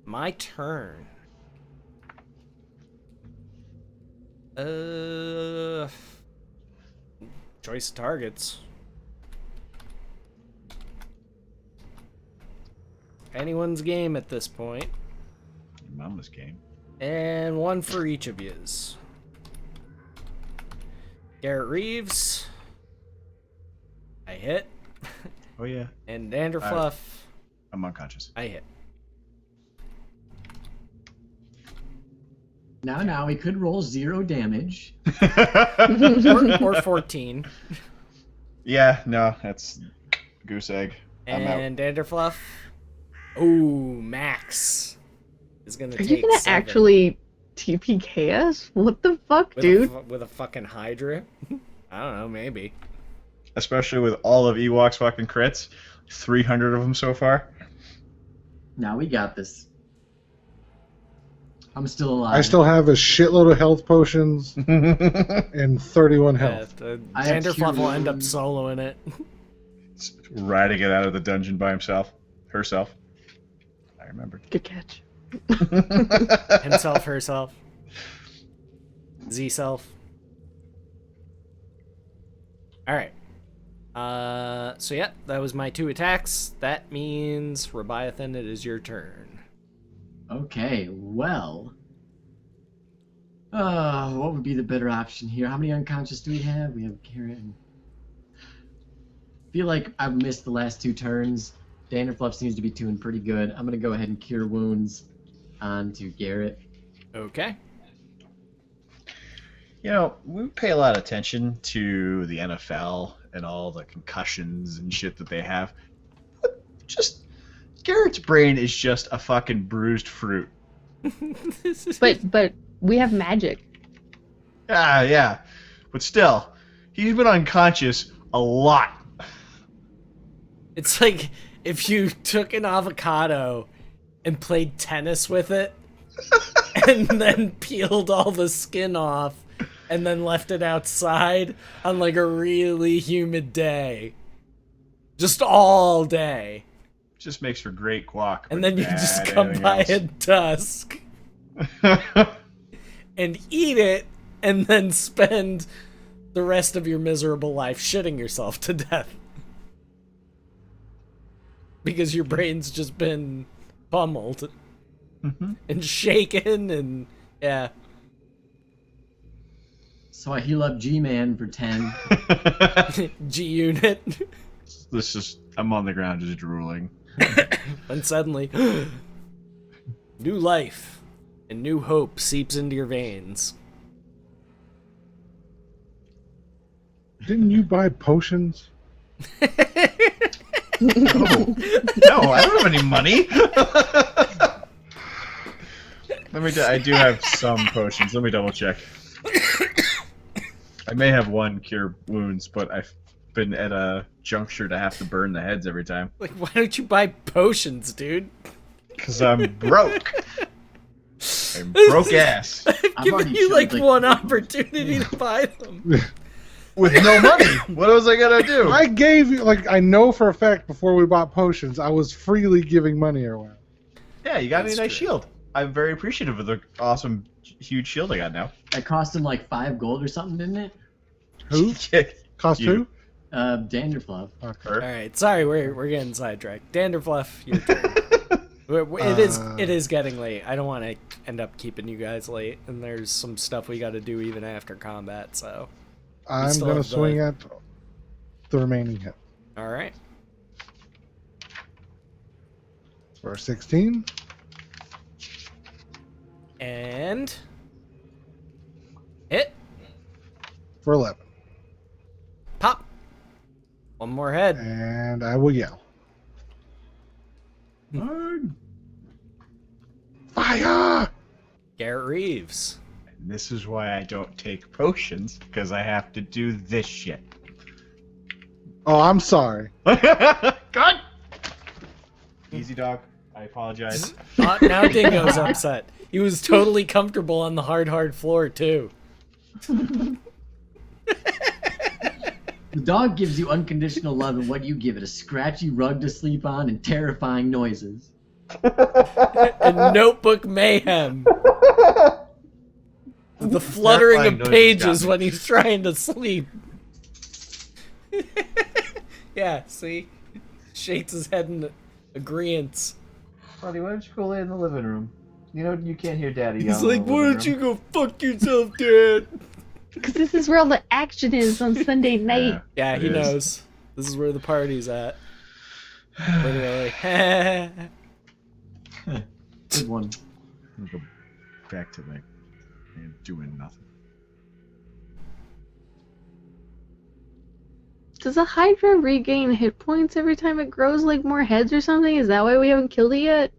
My turn. Choice of targets. Anyone's game at this point. Your mama's game. And one for each of yous. Garrett Reeves. I hit. Oh, yeah. And Danderfluff. I'm unconscious. I hit. Now, we could roll 0 damage. Or 14. Yeah, no, that's goose egg. I'm out. And Danderfluff. Ooh, Max is gonna Are take you gonna 7. actually TPK us? What the fuck, with dude? with a fucking Hydra? I don't know, maybe. Especially with all of Ewok's fucking crits. 300 of them so far. Now we got this. I'm still alive. I still have a shitload of health potions and 31 health. I have Danderfluff two will end up wounds. soloing it. Riding it out of the dungeon by himself. Herself. I remembered. Good catch. Himself, herself. Z-self. Alright. So yeah, that was my 2 attacks. That means, Rebiathan, it is your turn. Okay, well. What would be the better option here? How many unconscious do we have? We have Garrett. I feel like I've missed the last 2 turns. Danderfluff seems to be doing pretty good. I'm gonna go ahead and cure wounds onto Garrett. Okay. You know, we pay a lot of attention to the NFL and all the concussions and shit that they have. But just Garrett's brain is just a fucking bruised fruit. But we have magic. Ah, yeah. But still, he's been unconscious a lot. It's like if you took an avocado and played tennis with it and then peeled all the skin off and then left it outside on like a really humid day. Just all day. Just makes for great guac. And but then you bad just come anything by else. at dusk and eat it and then spend the rest of your miserable life shitting yourself to death. Because your brain's just been pummeled and shaken and yeah. So I heal up G-Man for 10. G unit. This is I'm on the ground just drooling. And suddenly, new life and new hope seeps into your veins. Didn't you buy potions? No, I don't have any money. I do have some potions. Let me double check. I may have one cure wounds, but I've been at a juncture to have to burn the heads every time. Like, why don't you buy potions, dude? Because I'm broke. I'm broke ass. I've given already you showed, like like, one opportunity to buy them. With no money. What was I gonna do? I gave you, like, I know for a fact before we bought potions, I was freely giving money away. Yeah, you got me a That's nice true. shield. I'm very appreciative of the awesome, huge shield I got now. That cost him like 5 gold or something, didn't it? Who? Cost You. who? Danderfluff. Okay. All right, sorry, we're getting sidetracked. Danderfluff, your turn. It is getting late. I don't want to end up keeping you guys late, and there's some stuff we got to do even after combat. So, I'm still going to have the- swing at the remaining hit. all right, For 16. and hit, For 11. pop, one more head. And I will yell. Fire! Garrett Reeves. And this is why I don't take potions, because I have to do this shit. Oh, I'm sorry. God! Easy, dog. I apologize. Now Dingo's upset. He was totally comfortable on the hard floor too. The dog gives you unconditional love, and what do you give it? A scratchy rug to sleep on and terrifying noises. And notebook mayhem. The fluttering Terrifying of noises pages got me. when he's trying to sleep. Yeah, see? Shakes his head in agreeance. Buddy, why don't you go lay in the living room? You know you can't hear Daddy He's yell like, in the why living don't you room." go fuck yourself, Dad? Because this is where all the action is on Sunday night. Yeah, he It is. knows. This is where the party's at. Literally. Good one. I'm gonna go back to like doing nothing. Does a Hydra regain hit points every time it grows like more heads or something? Is that why we haven't killed it yet?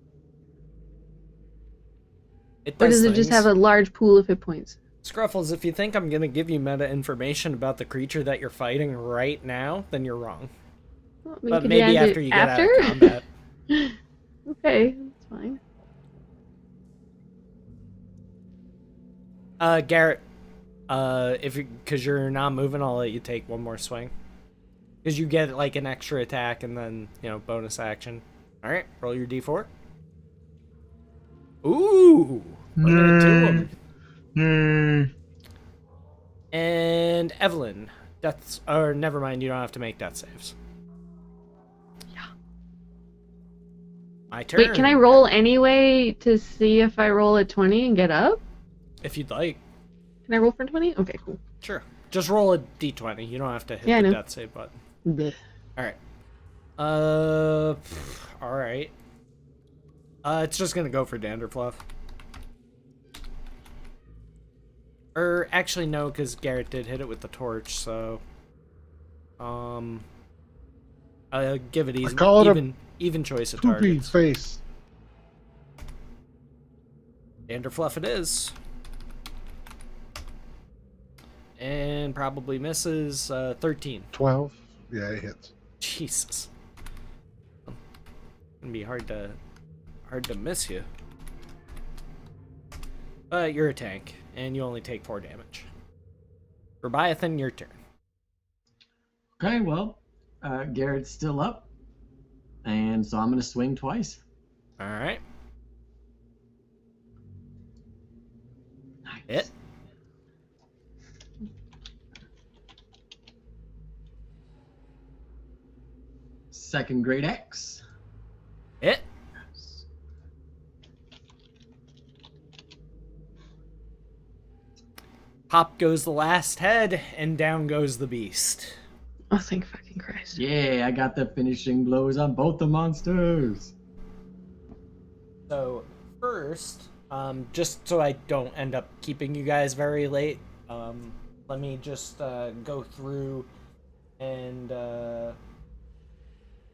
Or does it just have a large pool of hit points? Scruffles, if you think I'm gonna give you meta information about the creature that you're fighting right now, then you're wrong. Well, we But could maybe add it after you get out of combat. Okay, that's fine. Garrett, because you're not moving, I'll let you take one more swing. Because you get like an extra attack and then, bonus action. All right, roll your d4. Ooh, look at it to him. And Evelyn, never mind, you don't have to make death saves. Yeah. My turn. Wait, can I roll anyway to see if I roll a 20 and get up? If you'd like. Can I roll for 20? Okay, cool. Sure. Just roll a d20. You don't have to hit Yeah, I the know. death save button. Blech. All right. All right. It's just gonna go for Danderfluff. Or actually no, because Garrett did hit it with the torch. So, I'll give it easy. call it a even choice of Poopy targets. face. Danderfluff it is. And probably misses 13. 12. Yeah, it hits. Jesus. Gonna be hard to miss you. But you're a tank, and you only take 4 damage. Leviathan, your turn. Okay, well, Garrett's still up, and so I'm gonna swing twice. All right. Nice. Hit. Second grade X. Hit. Pop goes the last head, and down goes the beast. Oh, thank fucking Christ. Yeah, I got the finishing blows on both the monsters. So first, just so I don't end up keeping you guys very late, let me just go through and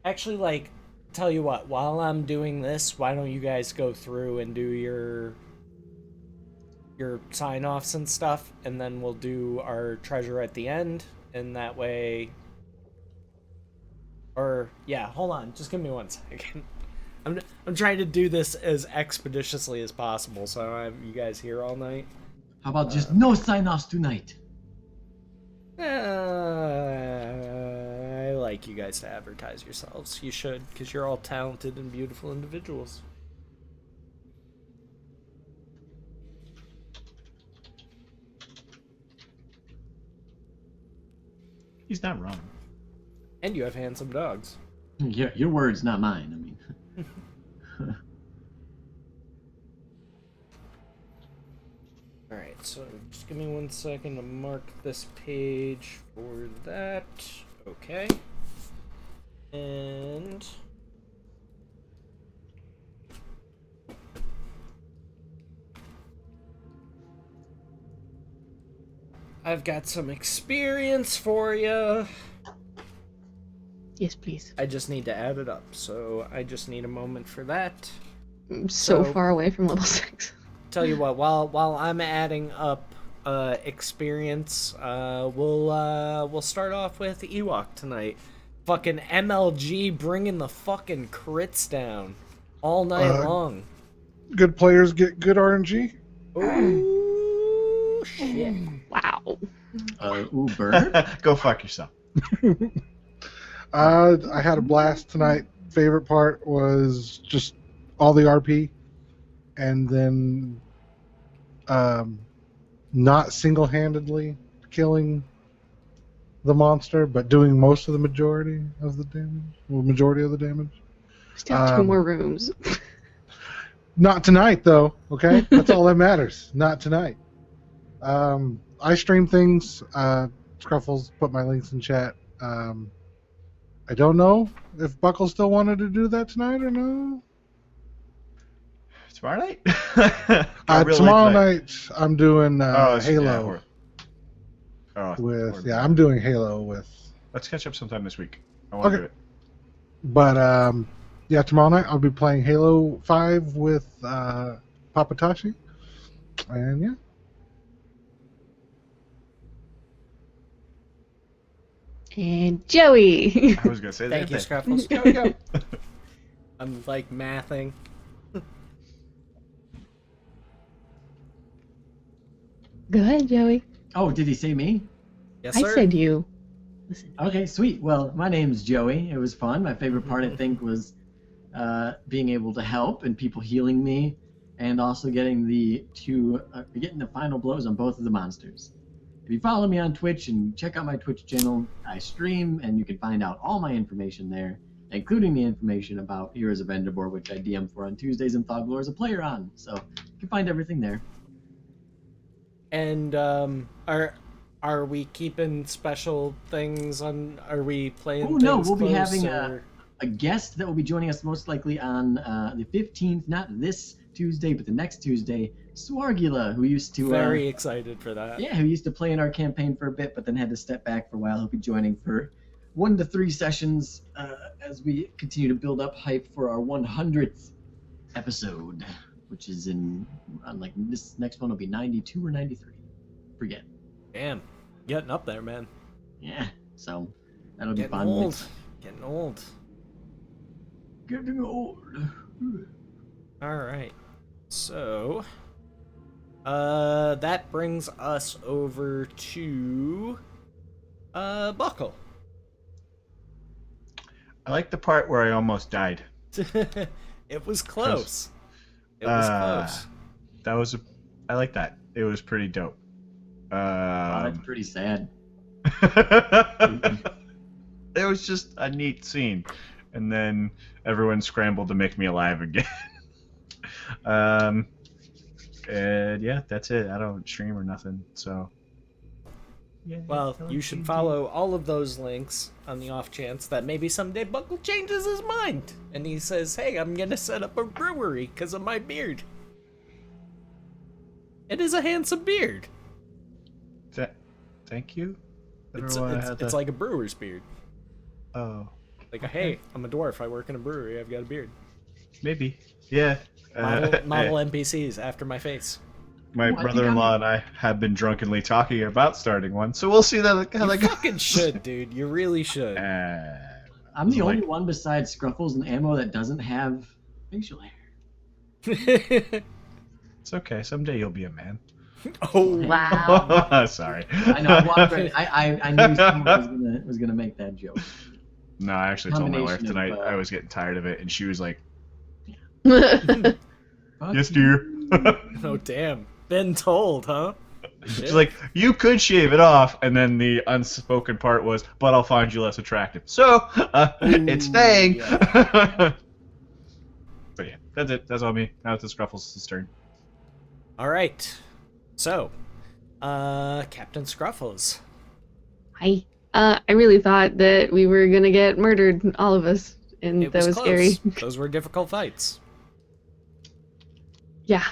actually, like, tell you what. While I'm doing this, why don't you guys go through and do your sign offs and stuff, and then we'll do our treasure at the end, and that way. Or yeah, hold on, just give me 1 second. I'm trying to do this as expeditiously as possible, so I don't have you guys here all night. How about just no sign-offs tonight? I like you guys to advertise yourselves. You should, because you're all talented and beautiful individuals. He's not wrong. And you have handsome dogs. Your words, not mine. I mean. Alright, so just give me 1 second to mark this page for that. Okay. And I've got some experience for you. Yes, please. I just need to add it up, so I just need a moment for that. I'm so far away from level 6. Tell you what, while I'm adding up experience, we'll start off with Ewok tonight. Fucking MLG bringing the fucking crits down all night long. Good players get good RNG. Oh shit! Wow. Bird? Go fuck yourself. I had a blast tonight. Favorite part was just all the RP, and then not single-handedly killing the monster, but doing most of the majority of the damage. Well, majority of the damage. Still have 2 more rooms. Not tonight, though. Okay, that's all that matters. Not tonight. I stream things. Scruffles put my links in chat. I don't know if Buckle still wanted to do that tonight or no. Tomorrow night? I really Tomorrow like night I'm doing Halo. Yeah, I'm doing Halo with. Let's catch up sometime this week. I want to do it. But yeah, tomorrow night I'll be playing Halo 5 with Papatashi, and yeah. And Joey. I was gonna say that. Thank you, Scruffles. There we go. I'm like mathing. Go ahead, Joey. Oh, did he say me? Yes, I sir. said you. Listen. Okay, sweet. Well, my name's Joey. It was fun. My favorite part, I think, was being able to help and people healing me, and also getting the final blows on both of the monsters. If you follow me on Twitch and check out my Twitch channel, I stream, and you can find out all my information there, including the information about Heroes of Endor, which I DM for on Tuesdays and Thoglore as a player on. So you can find everything there. And are we keeping special things on? Are we playing? Oh no, things we'll be close, having or... a guest that will be joining us most likely on the 15th, not this Tuesday, but the next Tuesday. Swargula, who used to very excited for that. Yeah, who used to play in our campaign for a bit, but then had to step back for a while. He'll be joining for 1 to 3 sessions as we continue to build up hype for our 100th episode, which is like this next one will be 92 or 93. Forget. Damn, getting up there, man. Yeah, so that'll be Getting fun. old. Getting old. Getting old. All right. So, that brings us over to Buckle. I like the part where I almost died. It was close. It was close. I like that. It was pretty dope. That's pretty sad. It was just a neat scene, and then everyone scrambled to make me alive again. And yeah, that's it. I don't stream or nothing, so Well, you should follow all of those links on the off chance that maybe someday Buckle changes his mind and he says, hey, I'm gonna set up a brewery because of my beard. It is a handsome beard. Thank you. It's like a brewer's beard. Oh, Like, hey, I'm a dwarf. I work in a brewery. I've got a beard. maybe. Yeah. Model NPCs after my face. My Well, I think brother-in-law and I have been drunkenly talking about starting one, so we'll see how You that goes. fucking should, dude. You really should. I'm the only one besides Scruffles and Ammo that doesn't have facial hair. It's okay. Someday you'll be a man. Oh, Wow. Sorry. I know. I knew someone was gonna make that joke. No, I actually told my wife Combination of, tonight I was getting tired of it, and she was like, Fuck "Yes, you. dear." oh, damn. Been told, huh? She's like, "You could shave it off," and then the unspoken part was, "But I'll find you less attractive." So it's staying. But yeah, that's it. That's all me. Now it's the Scruffles' turn. All right. So, Captain Scruffles. Hi. I really thought that we were gonna get murdered, all of us, and It that was close. scary. Those were difficult fights. Yeah.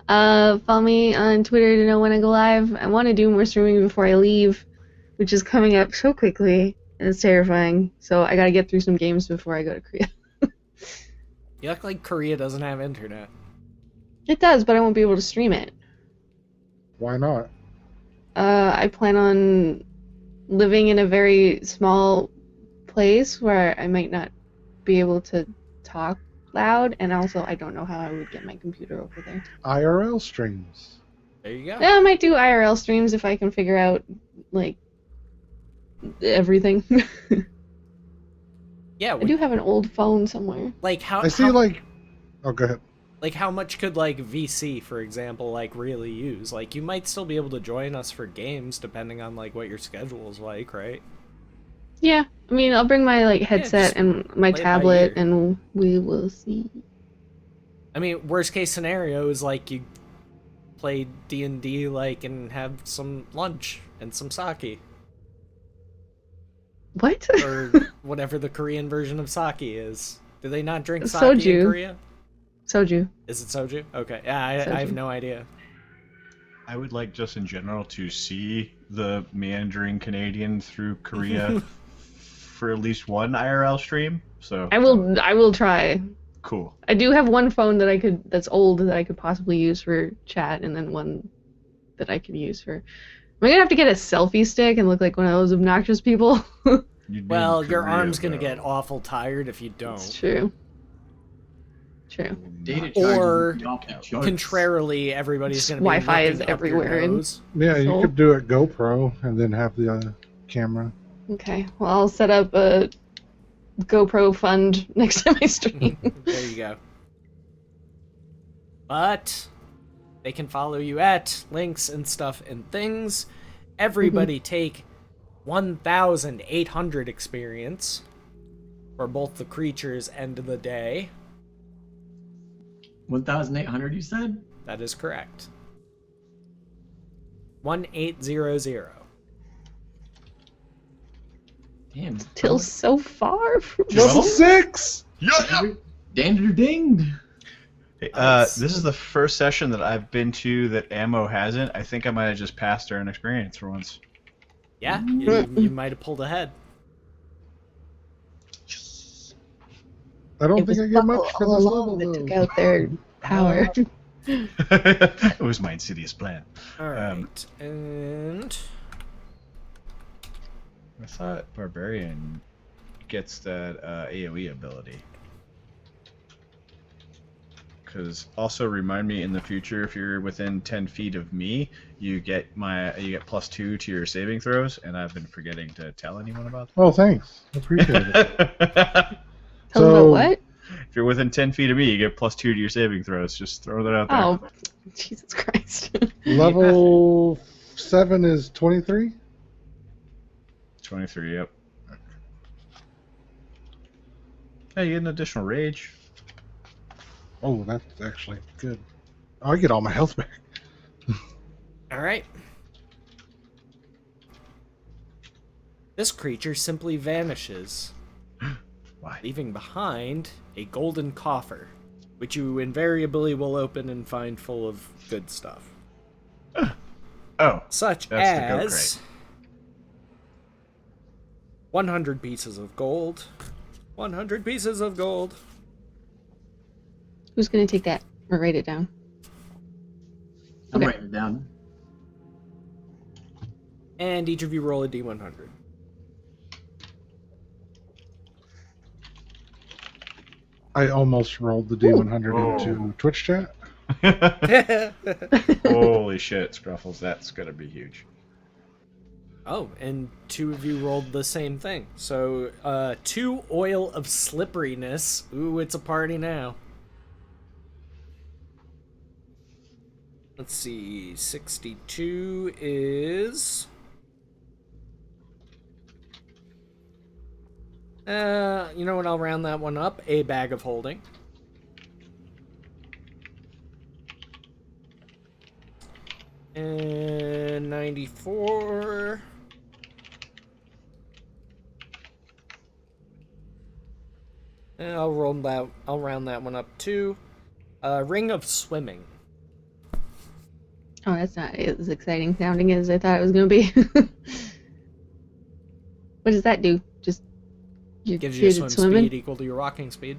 Follow me on Twitter to know when I go live. I want to do more streaming before I leave, which is coming up so quickly, and it's terrifying. So I gotta get through some games before I go to Korea. You act like Korea doesn't have internet. It does, but I won't be able to stream it. Why not? I plan on living in a very small place where I might not be able to talk loud, and also I don't know how I would get my computer over there. IRL streams. There you go. Yeah, I might do IRL streams if I can figure out, like, everything. Yeah, I do have an old phone somewhere. like how I see, how, like... Oh, go ahead. like how much could like VC, for example, like really use? Like you might still be able to join us for games depending on like what your schedule is like, right? Yeah, I mean, I'll bring my, like, headset just and my play it by tablet, ear. and we will see. I mean, worst case scenario is like you play D&D like and have some lunch and some sake What? or whatever the Korean version of sake is. Do they not drink sake Soju. in Korea? Soju. Is it soju? Okay. Yeah, I have Soju. no idea. I would like, just in general, to see the meandering Canadian through Korea for at least one IRL stream. So I will try. cool. I do have one phone that's old that I could possibly use for chat, and then one that I could use for. Am I gonna have to get a selfie stick and look like one of those obnoxious people? You'd be Well, in your Korea, arm's gonna though. get awful tired if you It's don't. true. True. Data Or charges off the charts. Contrarily, everybody's gonna be Wi-Fi is looking up your everywhere and- nose. Yeah, you So- could do it GoPro and then have the camera. Okay. Well, I'll set up a GoPro fund next time I stream. There you go. But they can follow you at links and stuff and things. Everybody take 1,800 experience for both the creatures and the day. 1,800, you said? That is correct. 1800. Damn. Till so far. Level 6! Yeah. Dander dinged. Hey, Nice. this is the first session that I've been to that Ammo hasn't. I think I might have just passed her an experience for once. Yeah, you might have pulled ahead. I don't It was think I get much Buckle for all this along level, that took though. out their power. It was my insidious plan. Alright, and... I thought Barbarian gets that AoE ability. Because also remind me in the future, if you're within 10 feet of me, you get +2 to your saving throws, and I've been forgetting to tell anyone about Oh, thanks. Appreciate it. that. Tell them So- about what? If you're within 10 feet of me, you get +2 to your saving throws. Just throw that out there. Oh, Jesus Christ. Level 7 is 23? 23, yep. Hey, you get an additional rage. Oh, that's actually good. Oh, I get all my health back. Alright. This creature simply vanishes, Why? leaving behind a golden coffer, which you invariably will open and find full of good stuff. Oh, Such that's the goat as crate. 100 pieces of gold. 100 pieces of gold. Who's gonna take that or write it down? I'm Okay. writing it down. And each of you roll a d100. I almost rolled the D100 into Twitch chat. Holy shit, Scruffles, that's gonna be huge. Oh, and 2 of you rolled the same thing. So, 2 oil of slipperiness. Ooh, it's a party now. Let's see, 62 is... you know what, I'll round that one up. A bag of holding. And 94... And I'll round that one up too. Ring of swimming. Oh, that's not as exciting sounding as I thought it was gonna be. What does that do? Just you're Gives you a good swim at swimming? speed equal to your walking speed.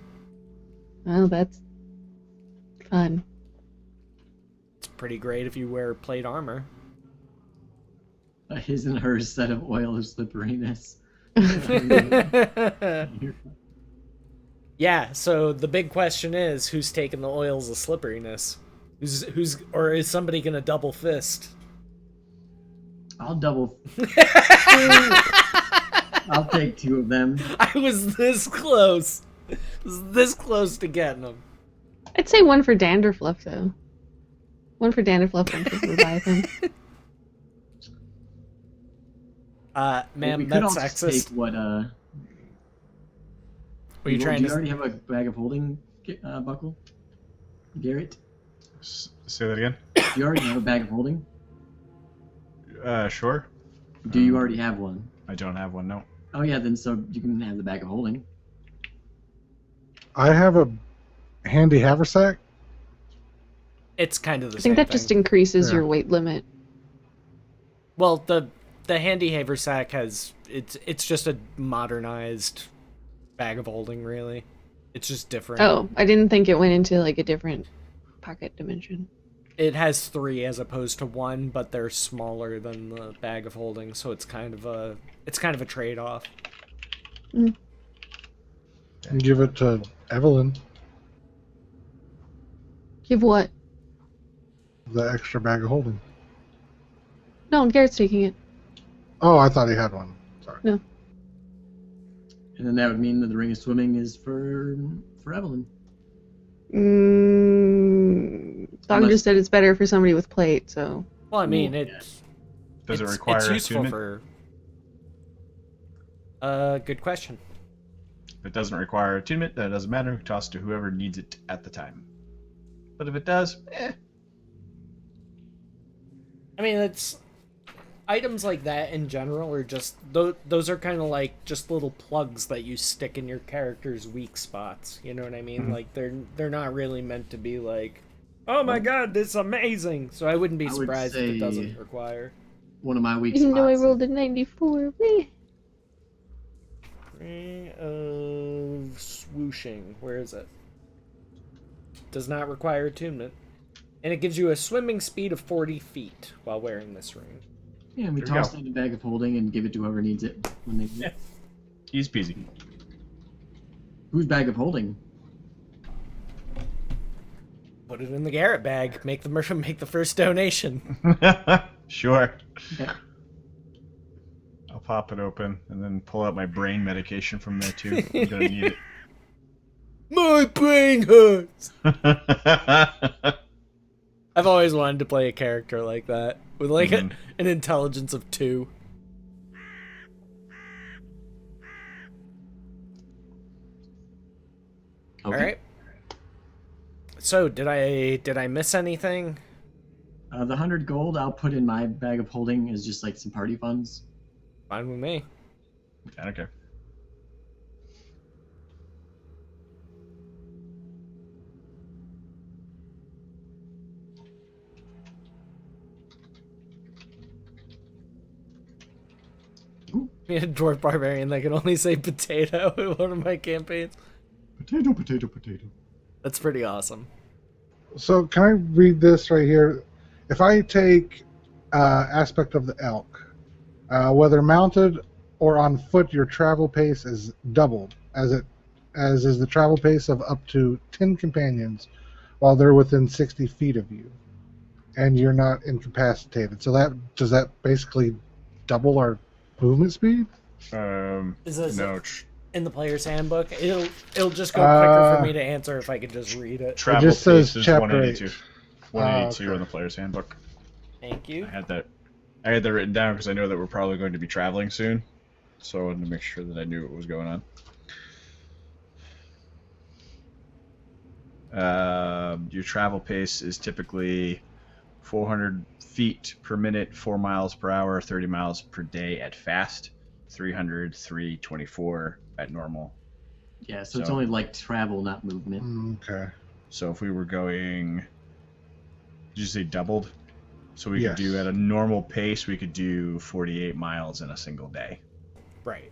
Oh, that's fun. It's pretty great if you wear plate armor. His and hers set of oil of slipperiness. Yeah, so the big question is, who's taking the oils of slipperiness? Or is somebody gonna double fist? I'll double. I'll take 2 of them. I was this close. This close to getting them. I'd say one for Danderfluff though. One for Danderfluff, one for Leviathan. Ma'am, we could that's also sexist. take what. Were you trying do you to... already have a bag of holding, Buckle? Garrett? Say that again? Do you already have a bag of holding? Sure. Do you already have one? I don't have one, no. Oh yeah, then so you can have the bag of holding. I have a handy haversack. It's kind of the I same think that thing. just increases Yeah. your weight limit. Well, the handy haversack has... It's just a modernized bag of holding, really. It's just different. Oh, I didn't think it went into like a different pocket dimension. It has 3 as opposed to 1, but they're smaller than the bag of holding, so it's kind of a trade-off. Give it to Evelyn, Give what? the extra bag of holding. No, Garrett's taking it. Oh, I thought he had one. Sorry. No. And then that would mean that the ring of swimming is for Evelyn. Dog Unless- just said it's better for somebody with plate, so. Well, I mean, Yeah. it's Does it require it's useful attunement? for... good question. If it doesn't require attunement, then it doesn't matter. Toss to whoever needs it at the time. But if it does, I mean, it's... Items like that in general are just... Those are kind of like just little plugs that you stick in your character's weak spots. You know what I mean? Mhm. Like, they're not really meant to be like, oh my god, this is amazing! So I wouldn't be I would surprised if it say- doesn't require. One of my weak Even though I spots. rolled a 94. Meh. Ring of swooshing. Where is it? Does not require attunement. And it gives you a swimming speed of 40 feet while wearing this ring. Yeah, we There we toss go. it in a bag of holding and give it to whoever needs it when they need it. easy peasy. Whose bag of holding? Put it in the Garrett bag. Make the first donation. Sure. Okay. I'll pop it open and then pull out my brain medication from there too. I'm gonna need My brain hurts. it. I've always wanted to play a character like that with like Mhm. an intelligence of 2. Okay. All right. So did I miss anything? The 100 gold I'll put in my bag of holding as just like some party funds. Fine with me. I don't care. Me a dwarf barbarian that can only say potato in one of my campaigns. Potato, potato, potato. That's pretty awesome. So can I read this right here? If I take aspect of the elk, whether mounted or on foot, your travel pace is doubled, as is the travel pace of up to 10 companions, while they're within 60 feet of you, and you're not incapacitated. So does that basically double our movement speed? Is this No. in the player's handbook? It'll just go quicker for me to answer if I could just read it. Travel just says pace is chapter 182. 8. 182 okay. in the player's handbook. Thank you. I had that written down because I know that we're probably going to be traveling soon, so I wanted to make sure that I knew what was going on. Your travel pace is typically 400 feet per minute, 4 miles per hour, 30 miles per day at fast, 300, 324 at normal. Yeah, so it's only like travel, not Mm. movement. Okay. So if we were going, did you say doubled? So we Yes. could do at a normal pace, we could do 48 miles in a single day. Right.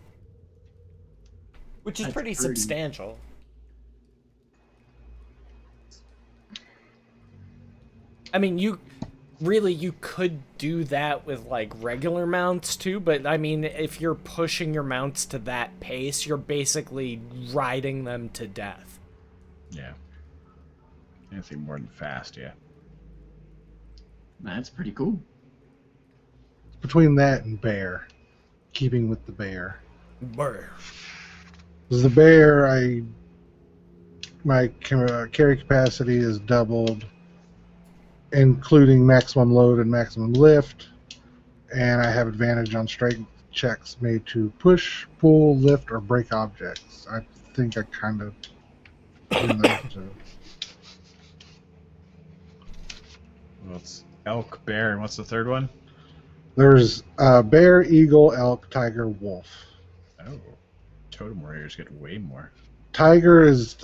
Which is That's pretty substantial. I mean, you could do that with like regular mounts too, but I mean, if you're pushing your mounts to that pace, you're basically riding them to death. Yeah. Anything more than fast, yeah. That's pretty cool. Between that and bear, keeping with the bear. Brr. Because the bear, my carry capacity is doubled, including maximum load and maximum lift, and I have advantage on strength checks made to push, pull, lift, or break objects. I think I kind of relate to. Well, it's elk, bear, and what's the third one? There's bear, eagle, elk, tiger, wolf. Oh, totem warriors get way more. Tiger is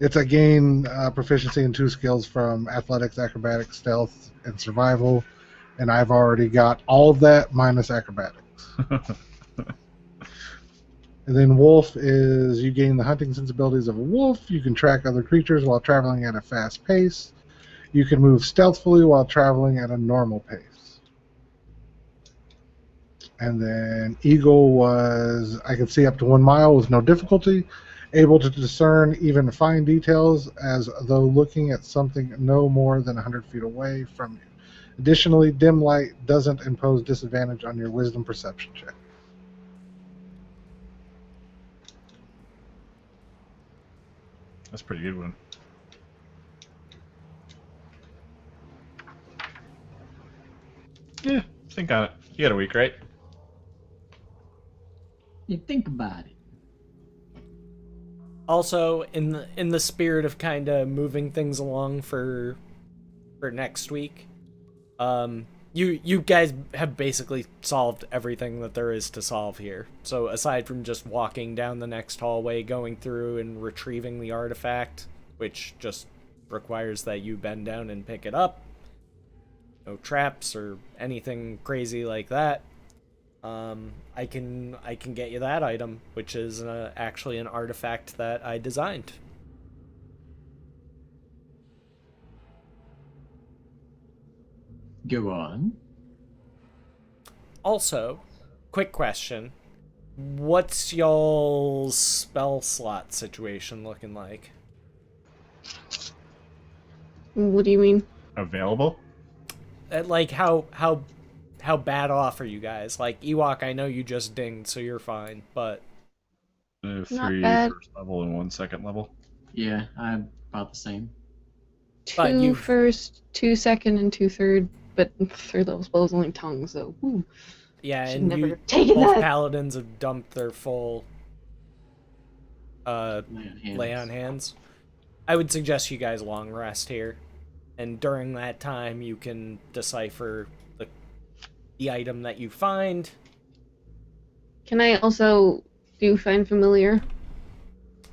it's I gain proficiency in 2 skills from athletics, acrobatics, stealth, and survival, and I've already got all of that minus acrobatics. And then wolf is you gain the hunting sensibilities of a wolf. You can track other creatures while traveling at a fast pace. You can move stealthily while traveling at a normal pace. And then eagle was I can see up to 1 mile with no difficulty, able to discern even fine details as though looking at something no more than 100 feet away from you. Additionally, dim light doesn't impose disadvantage on your wisdom perception check. That's a pretty good one. Yeah, think on it. You got a week, right? You think about it. Also, in the spirit of kind of moving things along for next week, you guys have basically solved everything that there is to solve here. So aside from just walking down the next hallway, going through and retrieving the artifact, which just requires that you bend down and pick it up, no traps or anything crazy like that. I can get you that item, which is actually an artifact that I designed. Go on. Also, quick question. What's y'all's spell slot situation looking like? What do you mean? Available? Like, how bad off are you guys? Like, Ewok, I know you just dinged, so you're fine, but... 3 bad. first level and 1 second level. Yeah, I'm about the same. But 2 you- first, 2 second, and 2 third. But third level spells only tongue, so whew. Yeah, Should and never you, have taken both that. paladins have dumped their full lay on Hands. hands. I would suggest you guys long rest here, and during that time you can decipher the item that you find. Can I also do find familiar?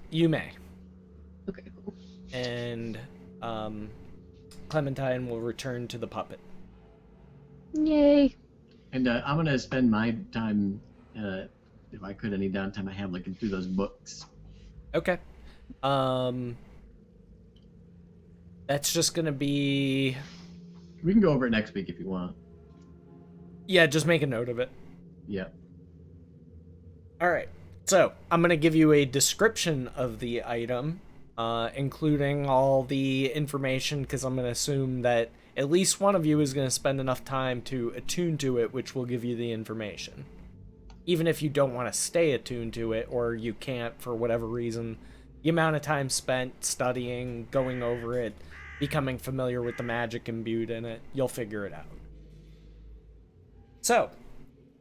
You may. Okay, cool. And Clementine will return to the puppet. Yay. And I'm gonna spend my time, if I could, any downtime I have, looking through those books. Okay. That's just gonna be... We can go over it next week if you want. Yeah, just make a note of it. Yep. Alright, so I'm going to give you a description of the item, including all the information, because I'm going to assume that at least one of you is going to spend enough time to attune to it, which will give you the information. Even if you don't want to stay attuned to it, or you can't for whatever reason, the amount of time spent studying, going over it, becoming familiar with the magic imbued in it, you'll figure it out. So,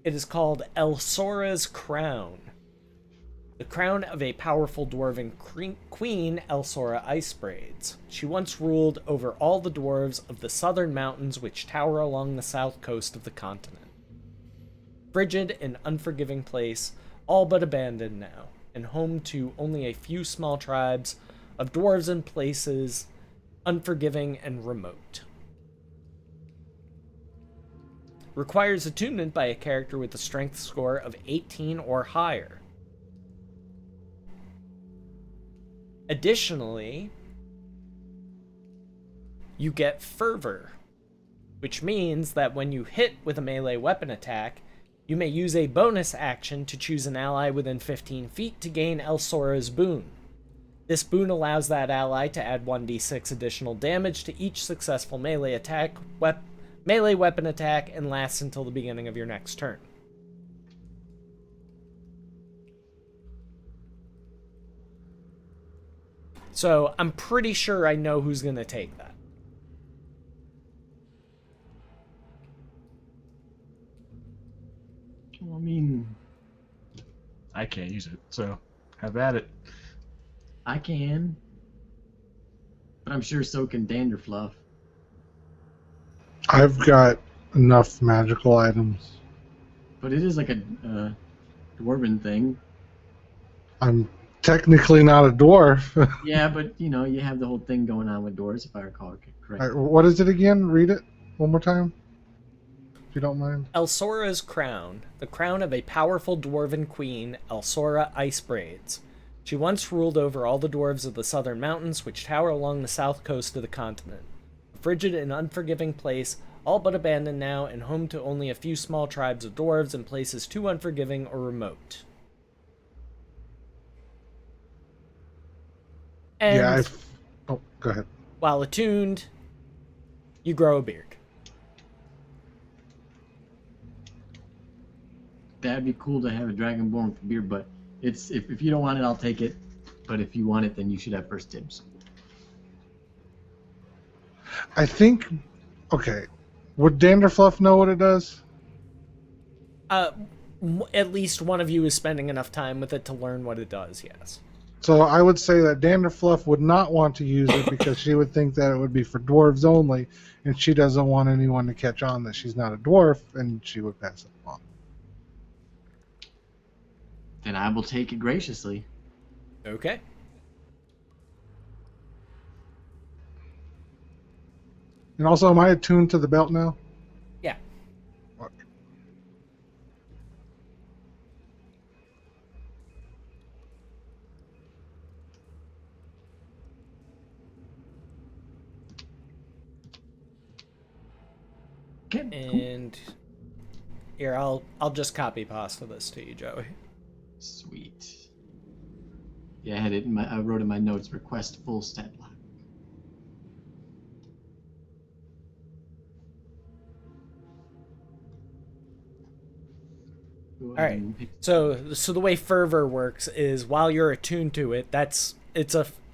it is called Elsora's Crown. The crown of a powerful dwarven queen, Elsora Icebraids. She once ruled over all the dwarves of the southern mountains which tower along the south coast of the continent. Frigid and unforgiving place, all but abandoned now, and home to only a few small tribes of dwarves and places unforgiving and remote. Requires attunement by a character with a strength score of 18 or higher. Additionally, you get Fervor, which means that when you hit with a melee weapon attack, you may use a bonus action to choose an ally within 15 feet to gain Elsora's boon. This boon allows that ally to add 1d6 additional damage to each successful melee attack, melee weapon attack, and lasts until the beginning of your next turn. So I'm pretty sure I know who's going to take that. Well, I mean, I can't use it, so have at it. I can, but I'm sure so can Danderfluff. I've got enough magical items. But it is like a dwarven thing. I'm technically not a dwarf. Yeah, but you know, you have the whole thing going on with dwarves, if I recall correctly. What is it again? Read it one more time, if you don't mind. Elsora's Crown, the crown of a powerful dwarven queen, Elsora Icebraids. She once ruled over all the dwarves of the southern mountains which tower along the south coast of the continent. A frigid and unforgiving place, all but abandoned now, and home to only a few small tribes of dwarves in places too unforgiving or remote. And Oh, go ahead. while attuned, you grow a beard. That'd be cool to have a dragonborn with a beard, but it's if you don't want it, I'll take it. But if you want it, then you should have first dibs. I think. Okay. Would Danderfluff know what it does? At least one of you is spending enough time with it to learn what it does, yes. So I would say that Danderfluff would not want to use it because she would think that it would be for dwarves only, and she doesn't want anyone to catch on that she's not a dwarf, and she would pass it along. Then I will take it graciously. Okay. And also, am I attuned to the belt now? Yeah. Okay. Okay, cool. And here, I'll just copy pasta this to you, Joey. Sweet. Yeah, I had it in I wrote in my notes, request full stat block. Go ahead All right. and pick- So the way Fervor works is while you're attuned to it, it's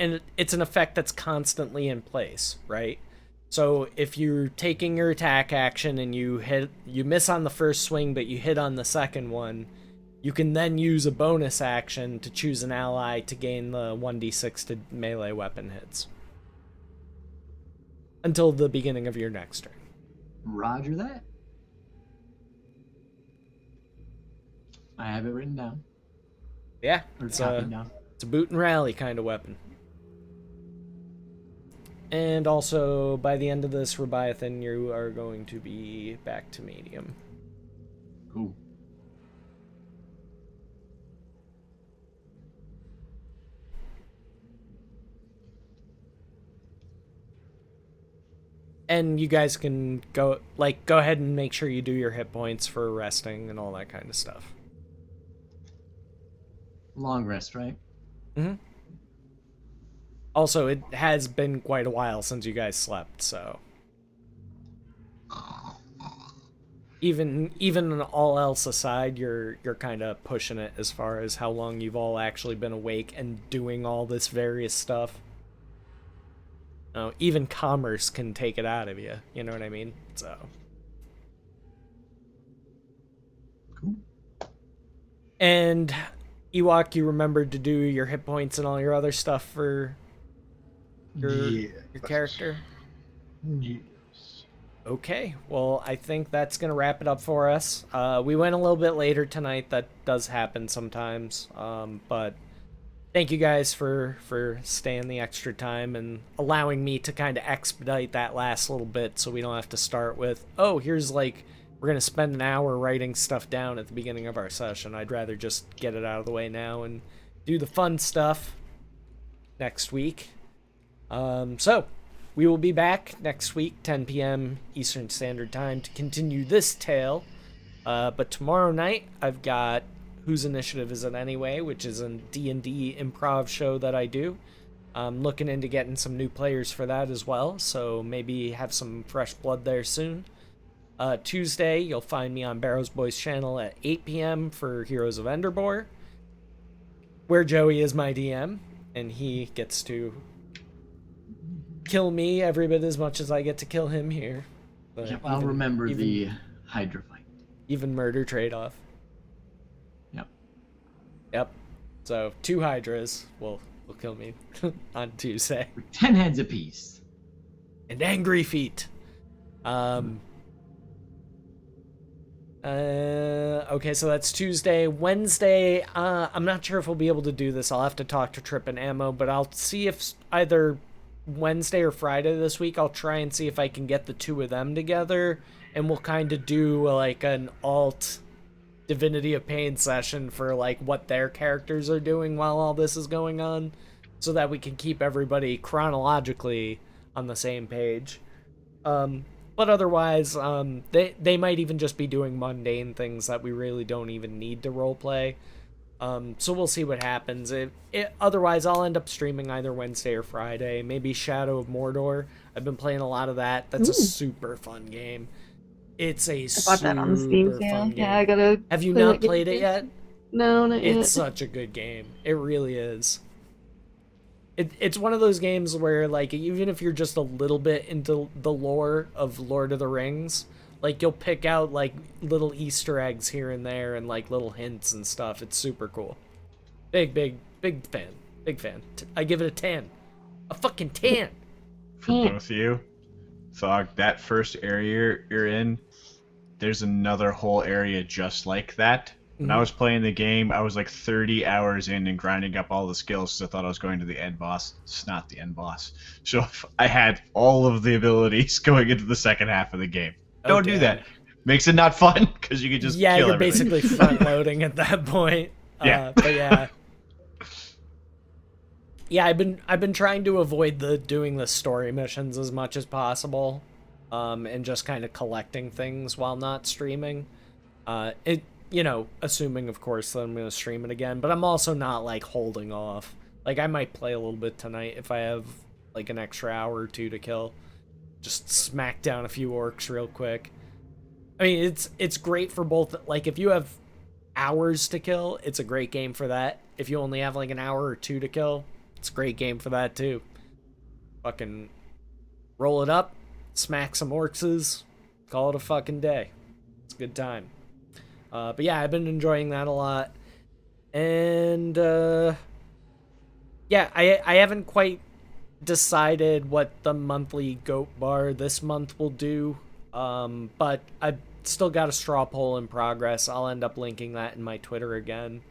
an effect that's constantly in place, right? So if you're taking your attack action and you miss on the first swing, but you hit on the second one, you can then use a bonus action to choose an ally to gain the 1d6 to melee weapon hits. Until the beginning of your next turn. Roger that. I have it written down. Yeah, Or it's copied a down. boot and rally kind of weapon. And also, by the end of this, Leviathan, you are going to be back to medium. Cool. And you guys can go ahead and make sure you do your hit points for resting and all that kind of stuff. Long rest, right? Mm-hmm. Also, it has been quite a while since you guys slept, so even all else aside, you're kind of pushing it as far as how long you've all actually been awake and doing all this various stuff. Even commerce can take it out of you. You know what I mean? So. Cool. And Ewok, you remembered to do your hit points and all your other stuff for your character? Yes. Okay, well, I think that's going to wrap it up for us. We went a little bit later tonight. That does happen sometimes. But thank you guys for staying the extra time and allowing me to kind of expedite that last little bit so we don't have to start with, oh, here's like, we're going to spend an hour writing stuff down at the beginning of our session. I'd rather just get it out of the way now and do the fun stuff next week. So, we will be back next week, 10 p.m. Eastern Standard Time, to continue this tale. But tomorrow night, I've got Whose Initiative Is It Anyway, which is a D&D improv show that I do. I'm looking into getting some new players for that as well, so maybe have some fresh blood there soon. Tuesday, you'll find me on Barrow's Boys channel at 8 p.m. for Heroes of Enderbor, where Joey is my DM, and he gets to kill me every bit as much as I get to kill him here. But Yep, I'll remember the Hydra fight. Even murder trade-off. Yep. Yep. So 2 Hydras will kill me on Tuesday. 10 heads apiece. And angry feet. Okay, so that's Tuesday. Wednesday, I'm not sure if we'll be able to do this. I'll have to talk to Trip and Ammo, but I'll see if either Wednesday or Friday this week, I'll try and see if I can get the 2 of them together, and we'll kind of do like an alt Divinity of Pain session for like what their characters are doing while all this is going on, so that we can keep everybody chronologically on the same page. But otherwise, they might even just be doing mundane things that we really don't even need to roleplay. So we'll see what happens. Otherwise, I'll end up streaming either Wednesday or Friday. Maybe Shadow of Mordor. I've been playing a lot of that. That's a super fun game. It's a I bought that on the Steam sale. fun game. Yeah, I gotta. Have you play not that played game. it yet? No, not yet. It's such a good game. It really is. It's one of those games where, like, even if you're just a little bit into the lore of Lord of the Rings, like, you'll pick out, like, little Easter eggs here and there and, like, little hints and stuff. It's super cool. Big fan. Big fan. I give it a 10. A fucking 10. For both of you, Thog, that first area you're in, there's another whole area just like that. When I was playing the game, I was like 30 hours in and grinding up all the skills because I thought I was going to the end boss. It's not the end boss. So I had all of the abilities going into the second half of the game. Don't do that. Makes it not fun because you can just kill you're everything. basically front loading at that point. Yeah. But yeah. Yeah, I've been trying to avoid doing the story missions as much as possible, and just kind of collecting things while not streaming. Assuming of course that I'm gonna stream it again, but I'm also not like holding off. Like I might play a little bit tonight if I have like an extra hour or 2 to kill. Just smack down a few orcs real quick. I mean, it's great for both. Like if you have hours to kill, it's a great game for that. If you only have like an hour or 2 to kill, it's a great game for that too. Fucking roll it up, smack some orcses, call it a fucking day. It's a good time. But yeah, I've been enjoying that a lot. And yeah, I haven't quite decided what the monthly goat bar this month will do. But still got a straw poll in progress. I'll end up linking that in my Twitter again.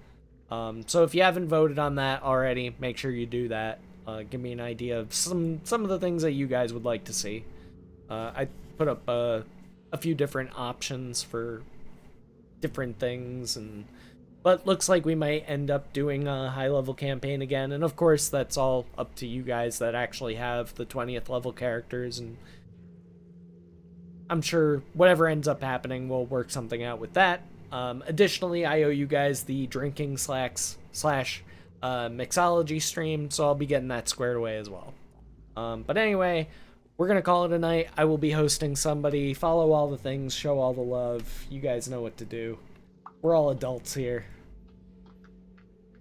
So if you haven't voted on that already, make sure you do that. Give me an idea of some of the things that you guys would like to see. I put up a few different options for different things, but looks like we might end up doing a high-level campaign again. And of course, that's all up to you guys that actually have the 20th level characters, and I'm sure whatever ends up happening, we'll work something out with that. Additionally, I owe you guys the drinking slash mixology stream, so I'll be getting that squared away as well. But anyway, we're going to call it a night. I will be hosting somebody. Follow all the things, show all the love. You guys know what to do. We're all adults here.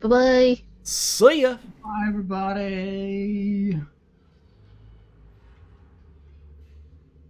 Bye-bye. See ya! Bye, everybody.